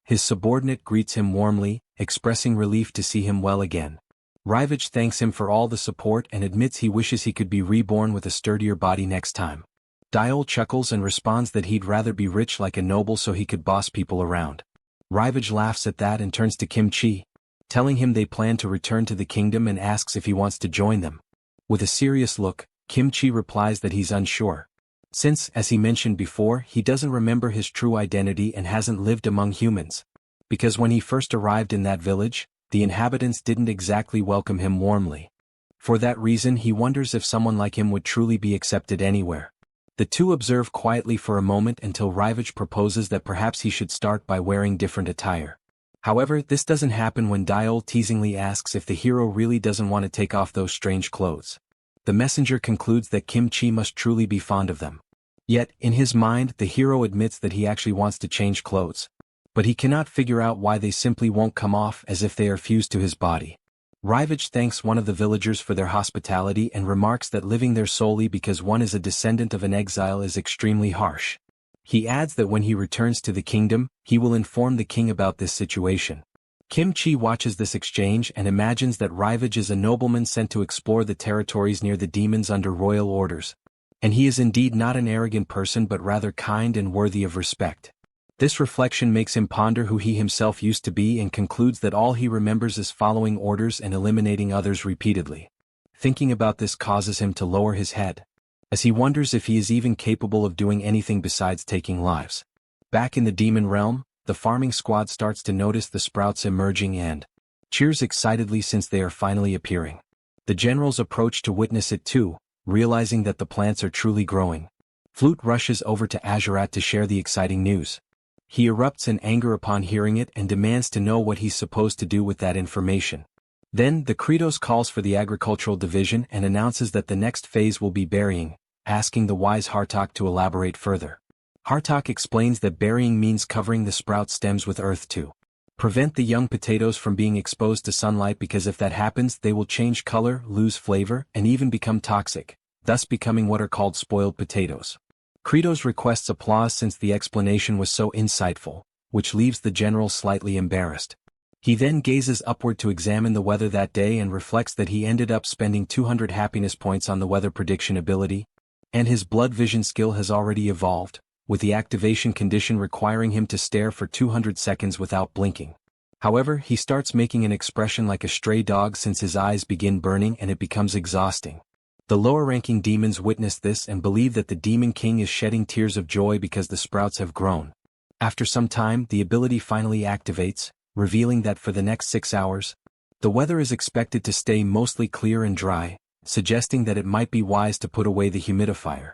His subordinate greets him warmly, expressing relief to see him well again. Rivage thanks him for all the support and admits he wishes he could be reborn with a sturdier body next time. Diol chuckles and responds that he'd rather be rich like a noble so he could boss people around. Rivage laughs at that and turns to Kim Chi, telling him they plan to return to the kingdom and asks if he wants to join them. With a serious look, Kim Chi replies that he's unsure. Since, as he mentioned before, he doesn't remember his true identity and hasn't lived among humans. Because when he first arrived in that village, the inhabitants didn't exactly welcome him warmly. For that reason he wonders if someone like him would truly be accepted anywhere. The two observe quietly for a moment until Rivage proposes that perhaps he should start by wearing different attire. However, this doesn't happen when Diol teasingly asks if the hero really doesn't want to take off those strange clothes. The messenger concludes that Kim Chi must truly be fond of them. Yet, in his mind, the hero admits that he actually wants to change clothes. But he cannot figure out why they simply won't come off, as if they are fused to his body. Rivage thanks one of the villagers for their hospitality and remarks that living there solely because one is a descendant of an exile is extremely harsh. He adds that when he returns to the kingdom, he will inform the king about this situation. Kim Chi watches this exchange and imagines that Rivage is a nobleman sent to explore the territories near the demons under royal orders. And he is indeed not an arrogant person but rather kind and worthy of respect. This reflection makes him ponder who he himself used to be and concludes that all he remembers is following orders and eliminating others repeatedly. Thinking about this causes him to lower his head, as he wonders if he is even capable of doing anything besides taking lives. Back in the demon realm, the farming squad starts to notice the sprouts emerging and cheers excitedly since they are finally appearing. The generals approach to witness it too, realizing that the plants are truly growing. Flute rushes over to Azurat to share the exciting news. He erupts in anger upon hearing it and demands to know what he's supposed to do with that information. Then, the Kratos calls for the agricultural division and announces that the next phase will be burying, asking the wise Hartok to elaborate further. Hartok explains that burying means covering the sprout stems with earth to prevent the young potatoes from being exposed to sunlight, because if that happens they will change color, lose flavor, and even become toxic, thus becoming what are called spoiled potatoes. Kratos requests applause since the explanation was so insightful, which leaves the general slightly embarrassed. He then gazes upward to examine the weather that day and reflects that he ended up spending 200 happiness points on the weather prediction ability, and his blood vision skill has already evolved, with the activation condition requiring him to stare for 200 seconds without blinking. However, he starts making an expression like a stray dog since his eyes begin burning and it becomes exhausting. The lower-ranking demons witness this and believe that the Demon King is shedding tears of joy because the sprouts have grown. After some time, the ability finally activates, revealing that for the next 6 hours, the weather is expected to stay mostly clear and dry, suggesting that it might be wise to put away the humidifier.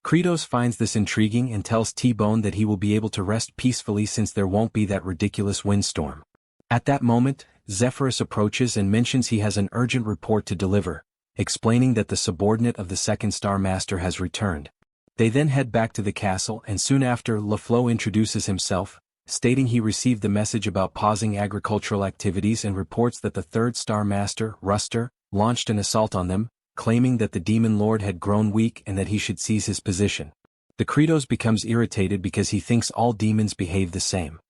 Kratos finds this intriguing and tells T-Bone that he will be able to rest peacefully since there won't be that ridiculous windstorm. At that moment, Zephyrus approaches and mentions he has an urgent report to deliver, explaining that the subordinate of the second Star Master has returned. They then head back to the castle, and soon after LaFleur introduces himself, stating he received the message about pausing agricultural activities and reports that the third Star Master, Ruster, launched an assault on them, claiming that the Demon Lord had grown weak and that he should seize his position. The Kratos becomes irritated because he thinks all demons behave the same.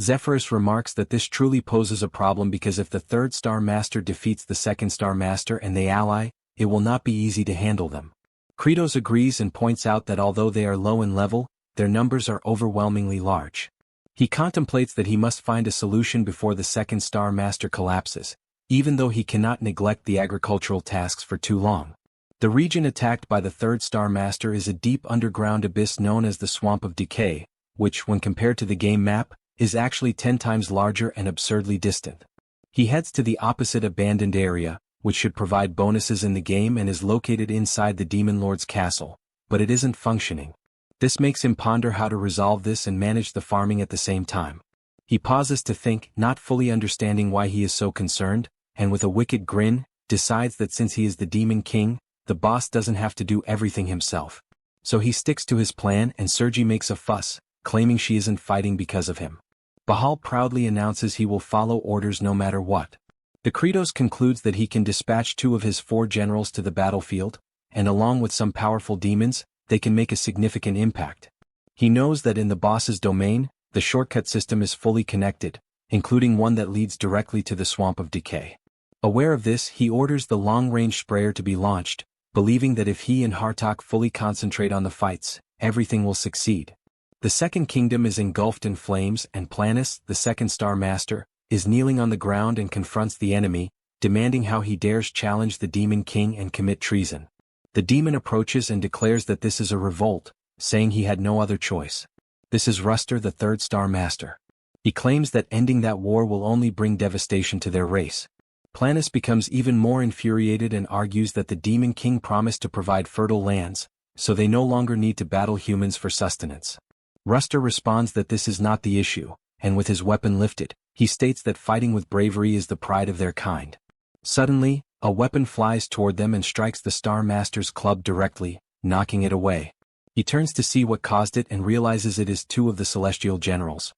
Zephyrus remarks that this truly poses a problem because if the third Star Master defeats the second Star Master and they ally, it will not be easy to handle them. Kratos agrees and points out that although they are low in level, their numbers are overwhelmingly large. He contemplates that he must find a solution before the second Star Master collapses, even though he cannot neglect the agricultural tasks for too long. The region attacked by the third Star Master is a deep underground abyss known as the Swamp of Decay, which, when compared to the game map, is actually 10 times larger and absurdly distant. He heads to the opposite abandoned area, which should provide bonuses in the game and is located inside the Demon Lord's castle, but it isn't functioning. This makes him ponder how to resolve this and manage the farming at the same time. He pauses to think, not fully understanding why he is so concerned, and with a wicked grin, decides that since he is the Demon King, the boss doesn't have to do everything himself. So he sticks to his plan and Sergi makes a fuss, claiming she isn't fighting because of him. Bahal proudly announces he will follow orders no matter what. The Kratos concludes that he can dispatch 2 of his 4 generals to the battlefield, and along with some powerful demons, they can make a significant impact. He knows that in the boss's domain, the shortcut system is fully connected, including one that leads directly to the Swamp of Decay. Aware of this, he orders the long-range sprayer to be launched, believing that if he and Hartok fully concentrate on the fights, everything will succeed. The Second Kingdom is engulfed in flames and Planus, the second Star Master, is kneeling on the ground and confronts the enemy, demanding how he dares challenge the Demon King and commit treason. The demon approaches and declares that this is a revolt, saying he had no other choice. This is Ruster, the third Star Master. He claims that ending that war will only bring devastation to their race. Planus becomes even more infuriated and argues that the Demon King promised to provide fertile lands, so they no longer need to battle humans for sustenance. Ruster responds that this is not the issue, and with his weapon lifted, he states that fighting with bravery is the pride of their kind. Suddenly, a weapon flies toward them and strikes the Star Master's club directly, knocking it away. He turns to see what caused it and realizes it is 2 of the Celestial Generals.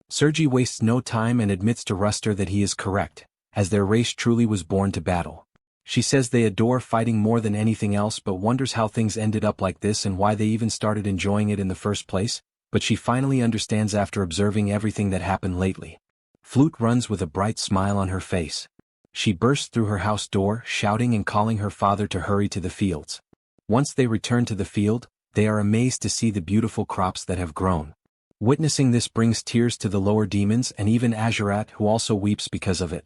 Sergi wastes no time and admits to Ruster that he is correct, as their race truly was born to battle. She says they adore fighting more than anything else but wonders how things ended up like this and why they even started enjoying it in the first place, but she finally understands after observing everything that happened lately. Flute runs with a bright smile on her face. She bursts through her house door, shouting and calling her father to hurry to the fields. Once they return to the field, they are amazed to see the beautiful crops that have grown. Witnessing this brings tears to the lower demons and even Azurat, who also weeps because of it.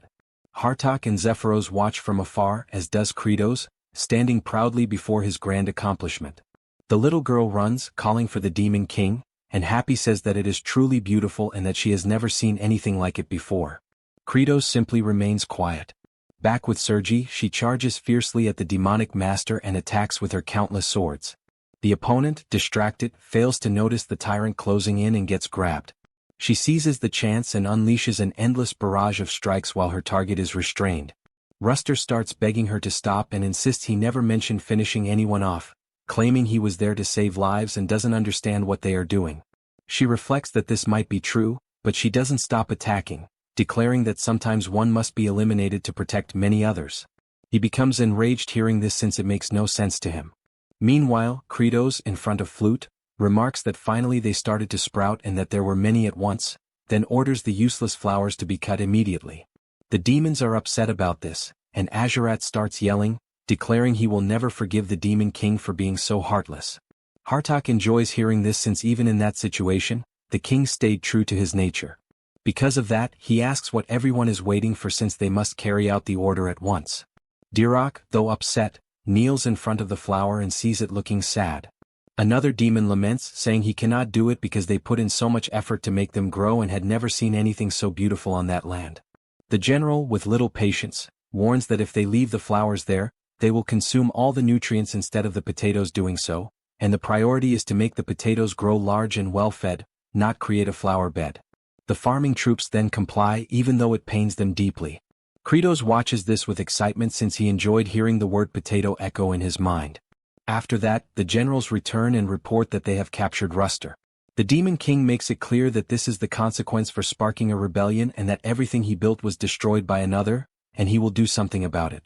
Hartok and Zephyros watch from afar, as does Kratos, standing proudly before his grand accomplishment. The little girl runs, calling for the Demon King, and Happy says that it is truly beautiful and that she has never seen anything like it before. Kratos simply remains quiet. Back with Sergi, she charges fiercely at the demonic master and attacks with her countless swords. The opponent, distracted, fails to notice the tyrant closing in and gets grabbed. She seizes the chance and unleashes an endless barrage of strikes while her target is restrained. Ruster starts begging her to stop and insists he never mentioned finishing anyone off, claiming he was there to save lives and doesn't understand what they are doing. She reflects that this might be true, but she doesn't stop attacking, declaring that sometimes one must be eliminated to protect many others. He becomes enraged hearing this since it makes no sense to him. Meanwhile, Kratos, in front of Flute, remarks that finally they started to sprout and that there were many at once, then orders the useless flowers to be cut immediately. The demons are upset about this, and Azurat starts yelling, declaring he will never forgive the Demon King for being so heartless. Hartok enjoys hearing this since even in that situation, the king stayed true to his nature. Because of that, he asks what everyone is waiting for since they must carry out the order at once. Dirok, though upset, kneels in front of the flower and sees it looking sad. Another demon laments, saying he cannot do it because they put in so much effort to make them grow and had never seen anything so beautiful on that land. The general, with little patience, warns that if they leave the flowers there, they will consume all the nutrients instead of the potatoes doing so, and the priority is to make the potatoes grow large and well-fed, not create a flower bed. The farming troops then comply even though it pains them deeply. Kratos watches this with excitement since he enjoyed hearing the word potato echo in his mind. After that, the generals return and report that they have captured Ruster. The Demon King makes it clear that this is the consequence for sparking a rebellion and that everything he built was destroyed by another, and he will do something about it.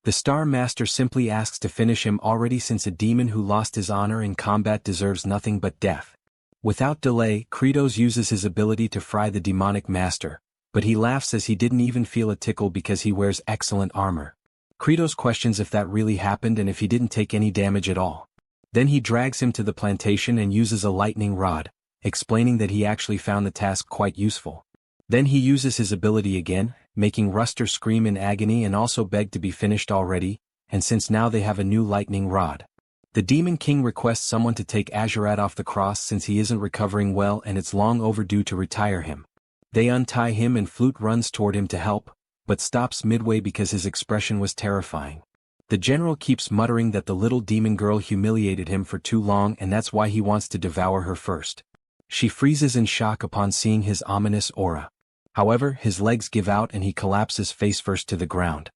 The Star Master simply asks to finish him already since a demon who lost his honor in combat deserves nothing but death. Without delay, Kratos uses his ability to fry the demonic master, but he laughs as he didn't even feel a tickle because he wears excellent armor. Kratos questions if that really happened and if he didn't take any damage at all. Then he drags him to the plantation and uses a lightning rod, explaining that he actually found the task quite useful. Then he uses his ability again, making Ruster scream in agony and also beg to be finished already, and since now they have a new lightning rod. The Demon King requests someone to take Azurat off the cross since he isn't recovering well and it's long overdue to retire him. They untie him and Flute runs toward him to help, but stops midway because his expression was terrifying. The general keeps muttering that the little demon girl humiliated him for too long and that's why he wants to devour her first. She freezes in shock upon seeing his ominous aura. However, his legs give out and he collapses face first to the ground.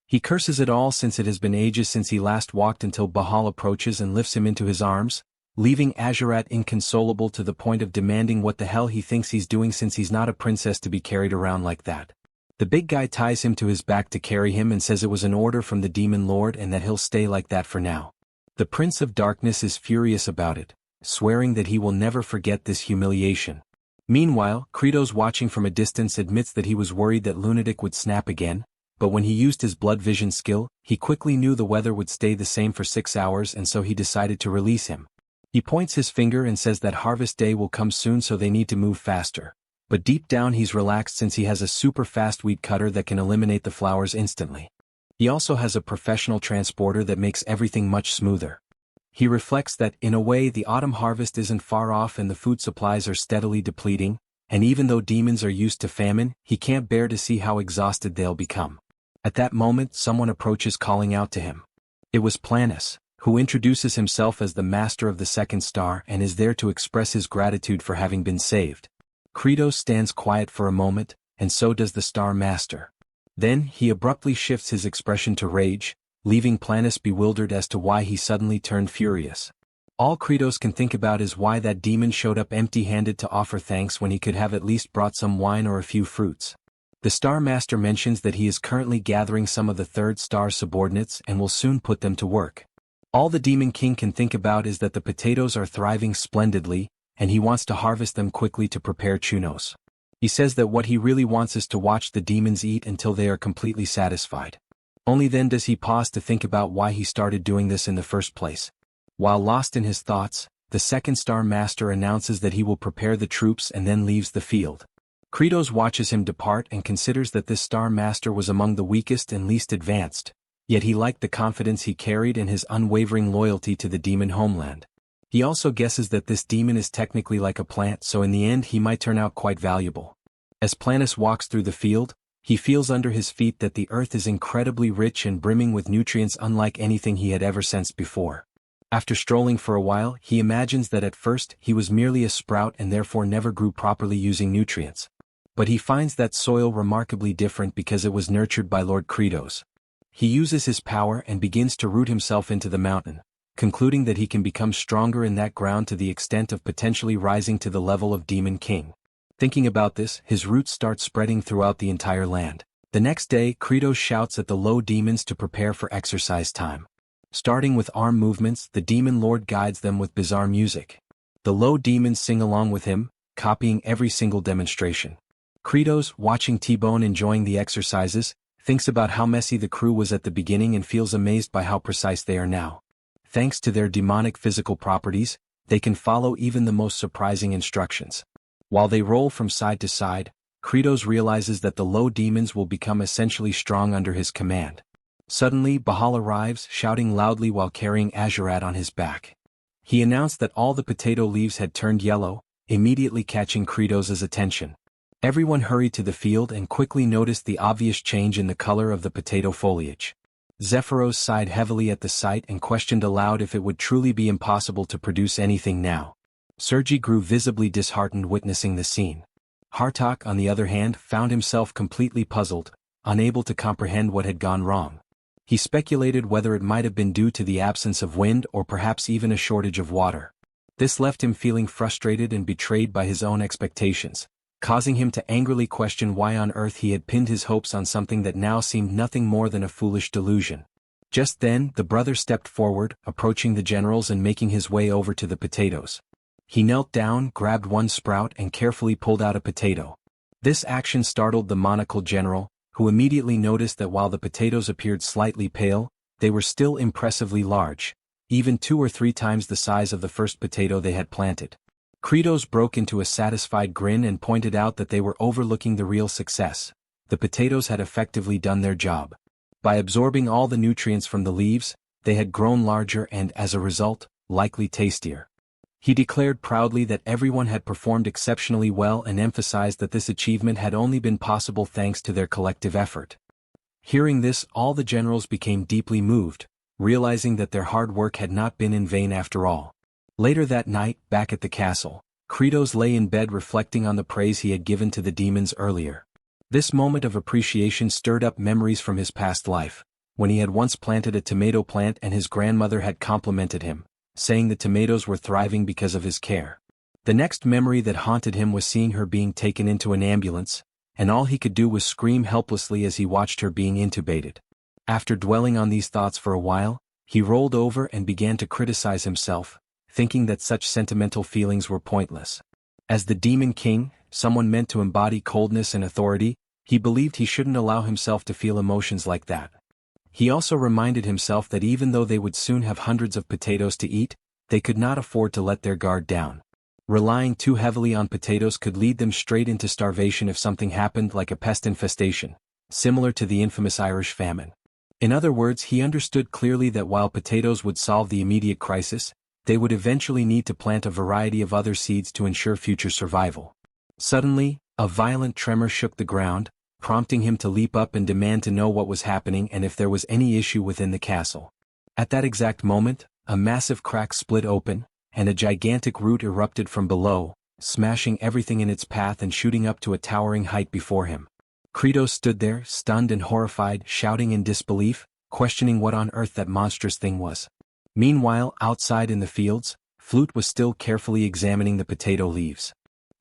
He curses it all since it has been ages since he last walked until Bahal approaches and lifts him into his arms, leaving Azurat inconsolable to the point of demanding what the hell he thinks he's doing since he's not a princess to be carried around like that. The big guy ties him to his back to carry him and says it was an order from the Demon Lord and that he'll stay like that for now. The Prince of Darkness is furious about it, swearing that he will never forget this humiliation. Meanwhile, Kratos watching from a distance admits that he was worried that Lunatic would snap again, but when he used his blood vision skill, he quickly knew the weather would stay the same for 6 hours and so he decided to release him. He points his finger and says that harvest day will come soon so they need to move faster. But deep down he's relaxed since he has a super fast weed cutter that can eliminate the flowers instantly. He also has a professional transporter that makes everything much smoother. He reflects that, in a way, the autumn harvest isn't far off and the food supplies are steadily depleting, and even though demons are used to famine, he can't bear to see how exhausted they'll become. At that moment, someone approaches calling out to him. It was Planus, who introduces himself as the master of the second star and is there to express his gratitude for having been saved. Kratos stands quiet for a moment, and so does the Star Master. Then, he abruptly shifts his expression to rage, leaving Planus bewildered as to why he suddenly turned furious. All Kratos can think about is why that demon showed up empty-handed to offer thanks when he could have at least brought some wine or a few fruits. The Star Master mentions that he is currently gathering some of the third star's subordinates and will soon put them to work. All the Demon King can think about is that the potatoes are thriving splendidly, and he wants to harvest them quickly to prepare chunos. He says that what he really wants is to watch the demons eat until they are completely satisfied. Only then does he pause to think about why he started doing this in the first place. While lost in his thoughts, the second Star Master announces that he will prepare the troops and then leaves the field. Kratos watches him depart and considers that this Star Master was among the weakest and least advanced, yet he liked the confidence he carried and his unwavering loyalty to the demon homeland. He also guesses that this demon is technically like a plant, so in the end he might turn out quite valuable. As Planus walks through the field, he feels under his feet that the earth is incredibly rich and brimming with nutrients unlike anything he had ever sensed before. After strolling for a while, he imagines that at first he was merely a sprout and therefore never grew properly using nutrients. But he finds that soil remarkably different because it was nurtured by Lord Kratos. He uses his power and begins to root himself into the mountain, concluding that he can become stronger in that ground to the extent of potentially rising to the level of Demon King. Thinking about this, his roots start spreading throughout the entire land. The next day, Kratos shouts at the low demons to prepare for exercise time. Starting with arm movements, the Demon Lord guides them with bizarre music. The low demons sing along with him, copying every single demonstration. Kratos, watching T-Bone enjoying the exercises, thinks about how messy the crew was at the beginning and feels amazed by how precise they are now. Thanks to their demonic physical properties, they can follow even the most surprising instructions. While they roll from side to side, Kratos realizes that the low demons will become essentially strong under his command. Suddenly, Bahal arrives, shouting loudly while carrying Azurat on his back. He announced that all the potato leaves had turned yellow, immediately catching Kratos' attention. Everyone hurried to the field and quickly noticed the obvious change in the color of the potato foliage. Zephyros sighed heavily at the sight and questioned aloud if it would truly be impossible to produce anything now. Sergi grew visibly disheartened witnessing the scene. Hartok, on the other hand, found himself completely puzzled, unable to comprehend what had gone wrong. He speculated whether it might have been due to the absence of wind or perhaps even a shortage of water. This left him feeling frustrated and betrayed by his own expectations, causing him to angrily question why on earth he had pinned his hopes on something that now seemed nothing more than a foolish delusion. Just then, the brother stepped forward, approaching the generals and making his way over to the potatoes. He knelt down, grabbed one sprout and carefully pulled out a potato. This action startled the monocled general, who immediately noticed that while the potatoes appeared slightly pale, they were still impressively large, even 2 or 3 times the size of the first potato they had planted. Kratos broke into a satisfied grin and pointed out that they were overlooking the real success. The potatoes had effectively done their job. By absorbing all the nutrients from the leaves, they had grown larger and, as a result, likely tastier. He declared proudly that everyone had performed exceptionally well and emphasized that this achievement had only been possible thanks to their collective effort. Hearing this, all the generals became deeply moved, realizing that their hard work had not been in vain after all. Later that night, back at the castle, Kratos lay in bed reflecting on the praise he had given to the demons earlier. This moment of appreciation stirred up memories from his past life, when he had once planted a tomato plant and his grandmother had complimented him, saying the tomatoes were thriving because of his care. The next memory that haunted him was seeing her being taken into an ambulance, and all he could do was scream helplessly as he watched her being intubated. After dwelling on these thoughts for a while, he rolled over and began to criticize himself, thinking that such sentimental feelings were pointless. As the Demon King, someone meant to embody coldness and authority, he believed he shouldn't allow himself to feel emotions like that. He also reminded himself that even though they would soon have hundreds of potatoes to eat, they could not afford to let their guard down. Relying too heavily on potatoes could lead them straight into starvation if something happened, like a pest infestation, similar to the infamous Irish famine. In other words, he understood clearly that while potatoes would solve the immediate crisis, they would eventually need to plant a variety of other seeds to ensure future survival. Suddenly, a violent tremor shook the ground, prompting him to leap up and demand to know what was happening and if there was any issue within the castle. At that exact moment, a massive crack split open, and a gigantic root erupted from below, smashing everything in its path and shooting up to a towering height before him. Kratos stood there, stunned and horrified, shouting in disbelief, questioning what on earth that monstrous thing was. Meanwhile, outside in the fields, Flute was still carefully examining the potato leaves.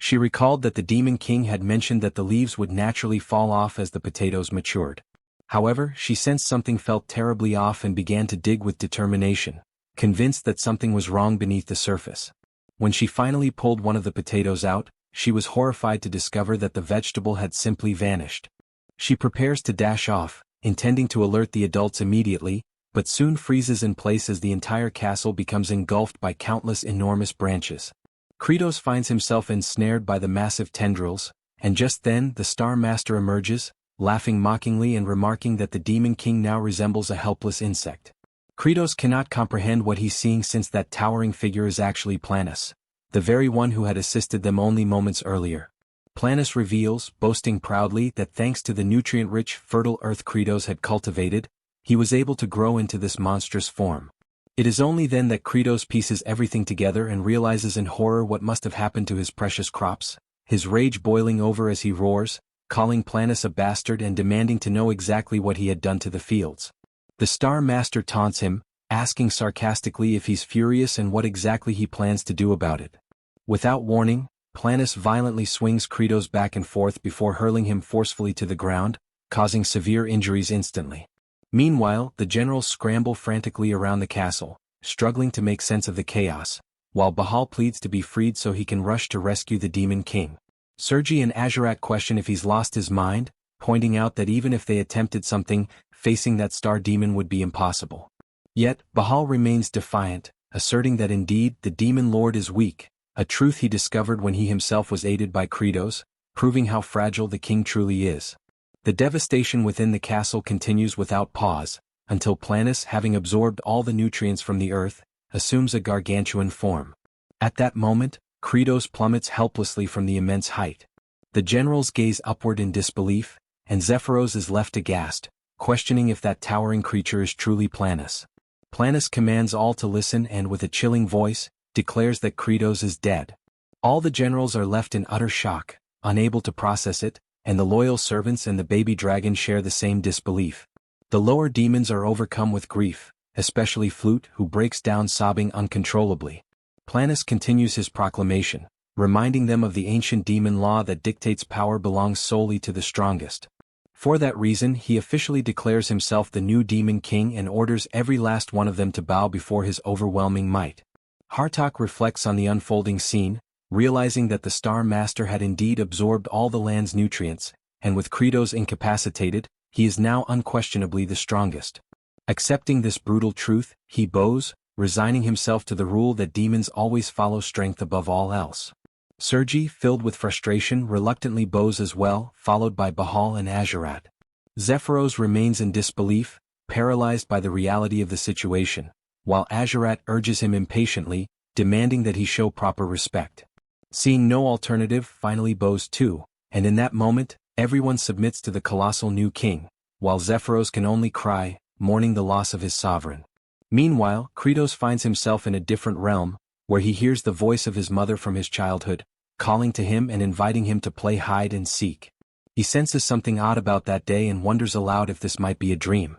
She recalled that the Demon King had mentioned that the leaves would naturally fall off as the potatoes matured. However, she sensed something felt terribly off and began to dig with determination, convinced that something was wrong beneath the surface. When she finally pulled one of the potatoes out, she was horrified to discover that the vegetable had simply vanished. She prepares to dash off, intending to alert the adults immediately, but soon freezes in place as the entire castle becomes engulfed by countless enormous branches. Kratos finds himself ensnared by the massive tendrils, and just then the Star Master emerges, laughing mockingly and remarking that the Demon King now resembles a helpless insect. Kratos cannot comprehend what he's seeing since that towering figure is actually Planus, the very one who had assisted them only moments earlier. Planus reveals, boasting proudly, that thanks to the nutrient-rich, fertile earth Kratos had cultivated, he was able to grow into this monstrous form. It is only then that Kratos pieces everything together and realizes in horror what must have happened to his precious crops, his rage boiling over as he roars, calling Planus a bastard and demanding to know exactly what he had done to the fields. The Star Master taunts him, asking sarcastically if he's furious and what exactly he plans to do about it. Without warning, Planus violently swings Kratos back and forth before hurling him forcefully to the ground, causing severe injuries instantly. Meanwhile, the generals scramble frantically around the castle, struggling to make sense of the chaos, while Bahal pleads to be freed so he can rush to rescue the Demon King. Sergi and Azurat question if he's lost his mind, pointing out that even if they attempted something, facing that star demon would be impossible. Yet, Bahal remains defiant, asserting that indeed the Demon Lord is weak, a truth he discovered when he himself was aided by Kratos, proving how fragile the king truly is. The devastation within the castle continues without pause, until Planus, having absorbed all the nutrients from the earth, assumes a gargantuan form. At that moment, Kratos plummets helplessly from the immense height. The generals gaze upward in disbelief, and Zephyros is left aghast, questioning if that towering creature is truly Planus. Planus commands all to listen and with a chilling voice, declares that Kratos is dead. All the generals are left in utter shock, unable to process it, and the loyal servants and the baby dragon share the same disbelief. The lower demons are overcome with grief, especially Flute, who breaks down sobbing uncontrollably. Planus continues his proclamation, reminding them of the ancient demon law that dictates power belongs solely to the strongest. For that reason he officially declares himself the new demon king and orders every last one of them to bow before his overwhelming might. Hartok reflects on the unfolding scene, realizing that the Star Master had indeed absorbed all the land's nutrients, and with Kratos incapacitated, he is now unquestionably the strongest. Accepting this brutal truth, he bows, resigning himself to the rule that demons always follow strength above all else. Sergi, filled with frustration, reluctantly bows as well, followed by Bahal and Azurat. Zephyros remains in disbelief, paralyzed by the reality of the situation, while Azurat urges him impatiently, demanding that he show proper respect. Seeing no alternative, finally bows too, and in that moment, everyone submits to the colossal new king, while Zephyros can only cry, mourning the loss of his sovereign. Meanwhile, Kratos finds himself in a different realm, where he hears the voice of his mother from his childhood, calling to him and inviting him to play hide and seek. He senses something odd about that day and wonders aloud if this might be a dream.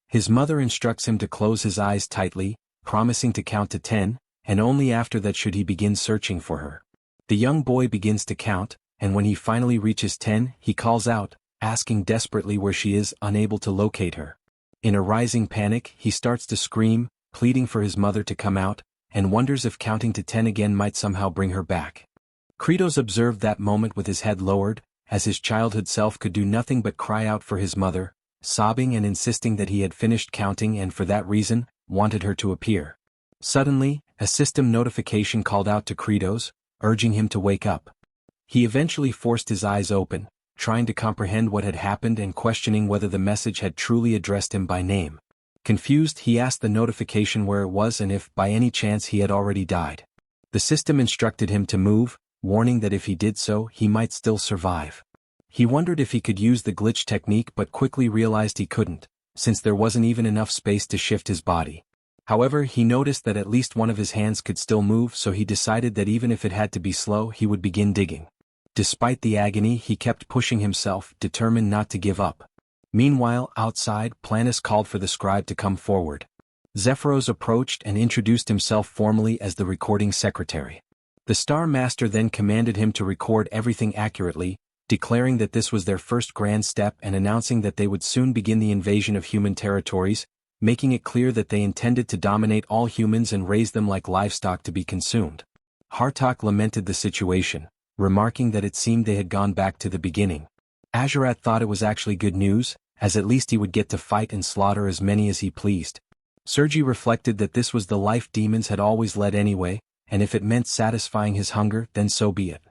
His mother instructs him to close his eyes tightly, promising to count to 10, and only after that should he begin searching for her. The young boy begins to count, and when he finally reaches 10, he calls out, asking desperately where she is, unable to locate her. In a rising panic, he starts to scream, pleading for his mother to come out, and wonders if counting to 10 again might somehow bring her back. Kratos observed that moment with his head lowered, as his childhood self could do nothing but cry out for his mother, sobbing and insisting that he had finished counting and for that reason, wanted her to appear. Suddenly, a system notification called out to Kratos, urging him to wake up. He eventually forced his eyes open, trying to comprehend what had happened and questioning whether the message had truly addressed him by name. Confused, he asked the notification where it was and if by any chance he had already died. The system instructed him to move, warning that if he did so, he might still survive. He wondered if he could use the glitch technique but quickly realized he couldn't, since there wasn't even enough space to shift his body. However, he noticed that at least one of his hands could still move, so he decided that even if it had to be slow, he would begin digging. Despite the agony, he kept pushing himself, determined not to give up. Meanwhile, outside, Planus called for the scribe to come forward. Zephyros approached and introduced himself formally as the recording secretary. The Star Master then commanded him to record everything accurately, declaring that this was their first grand step and announcing that they would soon begin the invasion of human territories, making it clear that they intended to dominate all humans and raise them like livestock to be consumed. Hartok lamented the situation, remarking that it seemed they had gone back to the beginning. Azurat thought it was actually good news, as at least he would get to fight and slaughter as many as he pleased. Sergi reflected that this was the life demons had always led anyway, and if it meant satisfying his hunger, then so be it.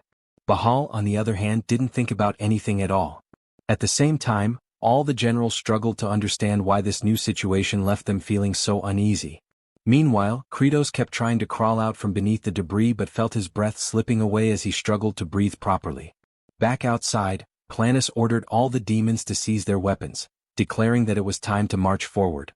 Bahal, on the other hand, didn't think about anything at all. At the same time, all the generals struggled to understand why this new situation left them feeling so uneasy. Meanwhile, Kratos kept trying to crawl out from beneath the debris but felt his breath slipping away as he struggled to breathe properly. Back outside, Planus ordered all the demons to seize their weapons, declaring that it was time to march forward.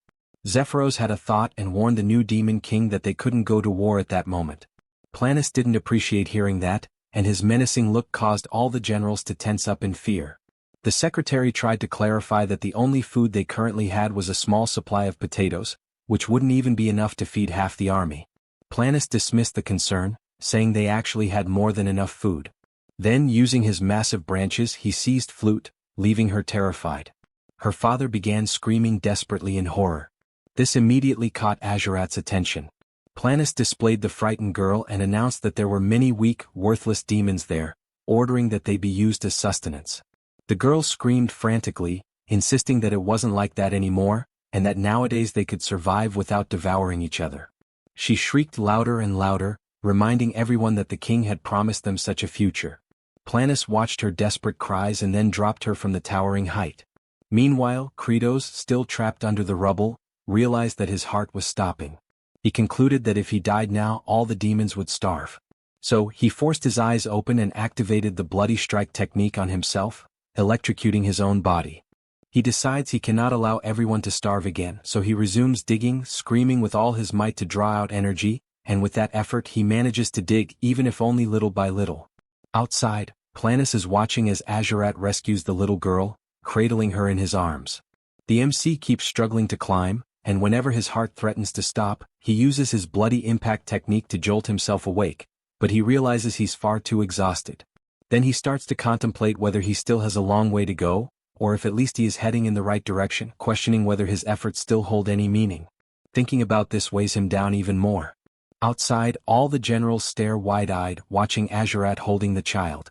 Zephyros had a thought and warned the new demon king that they couldn't go to war at that moment. Planus didn't appreciate hearing that, and his menacing look caused all the generals to tense up in fear. The secretary tried to clarify that the only food they currently had was a small supply of potatoes, which wouldn't even be enough to feed half the army. Planus dismissed the concern, saying they actually had more than enough food. Then, using his massive branches, he seized Flute, leaving her terrified. Her father began screaming desperately in horror. This immediately caught Azurat's attention. Planus displayed the frightened girl and announced that there were many weak, worthless demons there, ordering that they be used as sustenance. The girl screamed frantically, insisting that it wasn't like that anymore, and that nowadays they could survive without devouring each other. She shrieked louder and louder, reminding everyone that the king had promised them such a future. Planus watched her desperate cries and then dropped her from the towering height. Meanwhile, Kratos, still trapped under the rubble, realized that his heart was stopping. He concluded that if he died now, all the demons would starve. So, he forced his eyes open and activated the bloody strike technique on himself, electrocuting his own body. He decides he cannot allow everyone to starve again, so he resumes digging, screaming with all his might to draw out energy, and with that effort he manages to dig even if only little by little. Outside, Planus is watching as Azurat rescues the little girl, cradling her in his arms. The MC keeps struggling to climb, and whenever his heart threatens to stop, he uses his bloody impact technique to jolt himself awake, but he realizes he's far too exhausted. Then he starts to contemplate whether he still has a long way to go, or if at least he is heading in the right direction, questioning whether his efforts still hold any meaning. Thinking about this weighs him down even more. Outside, all the generals stare wide-eyed, watching Azurat holding the child.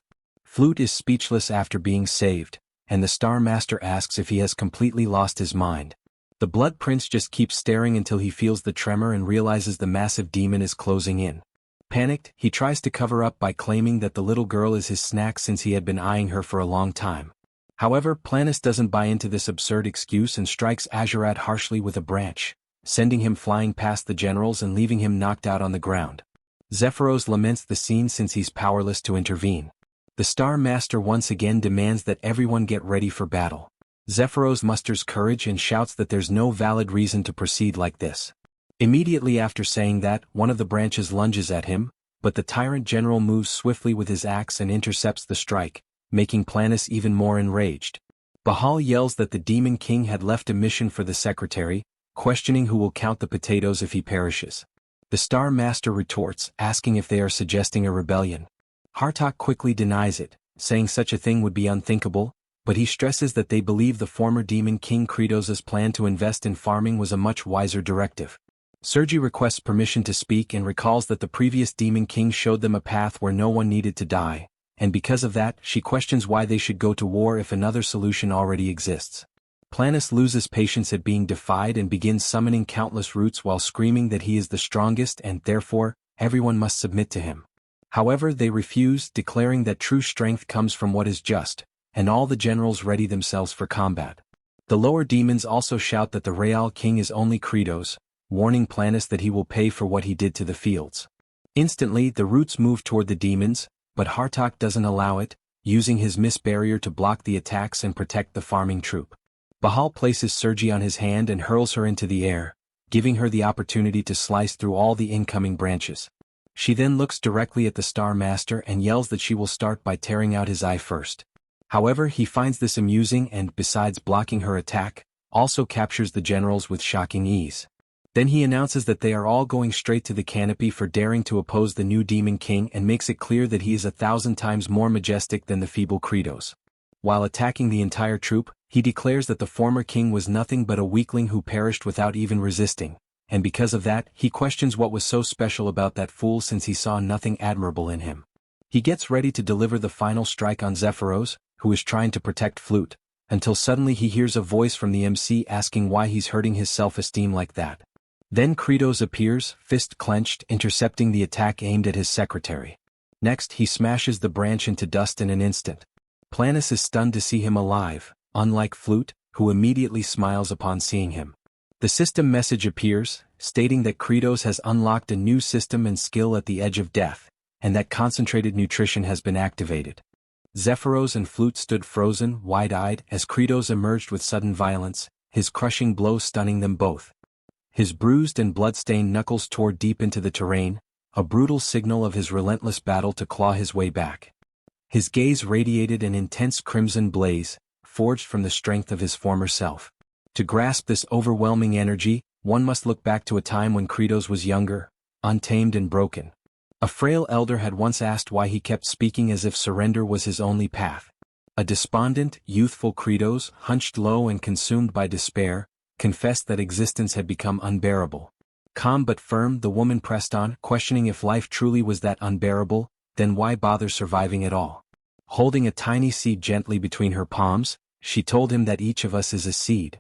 Flute is speechless after being saved, and the Star Master asks if he has completely lost his mind. The Blood Prince just keeps staring until he feels the tremor and realizes the massive demon is closing in. Panicked, he tries to cover up by claiming that the little girl is his snack since he had been eyeing her for a long time. However, Planus doesn't buy into this absurd excuse and strikes Azurat harshly with a branch, sending him flying past the generals and leaving him knocked out on the ground. Zephyros laments the scene since he's powerless to intervene. The Star Master once again demands that everyone get ready for battle. Zephyros musters courage and shouts that there's no valid reason to proceed like this. Immediately after saying that, one of the branches lunges at him, but the tyrant general moves swiftly with his axe and intercepts the strike, making Planus even more enraged. Bahal yells that the Demon King had left a mission for the secretary, questioning who will count the potatoes if he perishes. The Star Master retorts, asking if they are suggesting a rebellion. Hartok quickly denies it, saying such a thing would be unthinkable, but he stresses that they believe the former Demon King Kratos's plan to invest in farming was a much wiser directive. Sergi requests permission to speak and recalls that the previous Demon King showed them a path where no one needed to die, and because of that, she questions why they should go to war if another solution already exists. Planus loses patience at being defied and begins summoning countless roots while screaming that he is the strongest and, therefore, everyone must submit to him. However, they refuse, declaring that true strength comes from what is just, and all the generals ready themselves for combat. The lower demons also shout that the Real King is only Kratos, warning Planus that he will pay for what he did to the fields. Instantly, the roots move toward the demons, but Hartok doesn't allow it, using his mist barrier to block the attacks and protect the farming troop. Bahal places Sergi on his hand and hurls her into the air, giving her the opportunity to slice through all the incoming branches. She then looks directly at the Star Master and yells that she will start by tearing out his eye first. However, he finds this amusing and, besides blocking her attack, also captures the generals with shocking ease. Then he announces that they are all going straight to the canopy for daring to oppose the new Demon King and makes it clear that he is 1,000 times more majestic than the feeble Kratos. While attacking the entire troop, he declares that the former king was nothing but a weakling who perished without even resisting, and because of that, he questions what was so special about that fool since he saw nothing admirable in him. He gets ready to deliver the final strike on Zephyros, who is trying to protect Flute, until suddenly he hears a voice from the MC asking why he's hurting his self-esteem like that. Then Kratos appears, fist clenched, intercepting the attack aimed at his secretary. Next, he smashes the branch into dust in an instant. Planus is stunned to see him alive, unlike Flute, who immediately smiles upon seeing him. The system message appears, stating that Kratos has unlocked a new system and skill at the edge of death, and that concentrated nutrition has been activated. Zephyros and Flute stood frozen, wide-eyed, as Kratos emerged with sudden violence, his crushing blow stunning them both. His bruised and blood-stained knuckles tore deep into the terrain, a brutal signal of his relentless battle to claw his way back. His gaze radiated an intense crimson blaze, forged from the strength of his former self. To grasp this overwhelming energy, one must look back to a time when Kratos was younger, untamed and broken. A frail elder had once asked why he kept speaking as if surrender was his only path. A despondent, youthful Kratos, hunched low and consumed by despair, confessed that existence had become unbearable. Calm but firm, the woman pressed on, questioning if life truly was that unbearable, then why bother surviving at all? Holding a tiny seed gently between her palms, she told him that each of us is a seed.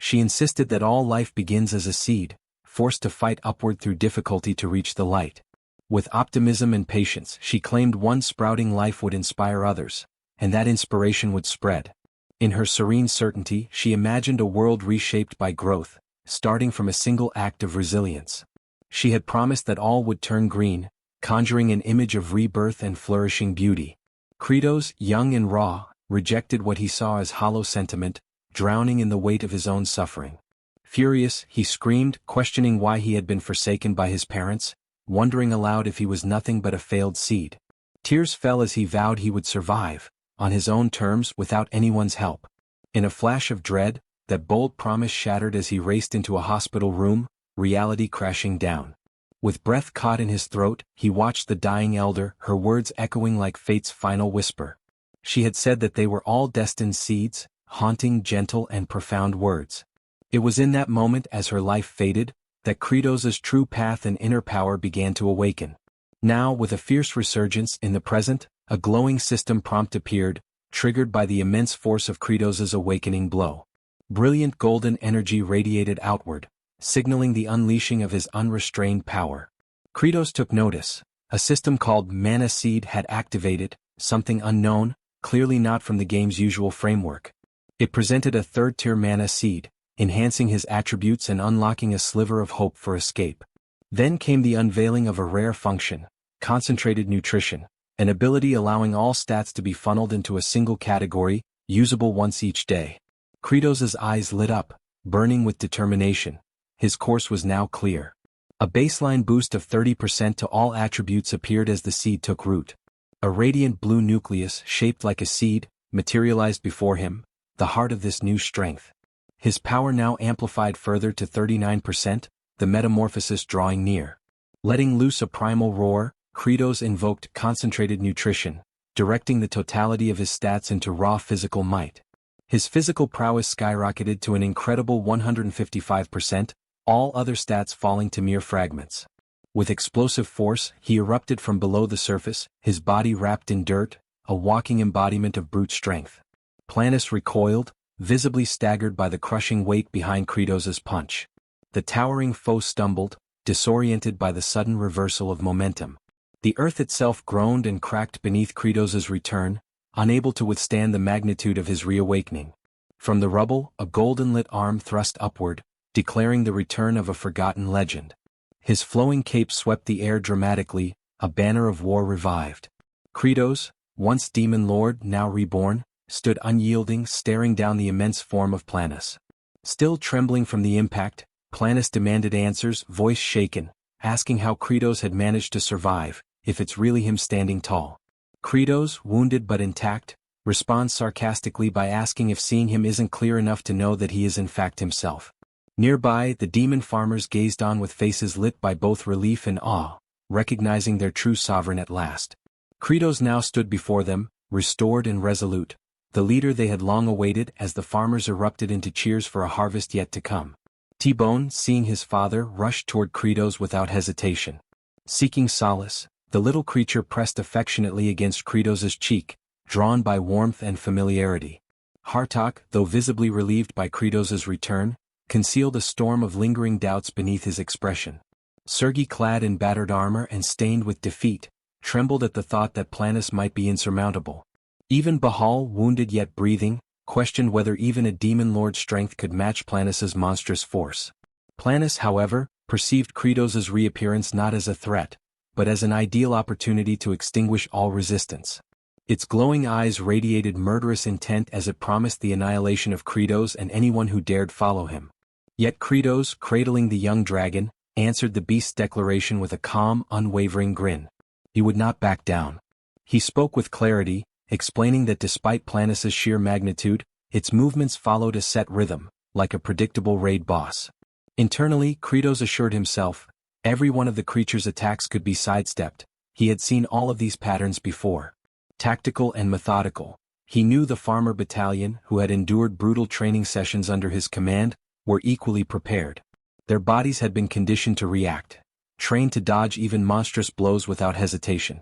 She insisted that all life begins as a seed, forced to fight upward through difficulty to reach the light. With optimism and patience, she claimed one sprouting life would inspire others, and that inspiration would spread. In her serene certainty, she imagined a world reshaped by growth, starting from a single act of resilience. She had promised that all would turn green, conjuring an image of rebirth and flourishing beauty. Kratos, young and raw, rejected what he saw as hollow sentiment, drowning in the weight of his own suffering. Furious, he screamed, questioning why he had been forsaken by his parents, wondering aloud if he was nothing but a failed seed. Tears fell as he vowed he would survive, on his own terms without anyone's help. In a flash of dread, that bold promise shattered as he raced into a hospital room, reality crashing down. With breath caught in his throat, he watched the dying elder, her words echoing like fate's final whisper. She had said that they were all destined seeds, haunting, gentle and profound words. It was in that moment as her life faded, that Kratos's true path and inner power began to awaken. Now, with a fierce resurgence in the present, a glowing system prompt appeared, triggered by the immense force of Kratos's awakening blow. Brilliant golden energy radiated outward, signaling the unleashing of his unrestrained power. Kratos took notice. A system called Mana Seed had activated, something unknown, clearly not from the game's usual framework. It presented a third-tier Mana Seed, enhancing his attributes and unlocking a sliver of hope for escape. Then came the unveiling of a rare function, Concentrated Nutrition, an ability allowing all stats to be funneled into a single category, usable once each day. Kratos's eyes lit up, burning with determination. His course was now clear. A baseline boost of 30% to all attributes appeared as the seed took root. A radiant blue nucleus, shaped like a seed, materialized before him, the heart of this new strength. His power now amplified further to 39%, the metamorphosis drawing near. Letting loose a primal roar, Kratos invoked Concentrated Nutrition, directing the totality of his stats into raw physical might. His physical prowess skyrocketed to an incredible 155%, all other stats falling to mere fragments. With explosive force, he erupted from below the surface, his body wrapped in dirt, a walking embodiment of brute strength. Planus recoiled, visibly staggered by the crushing weight behind Kratos's punch. The towering foe stumbled, disoriented by the sudden reversal of momentum. The earth itself groaned and cracked beneath Kratos's return, unable to withstand the magnitude of his reawakening. From the rubble, a golden-lit arm thrust upward, declaring the return of a forgotten legend. His flowing cape swept the air dramatically, a banner of war revived. Kratos, once demon lord, now reborn, stood unyielding, staring down the immense form of Planus. Still trembling from the impact, Planus demanded answers, voice shaken, asking how Kratos had managed to survive, if it's really him standing tall. Kratos, wounded but intact, responds sarcastically by asking if seeing him isn't clear enough to know that he is in fact himself. Nearby, the demon farmers gazed on with faces lit by both relief and awe, recognizing their true sovereign at last. Kratos now stood before them, restored and resolute, the leader they had long awaited as the farmers erupted into cheers for a harvest yet to come. T-Bone, seeing his father, rushed toward Kratos without hesitation. Seeking solace, the little creature pressed affectionately against Kratos's cheek, drawn by warmth and familiarity. Hartok, though visibly relieved by Kratos's return, concealed a storm of lingering doubts beneath his expression. Sergei, clad in battered armor and stained with defeat, trembled at the thought that Planus might be insurmountable. Even Bahal, wounded yet breathing, questioned whether even a demon lord's strength could match Planus's monstrous force. Planus, however, perceived Kratos's reappearance not as a threat, but as an ideal opportunity to extinguish all resistance. Its glowing eyes radiated murderous intent as it promised the annihilation of Kratos and anyone who dared follow him. Yet Kratos, cradling the young dragon, answered the beast's declaration with a calm, unwavering grin. He would not back down. He spoke with clarity, explaining that despite Planus's sheer magnitude, its movements followed a set rhythm, like a predictable raid boss. Internally, Kratos assured himself, every one of the creature's attacks could be sidestepped. He had seen all of these patterns before. Tactical and methodical. He knew the farmer battalion, who had endured brutal training sessions under his command, were equally prepared. Their bodies had been conditioned to react, trained to dodge even monstrous blows without hesitation.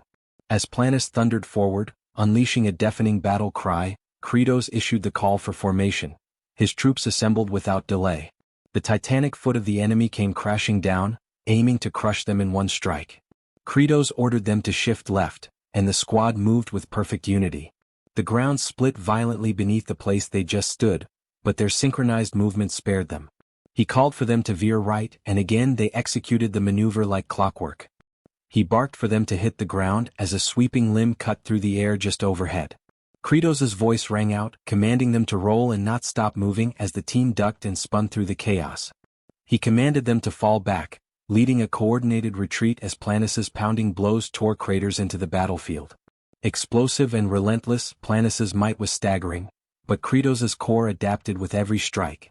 As Planus thundered forward, unleashing a deafening battle cry, Kratos issued the call for formation. His troops assembled without delay. The titanic foot of the enemy came crashing down, aiming to crush them in one strike. Kratos ordered them to shift left, and the squad moved with perfect unity. The ground split violently beneath the place they just stood, but their synchronized movement spared them. He called for them to veer right, and again they executed the maneuver like clockwork. He barked for them to hit the ground as a sweeping limb cut through the air just overhead. Kratos's voice rang out, commanding them to roll and not stop moving as the team ducked and spun through the chaos. He commanded them to fall back, leading a coordinated retreat as Planus's pounding blows tore craters into the battlefield. Explosive and relentless, Planis's might was staggering, but Kratos's core adapted with every strike.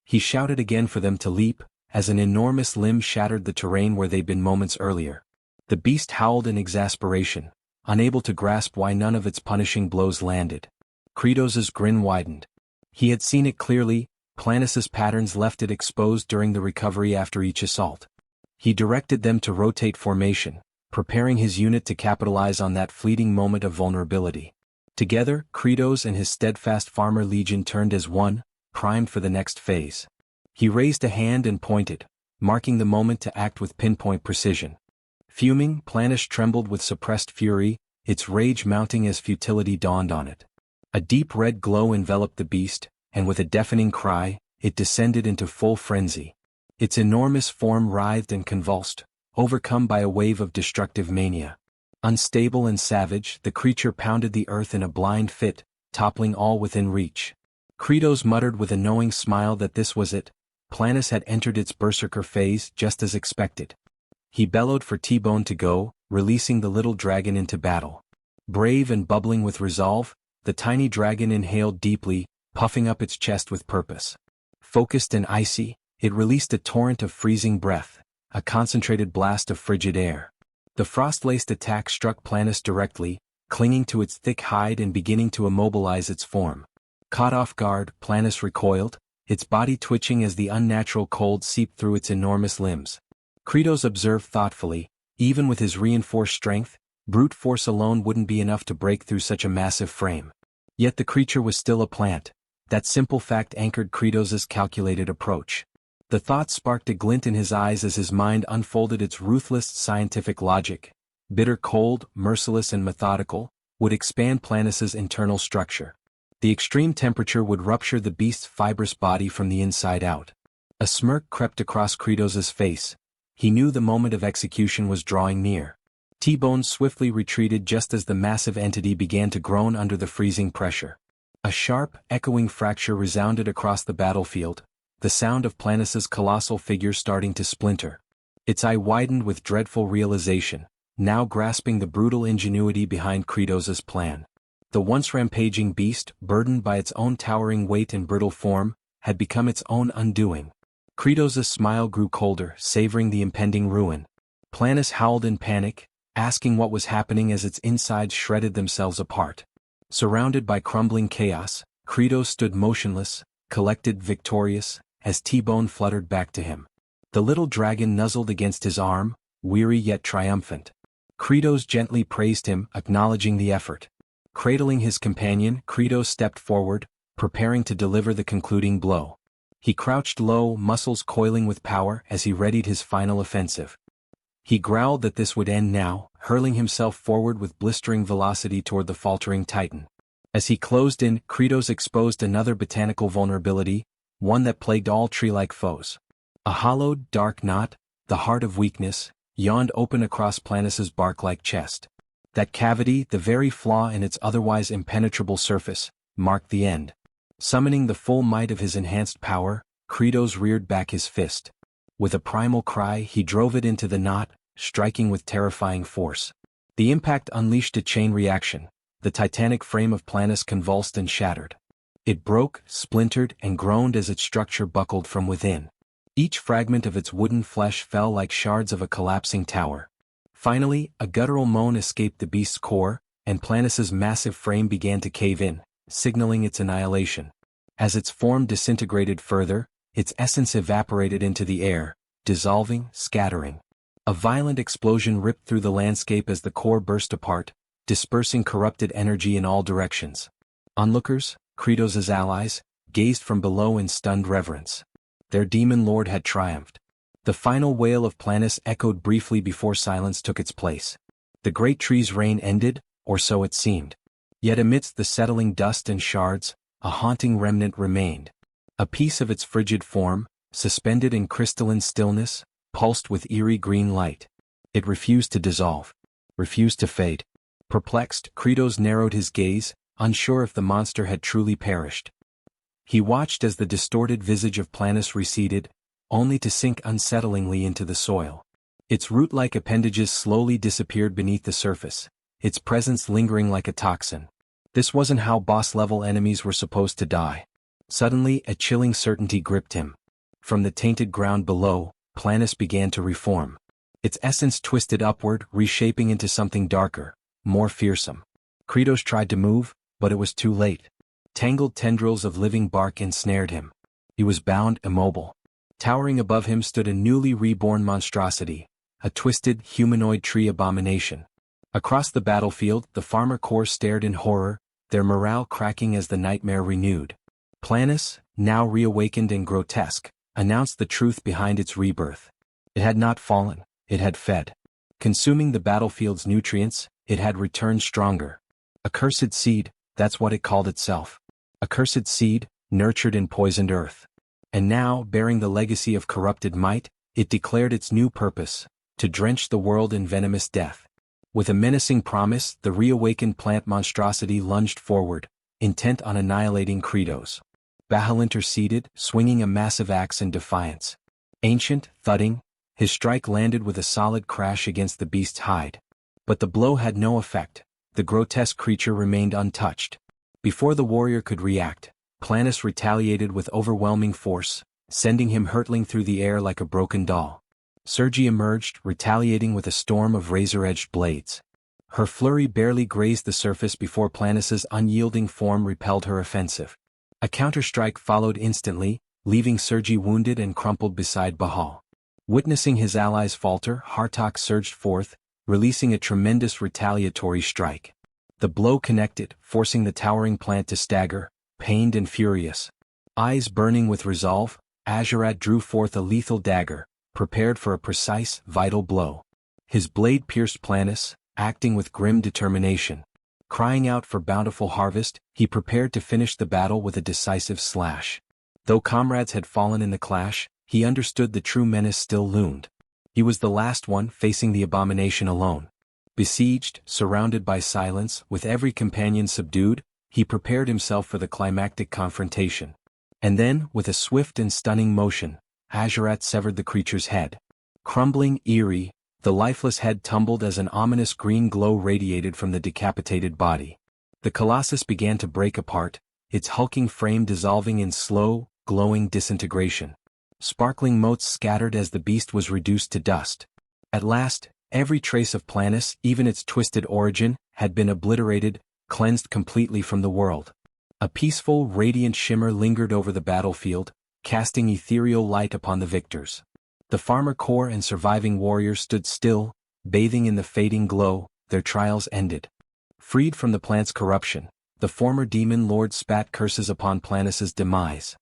He shouted again for them to leap, as an enormous limb shattered the terrain where they'd been moments earlier. The beast howled in exasperation, unable to grasp why none of its punishing blows landed. Kratos's grin widened. He had seen it clearly. Planis's patterns left it exposed during the recovery after each assault. He directed them to rotate formation, preparing his unit to capitalize on that fleeting moment of vulnerability. Together, Kratos and his steadfast farmer legion turned as one, primed for the next phase. He raised a hand and pointed, marking the moment to act with pinpoint precision. Fuming, Planis trembled with suppressed fury, its rage mounting as futility dawned on it. A deep red glow enveloped the beast, and with a deafening cry, it descended into full frenzy. Its enormous form writhed and convulsed, overcome by a wave of destructive mania. Unstable and savage, the creature pounded the earth in a blind fit, toppling all within reach. Kratos muttered with a knowing smile that this was it. Planis had entered its berserker phase just as expected. He bellowed for T-Bone to go, releasing the little dragon into battle. Brave and bubbling with resolve, the tiny dragon inhaled deeply, puffing up its chest with purpose. Focused and icy, it released a torrent of freezing breath, a concentrated blast of frigid air. The frost-laced attack struck Planis directly, clinging to its thick hide and beginning to immobilize its form. Caught off guard, Planis recoiled, its body twitching as the unnatural cold seeped through its enormous limbs. Kratos observed thoughtfully, even with his reinforced strength, brute force alone wouldn't be enough to break through such a massive frame. Yet the creature was still a plant. That simple fact anchored Kratos's calculated approach. The thought sparked a glint in his eyes as his mind unfolded its ruthless scientific logic. Bitter cold, merciless and methodical, would expand Planis's internal structure. The extreme temperature would rupture the beast's fibrous body from the inside out. A smirk crept across Kratos's face. He knew the moment of execution was drawing near. T-Bone swiftly retreated just as the massive entity began to groan under the freezing pressure. A sharp, echoing fracture resounded across the battlefield, the sound of Planis's colossal figure starting to splinter. Its eye widened with dreadful realization, now grasping the brutal ingenuity behind Kratos's plan. The once rampaging beast, burdened by its own towering weight and brittle form, had become its own undoing. Kratos's smile grew colder, savoring the impending ruin. Planis howled in panic, asking what was happening as its insides shredded themselves apart. Surrounded by crumbling chaos, Kratos stood motionless, collected, victorious, as T-Bone fluttered back to him. The little dragon nuzzled against his arm, weary yet triumphant. Kratos gently praised him, acknowledging the effort. Cradling his companion, Kratos stepped forward, preparing to deliver the concluding blow. He crouched low, muscles coiling with power as he readied his final offensive. He growled that this would end now, hurling himself forward with blistering velocity toward the faltering titan. As he closed in, Kratos exposed another botanical vulnerability, one that plagued all tree-like foes. A hollowed, dark knot, the heart of weakness, yawned open across Planis's bark-like chest. That cavity, the very flaw in its otherwise impenetrable surface, marked the end. Summoning the full might of his enhanced power, Kratos reared back his fist. With a primal cry, he drove it into the knot, striking with terrifying force. The impact unleashed a chain reaction. The titanic frame of Planis convulsed and shattered. It broke, splintered, and groaned as its structure buckled from within. Each fragment of its wooden flesh fell like shards of a collapsing tower. Finally, a guttural moan escaped the beast's core, and Planis's massive frame began to cave in, signaling its annihilation. As its form disintegrated further, its essence evaporated into the air, dissolving, scattering. A violent explosion ripped through the landscape as the core burst apart, dispersing corrupted energy in all directions. Onlookers, Kratos's allies, gazed from below in stunned reverence. Their demon lord had triumphed. The final wail of Planis echoed briefly before silence took its place. The great tree's reign ended, or so it seemed. Yet amidst the settling dust and shards, a haunting remnant remained. A piece of its frigid form, suspended in crystalline stillness, pulsed with eerie green light. It refused to dissolve. Refused to fade. Perplexed, Kratos narrowed his gaze, unsure if the monster had truly perished. He watched as the distorted visage of Planis receded, only to sink unsettlingly into the soil. Its root-like appendages slowly disappeared beneath the surface, its presence lingering like a toxin. This wasn't how boss-level enemies were supposed to die. Suddenly, a chilling certainty gripped him. From the tainted ground below, Planus began to reform. Its essence twisted upward, reshaping into something darker, more fearsome. Kratos tried to move, but it was too late. Tangled tendrils of living bark ensnared him. He was bound, immobile. Towering above him stood a newly reborn monstrosity, a twisted, humanoid tree abomination. Across the battlefield, the farmer corps stared in horror, their morale cracking as the nightmare renewed. Planus, now reawakened and grotesque, announced the truth behind its rebirth. It had not fallen, it had fed. Consuming the battlefield's nutrients, it had returned stronger. A cursed seed, that's what it called itself. A cursed seed, nurtured in poisoned earth. And now, bearing the legacy of corrupted might, it declared its new purpose, to drench the world in venomous death. With a menacing promise, the reawakened plant monstrosity lunged forward, intent on annihilating Kratos. Bahal interceded, swinging a massive axe in defiance. Ancient, thudding, his strike landed with a solid crash against the beast's hide. But the blow had no effect. The grotesque creature remained untouched. Before the warrior could react, Planus retaliated with overwhelming force, sending him hurtling through the air like a broken doll. Sergi emerged, retaliating with a storm of razor-edged blades. Her flurry barely grazed the surface before Planus's unyielding form repelled her offensive. A counterstrike followed instantly, leaving Sergi wounded and crumpled beside Bahal. Witnessing his allies falter, Hartok surged forth, releasing a tremendous retaliatory strike. The blow connected, forcing the towering plant to stagger, pained and furious. Eyes burning with resolve, Azurat drew forth a lethal dagger, prepared for a precise, vital blow. His blade pierced Planus, acting with grim determination. Crying out for bountiful harvest, he prepared to finish the battle with a decisive slash. Though comrades had fallen in the clash, he understood the true menace still loomed. He was the last one facing the abomination alone. Besieged, surrounded by silence, with every companion subdued, he prepared himself for the climactic confrontation. And then, with a swift and stunning motion, Azurat severed the creature's head. Crumbling, eerie, the lifeless head tumbled as an ominous green glow radiated from the decapitated body. The colossus began to break apart, its hulking frame dissolving in slow, glowing disintegration. Sparkling motes scattered as the beast was reduced to dust. At last, every trace of Planus, even its twisted origin, had been obliterated, cleansed completely from the world. A peaceful, radiant shimmer lingered over the battlefield, casting ethereal light upon the victors. The farmer corps and surviving warriors stood still, bathing in the fading glow, their trials ended. Freed from the plant's corruption, the former demon lord spat curses upon Planus's demise.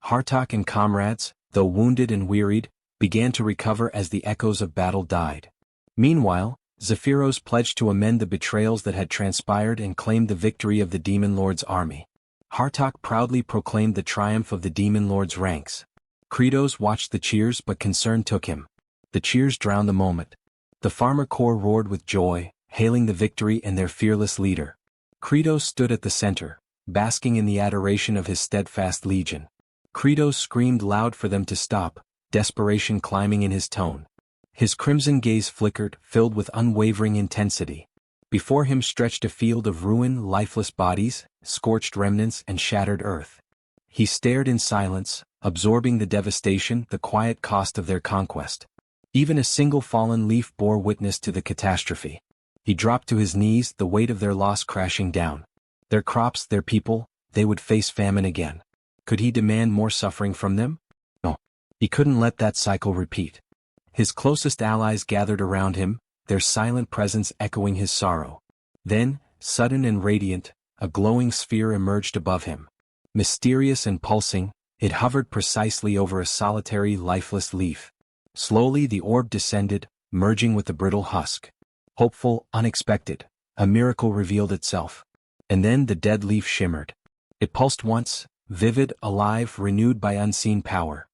Hartok and comrades, though wounded and wearied, began to recover as the echoes of battle died. Meanwhile, Zephyros pledged to amend the betrayals that had transpired and claimed the victory of the demon lord's army. Hartok proudly proclaimed the triumph of the demon lord's ranks. Kratos watched the cheers, but concern took him. The cheers drowned the moment. The farmer corps roared with joy, hailing the victory and their fearless leader. Kratos stood at the center, basking in the adoration of his steadfast legion. Kratos screamed loud for them to stop, desperation climbing in his tone. His crimson gaze flickered, filled with unwavering intensity. Before him stretched a field of ruined, lifeless bodies, scorched remnants and shattered earth. He stared in silence, absorbing the devastation, the quiet cost of their conquest. Even a single fallen leaf bore witness to the catastrophe. He dropped to his knees, the weight of their loss crashing down. Their crops, their people, they would face famine again. Could he demand more suffering from them? No. He couldn't let that cycle repeat. His closest allies gathered around him, their silent presence echoing his sorrow. Then, sudden and radiant, a glowing sphere emerged above him. Mysterious and pulsing, it hovered precisely over a solitary, lifeless leaf. Slowly the orb descended, merging with the brittle husk. Hopeful, unexpected, a miracle revealed itself. And then the dead leaf shimmered. It pulsed once, vivid, alive, renewed by unseen power.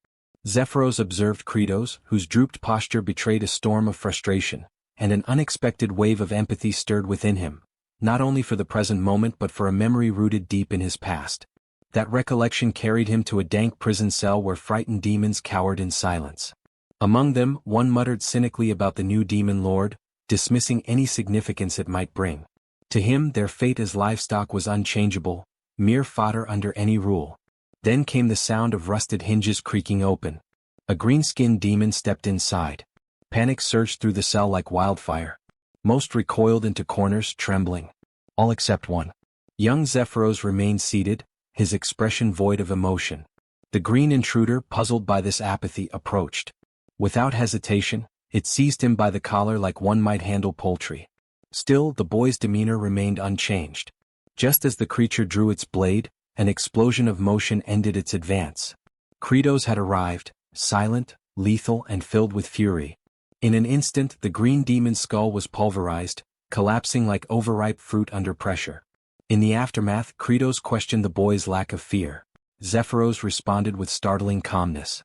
Zephyros observed Kratos, whose drooped posture betrayed a storm of frustration, and an unexpected wave of empathy stirred within him, not only for the present moment but for a memory rooted deep in his past. That recollection carried him to a dank prison cell where frightened demons cowered in silence. Among them, one muttered cynically about the new demon lord, dismissing any significance it might bring. To him their fate as livestock was unchangeable, mere fodder under any rule. Then came the sound of rusted hinges creaking open. A green-skinned demon stepped inside. Panic surged through the cell like wildfire. Most recoiled into corners, trembling. All except one. Young Zephyros remained seated, his expression void of emotion. The green intruder, puzzled by this apathy, approached. Without hesitation, it seized him by the collar like one might handle poultry. Still, the boy's demeanor remained unchanged. Just as the creature drew its blade, an explosion of motion ended its advance. Kratos had arrived, silent, lethal, and filled with fury. In an instant, the green demon's skull was pulverized, collapsing like overripe fruit under pressure. In the aftermath, Kratos questioned the boy's lack of fear. Zephyros responded with startling calmness.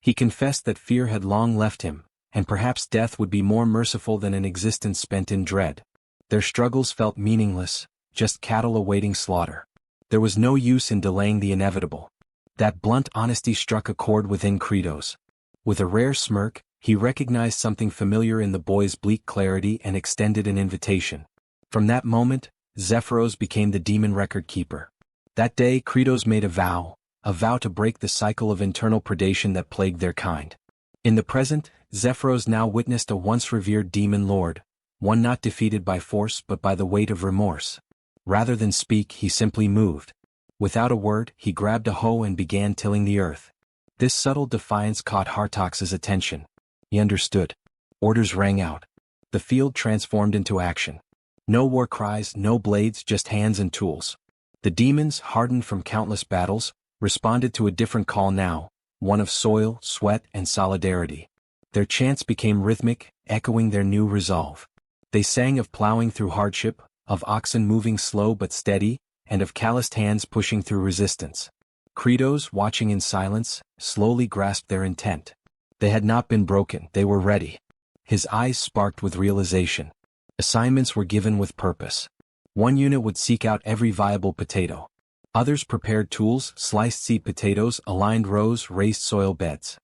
He confessed that fear had long left him, and perhaps death would be more merciful than an existence spent in dread. Their struggles felt meaningless, just cattle awaiting slaughter. There was no use in delaying the inevitable. That blunt honesty struck a chord within Kratos. With a rare smirk, he recognized something familiar in the boy's bleak clarity and extended an invitation. From that moment, Zephyros became the demon record keeper. That day Kratos made a vow to break the cycle of internal predation that plagued their kind. In the present, Zephyros now witnessed a once revered demon lord, one not defeated by force but by the weight of remorse. Rather than speak, he simply moved. Without a word, he grabbed a hoe and began tilling the earth. This subtle defiance caught Hartox's attention. He understood. Orders rang out. The field transformed into action. No war cries, no blades, just hands and tools. The demons, hardened from countless battles, responded to a different call now, one of soil, sweat, and solidarity. Their chants became rhythmic, echoing their new resolve. They sang of plowing through hardship, of oxen moving slow but steady, and of calloused hands pushing through resistance. Kratos, watching in silence, slowly grasped their intent. They had not been broken, they were ready. His eyes sparked with realization. Assignments were given with purpose. One unit would seek out every viable potato. Others prepared tools, sliced seed potatoes, aligned rows, raised soil beds.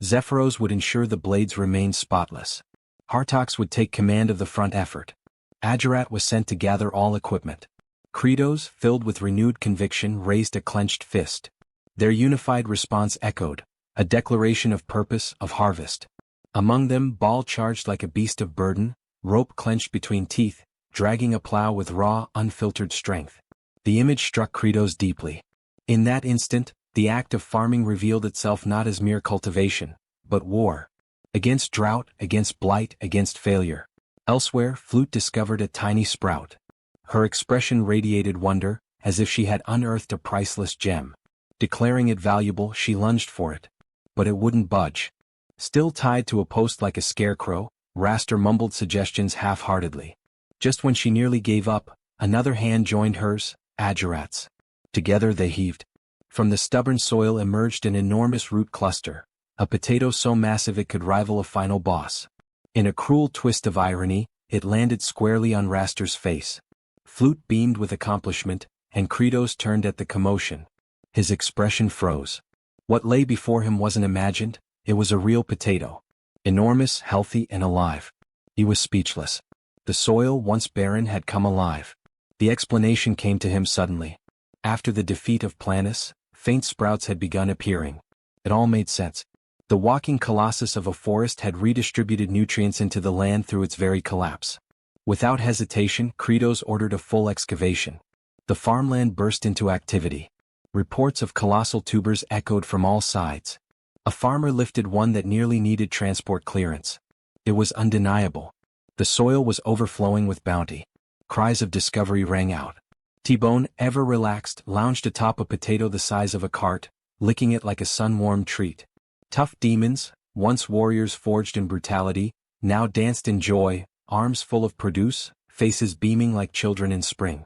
Zephyros would ensure the blades remained spotless. Hartox would take command of the front effort. Agerat was sent to gather all equipment. Kratos, filled with renewed conviction, raised a clenched fist. Their unified response echoed, a declaration of purpose, of harvest. Among them, Baal charged like a beast of burden, rope clenched between teeth, dragging a plow with raw, unfiltered strength. The image struck Kratos deeply. In that instant, the act of farming revealed itself not as mere cultivation, but war. Against drought, against blight, against failure. Elsewhere, Flute discovered a tiny sprout. Her expression radiated wonder, as if she had unearthed a priceless gem. Declaring it valuable, she lunged for it. But it wouldn't budge. Still tied to a post like a scarecrow, Raster mumbled suggestions half-heartedly. Just when she nearly gave up, another hand joined hers, Agerat's. Together they heaved. From the stubborn soil emerged an enormous root cluster, a potato so massive it could rival a final boss. In a cruel twist of irony, it landed squarely on Raster's face. Flute beamed with accomplishment, and Kratos turned at the commotion. His expression froze. What lay before him wasn't imagined, it was a real potato. Enormous, healthy, and alive. He was speechless. The soil, once barren, had come alive. The explanation came to him suddenly. After the defeat of Planus, faint sprouts had begun appearing. It all made sense. The walking colossus of a forest had redistributed nutrients into the land through its very collapse. Without hesitation, Kratos ordered a full excavation. The farmland burst into activity. Reports of colossal tubers echoed from all sides. A farmer lifted one that nearly needed transport clearance. It was undeniable. The soil was overflowing with bounty. Cries of discovery rang out. T-Bone, ever relaxed, lounged atop a potato the size of a cart, licking it like a sun-warmed treat. Tough demons, once warriors forged in brutality, now danced in joy, arms full of produce, faces beaming like children in spring.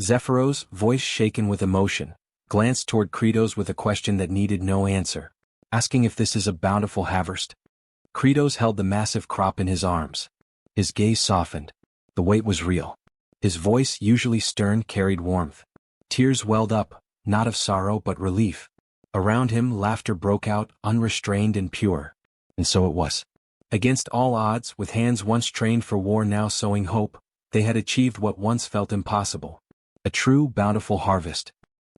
Zephyros, voice shaken with emotion, glanced toward Kratos with a question that needed no answer, asking if this is a bountiful harvest. Kratos held the massive crop in his arms. His gaze softened. The weight was real. His voice, usually stern, carried warmth. Tears welled up, not of sorrow but relief. Around him, laughter broke out, unrestrained and pure. And so it was. Against all odds, with hands once trained for war now sowing hope, they had achieved what once felt impossible. A true, bountiful harvest.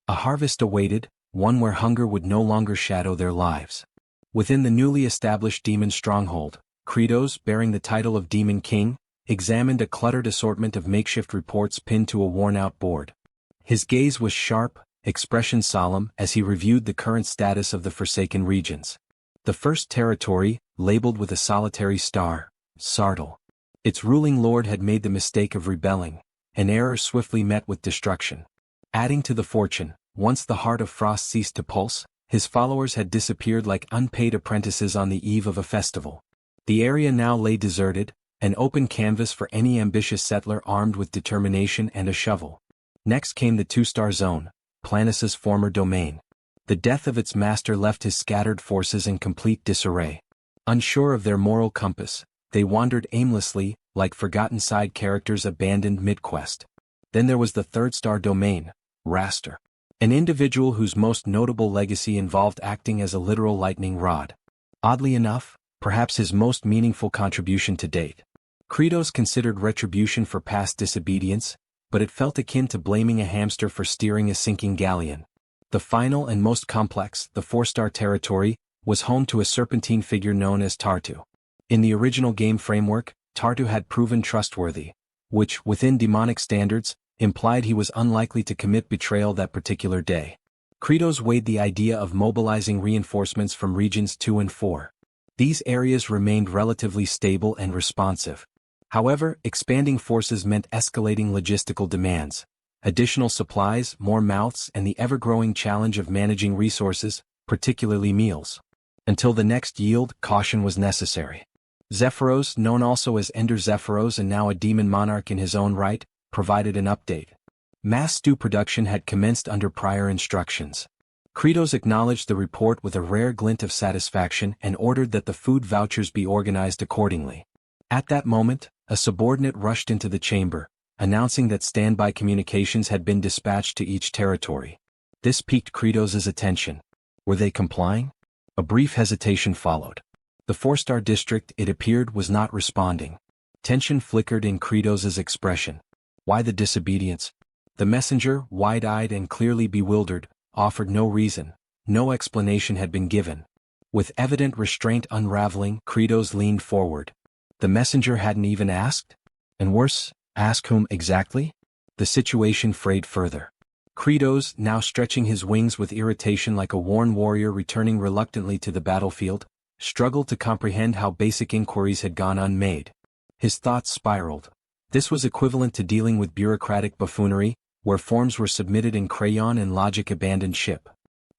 A harvest awaited, one where hunger would no longer shadow their lives. Within the newly established demon stronghold, Kratos, bearing the title of Demon King, examined a cluttered assortment of makeshift reports pinned to a worn-out board. His gaze was sharp, expression solemn as he reviewed the current status of the Forsaken regions. The first territory, labeled with a solitary star, Sartl. Its ruling lord had made the mistake of rebelling, an error swiftly met with destruction. Adding to the fortune, once the heart of Frost ceased to pulse, his followers had disappeared like unpaid apprentices on the eve of a festival. The area now lay deserted, an open canvas for any ambitious settler armed with determination and a shovel. Next came the two-star zone, Planis's former domain. The death of its master left his scattered forces in complete disarray. Unsure of their moral compass, they wandered aimlessly, like forgotten side characters abandoned mid-quest. Then there was the third-star domain, Raster. An individual whose most notable legacy involved acting as a literal lightning rod. Oddly enough, perhaps his most meaningful contribution to date. Kratos considered retribution for past disobedience, but it felt akin to blaming a hamster for steering a sinking galleon. The final and most complex, the four-star territory, was home to a serpentine figure known as Tartu. In the original game framework, Tartu had proven trustworthy, which, within demonic standards, implied he was unlikely to commit betrayal that particular day. Kratos weighed the idea of mobilizing reinforcements from regions 2 and 4. These areas remained relatively stable and responsive. However, expanding forces meant escalating logistical demands. Additional supplies, more mouths, and the ever-growing challenge of managing resources, particularly meals. Until the next yield, caution was necessary. Zephyros, known also as Ender Zephyros and now a demon monarch in his own right, provided an update. Mass stew production had commenced under prior instructions. Kratos acknowledged the report with a rare glint of satisfaction and ordered that the food vouchers be organized accordingly. At that moment, a subordinate rushed into the chamber, announcing that standby communications had been dispatched to each territory. This piqued Kratos' attention. Were they complying? A brief hesitation followed. The four-star district, it appeared, was not responding. Tension flickered in Kratos' expression. Why the disobedience? The messenger, wide-eyed and clearly bewildered, offered no reason. No explanation had been given. With evident restraint unraveling, Kratos leaned forward. The messenger hadn't even asked? And worse, ask whom exactly? The situation frayed further. Kratos, now stretching his wings with irritation like a worn warrior returning reluctantly to the battlefield, struggled to comprehend how basic inquiries had gone unmade. His thoughts spiraled. This was equivalent to dealing with bureaucratic buffoonery, where forms were submitted in crayon and logic abandoned ship.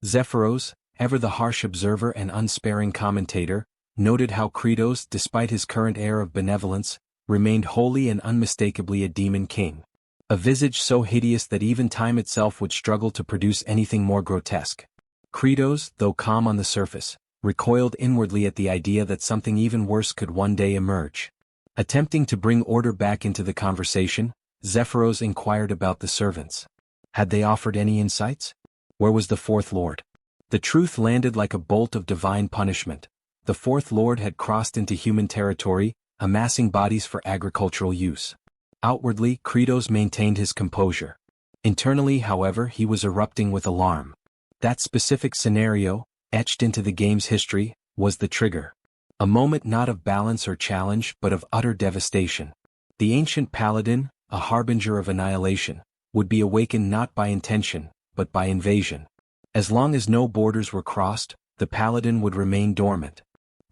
Zephyros, ever the harsh observer and unsparing commentator, noted how Kratos, despite his current air of benevolence, remained wholly and unmistakably a demon king. A visage so hideous that even time itself would struggle to produce anything more grotesque. Kratos, though calm on the surface, recoiled inwardly at the idea that something even worse could one day emerge. Attempting to bring order back into the conversation, Zephyros inquired about the servants. Had they offered any insights? Where was the Fourth Lord? The truth landed like a bolt of divine punishment. The Fourth Lord had crossed into human territory, amassing bodies for agricultural use. Outwardly, Kratos maintained his composure. Internally, however, he was erupting with alarm. That specific scenario, etched into the game's history, was the trigger. A moment not of balance or challenge but of utter devastation. The ancient paladin, a harbinger of annihilation, would be awakened not by intention, but by invasion. As long as no borders were crossed, the paladin would remain dormant.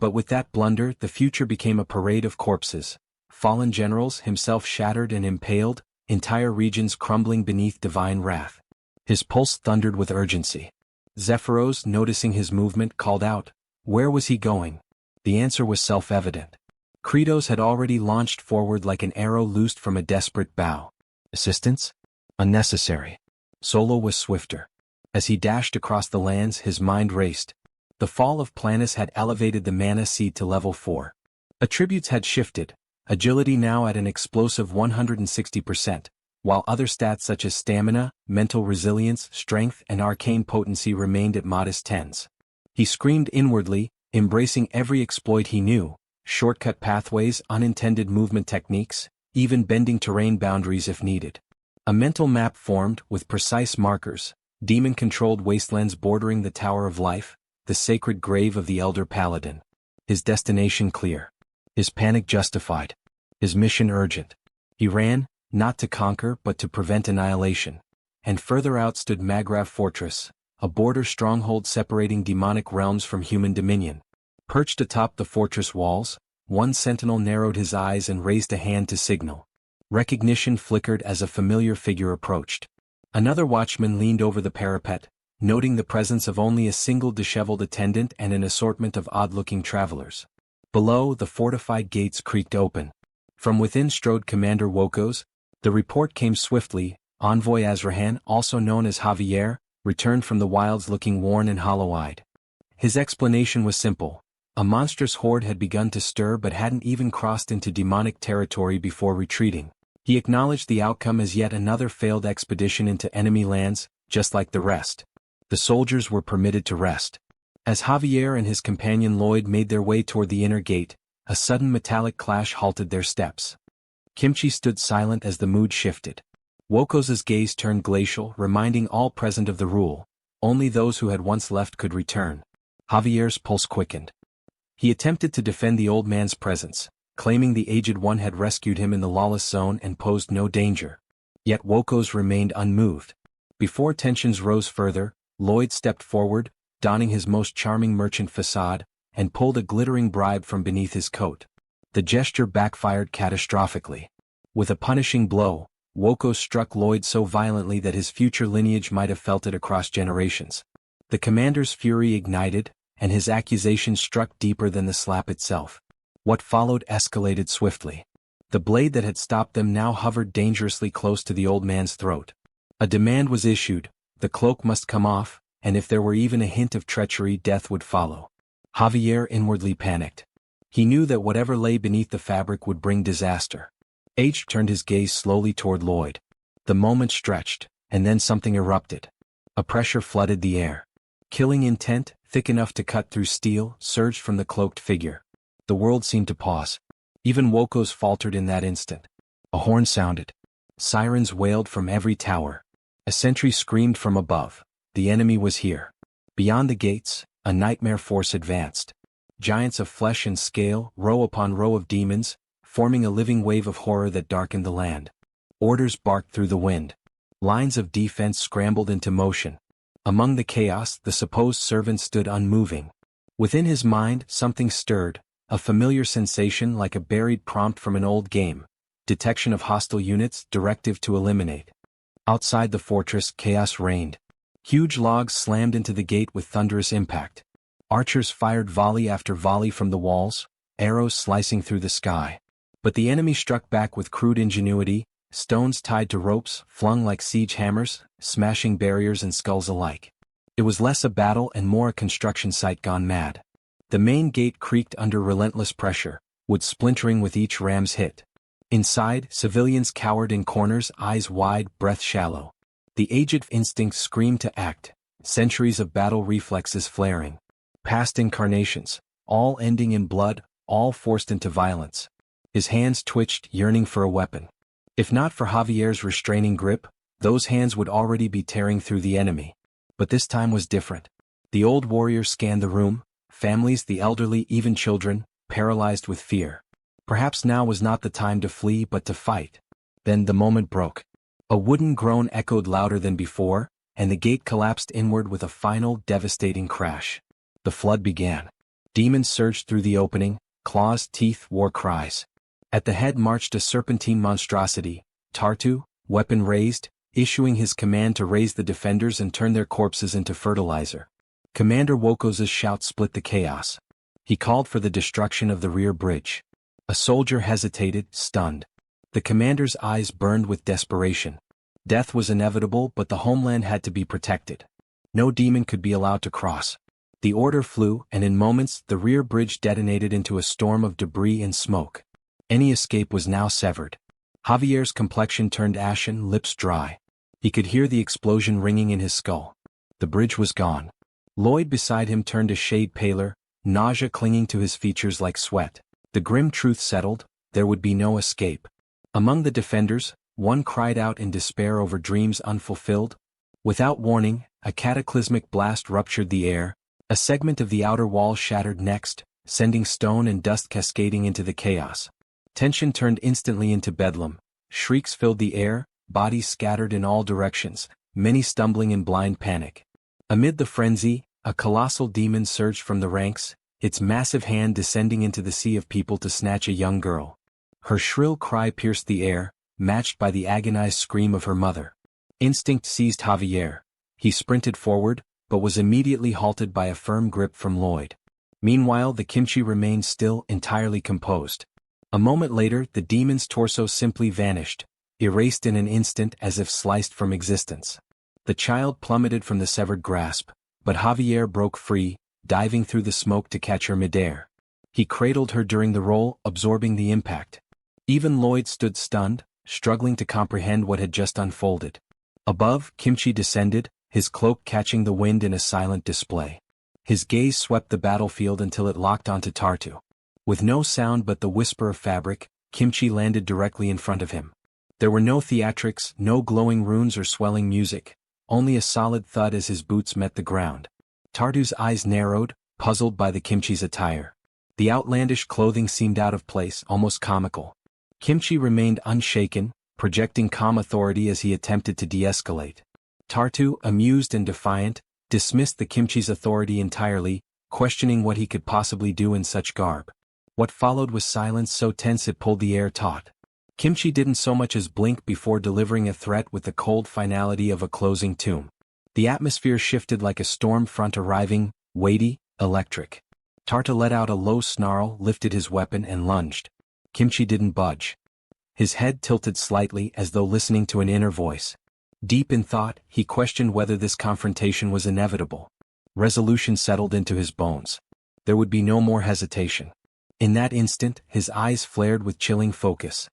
But with that blunder, the future became a parade of corpses. Fallen generals, himself shattered and impaled, entire regions crumbling beneath divine wrath. His pulse thundered with urgency. Zephyros, noticing his movement, called out. Where was he going? The answer was self-evident. Kratos had already launched forward like an arrow loosed from a desperate bow. Assistance? Unnecessary. Solo was swifter. As he dashed across the lands, his mind raced. The fall of Planis had elevated the mana seed to level 4. Attributes had shifted, agility now at an explosive 160%, while other stats such as stamina, mental resilience, strength, and arcane potency remained at modest 10s. He screamed inwardly, embracing every exploit he knew, shortcut pathways, unintended movement techniques, even bending terrain boundaries if needed. A mental map formed, with precise markers, demon-controlled wastelands bordering the Tower of Life, the sacred grave of the Elder Paladin. His destination clear. His panic justified. His mission urgent. He ran, not to conquer but to prevent annihilation. And further out stood Magrav Fortress, a border stronghold separating demonic realms from human dominion. Perched atop the fortress walls, one sentinel narrowed his eyes and raised a hand to signal. Recognition flickered as a familiar figure approached. Another watchman leaned over the parapet, noting the presence of only a single disheveled attendant and an assortment of odd-looking travelers. Below, the fortified gates creaked open. From within strode Commander Wokos. The report came swiftly. Envoy Azrahan, also known as Javier, returned from the wilds looking worn and hollow-eyed. His explanation was simple. A monstrous horde had begun to stir but hadn't even crossed into demonic territory before retreating. He acknowledged the outcome as yet another failed expedition into enemy lands, just like the rest. The soldiers were permitted to rest. As Javier and his companion Lloyd made their way toward the inner gate, a sudden metallic clash halted their steps. Kimchi stood silent as the mood shifted. Wokos's gaze turned glacial, reminding all present of the rule: only those who had once left could return. Javier's pulse quickened. He attempted to defend the old man's presence, claiming the aged one had rescued him in the lawless zone and posed no danger. Yet Wokos remained unmoved. Before tensions rose further, Lloyd stepped forward, donning his most charming merchant facade, and pulled a glittering bribe from beneath his coat. The gesture backfired catastrophically. With a punishing blow, Wokos struck Lloyd so violently that his future lineage might have felt it across generations. The commander's fury ignited, and his accusations struck deeper than the slap itself. What followed escalated swiftly. The blade that had stopped them now hovered dangerously close to the old man's throat. A demand was issued: the cloak must come off, and if there were even a hint of treachery, death would follow. Javier inwardly panicked. He knew that whatever lay beneath the fabric would bring disaster. H turned his gaze slowly toward Lloyd. The moment stretched, and then something erupted. A pressure flooded the air. Killing intent, thick enough to cut through steel, surged from the cloaked figure. The world seemed to pause. Even Wokos faltered in that instant. A horn sounded. Sirens wailed from every tower. A sentry screamed from above. The enemy was here. Beyond the gates, a nightmare force advanced. Giants of flesh and scale, row upon row of demons, forming a living wave of horror that darkened the land. Orders barked through the wind. Lines of defense scrambled into motion. Among the chaos, the supposed servant stood unmoving. Within his mind, something stirred, a familiar sensation like a buried prompt from an old game. Detection of hostile units, directive to eliminate. Outside the fortress, chaos reigned. Huge logs slammed into the gate with thunderous impact. Archers fired volley after volley from the walls, arrows slicing through the sky. But the enemy struck back with crude ingenuity, stones tied to ropes, flung like siege hammers, smashing barriers and skulls alike. It was less a battle and more a construction site gone mad. The main gate creaked under relentless pressure, wood splintering with each ram's hit. Inside, civilians cowered in corners, eyes wide, breath shallow. The aged instinct screamed to act, centuries of battle reflexes flaring. Past incarnations, all ending in blood, all forced into violence. His hands twitched, yearning for a weapon. If not for Javier's restraining grip, those hands would already be tearing through the enemy. But this time was different. The old warrior scanned the room, families, the elderly, even children, paralyzed with fear. Perhaps now was not the time to flee but to fight. Then the moment broke. A wooden groan echoed louder than before, and the gate collapsed inward with a final, devastating crash. The flood began. Demons surged through the opening, claws, teeth, war cries. At the head marched a serpentine monstrosity, Tartu, weapon raised, issuing his command to raise the defenders and turn their corpses into fertilizer. Commander Wokos's shout split the chaos. He called for the destruction of the rear bridge. A soldier hesitated, stunned. The commander's eyes burned with desperation. Death was inevitable, but the homeland had to be protected. No demon could be allowed to cross. The order flew, and in moments the rear bridge detonated into a storm of debris and smoke. Any escape was now severed. Javier's complexion turned ashen, lips dry. He could hear the explosion ringing in his skull. The bridge was gone. Lloyd beside him turned a shade paler, nausea clinging to his features like sweat. The grim truth settled, there would be no escape. Among the defenders, one cried out in despair over dreams unfulfilled. Without warning, a cataclysmic blast ruptured the air. A segment of the outer wall shattered next, sending stone and dust cascading into the chaos. Tension turned instantly into bedlam. Shrieks filled the air, bodies scattered in all directions, many stumbling in blind panic. Amid the frenzy, a colossal demon surged from the ranks, its massive hand descending into the sea of people to snatch a young girl. Her shrill cry pierced the air, matched by the agonized scream of her mother. Instinct seized Javier. He sprinted forward, but was immediately halted by a firm grip from Lloyd. Meanwhile, the kimchi remained still, entirely composed. A moment later, the demon's torso simply vanished, erased in an instant as if sliced from existence. The child plummeted from the severed grasp, but Javier broke free, diving through the smoke to catch her midair. He cradled her during the roll, absorbing the impact. Even Lloyd stood stunned, struggling to comprehend what had just unfolded. Above, Kimchi descended, his cloak catching the wind in a silent display. His gaze swept the battlefield until it locked onto Tartu. With no sound but the whisper of fabric, Kimchi landed directly in front of him. There were no theatrics, no glowing runes or swelling music, only a solid thud as his boots met the ground. Tartu's eyes narrowed, puzzled by the Kimchi's attire. The outlandish clothing seemed out of place, almost comical. Kimchi remained unshaken, projecting calm authority as he attempted to de-escalate. Tartu, amused and defiant, dismissed the Kimchi's authority entirely, questioning what he could possibly do in such garb. What followed was silence so tense it pulled the air taut. Kimchi didn't so much as blink before delivering a threat with the cold finality of a closing tomb. The atmosphere shifted like a storm front arriving, weighty, electric. Tartu let out a low snarl, lifted his weapon and lunged. Kimchi didn't budge. His head tilted slightly as though listening to an inner voice. Deep in thought, he questioned whether this confrontation was inevitable. Resolution settled into his bones. There would be no more hesitation. In that instant, his eyes flared with chilling focus.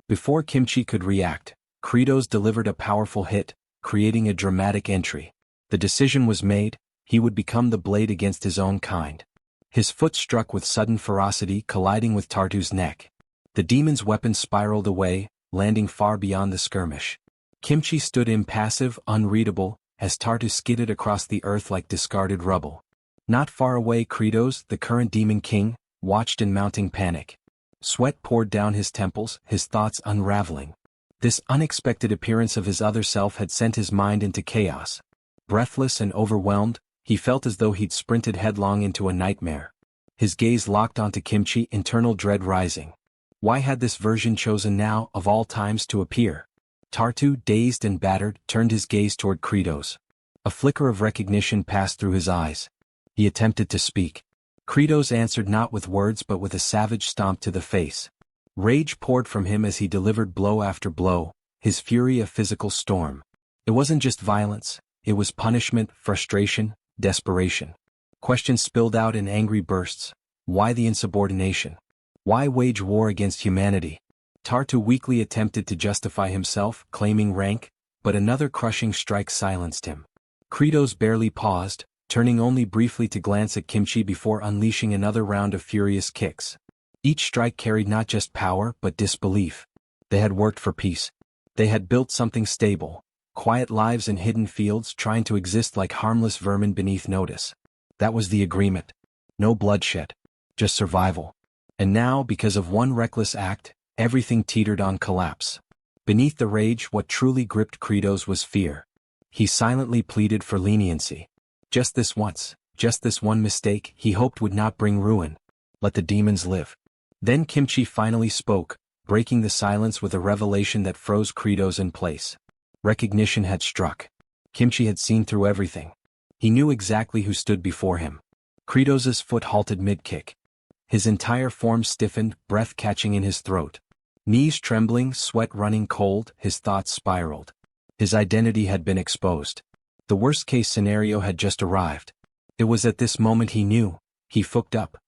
Before Kimchi could react, Kratos delivered a powerful hit, creating a dramatic entry. The decision was made, he would become the blade against his own kind. His foot struck with sudden ferocity, colliding with Tartu's neck. The demon's weapon spiraled away, landing far beyond the skirmish. Kimchi stood impassive, unreadable, as Tartu skidded across the earth like discarded rubble. Not far away, Kratos, the current demon king, watched in mounting panic. Sweat poured down his temples, his thoughts unraveling. This unexpected appearance of his other self had sent his mind into chaos. Breathless and overwhelmed, he felt as though he'd sprinted headlong into a nightmare. His gaze locked onto Kimchi, internal dread rising. Why had this version chosen now, of all times, to appear? Tartu, dazed and battered, turned his gaze toward Kratos. A flicker of recognition passed through his eyes. He attempted to speak. Kratos answered not with words but with a savage stomp to the face. Rage poured from him as he delivered blow after blow, his fury a physical storm. It wasn't just violence, it was punishment, frustration, desperation. Questions spilled out in angry bursts. Why the insubordination? Why wage war against humanity? Tartu weakly attempted to justify himself, claiming rank, but another crushing strike silenced him. Kratos barely paused, turning only briefly to glance at Kimchi before unleashing another round of furious kicks. Each strike carried not just power but disbelief. They had worked for peace. They had built something stable, quiet lives in hidden fields, trying to exist like harmless vermin beneath notice. That was the agreement. No bloodshed. Just survival. And now, because of one reckless act, everything teetered on collapse. Beneath the rage, what truly gripped Kratos was fear. He silently pleaded for leniency. Just this once, just this one mistake, he hoped would not bring ruin. Let the demons live. Then Kimchi finally spoke, breaking the silence with a revelation that froze Kratos in place. Recognition had struck. Kimchi had seen through everything. He knew exactly who stood before him. Kratos's foot halted mid-kick. His entire form stiffened, breath catching in his throat. Knees trembling, sweat running cold, his thoughts spiraled. His identity had been exposed. The worst-case scenario had just arrived. It was at this moment he knew. He fucked up,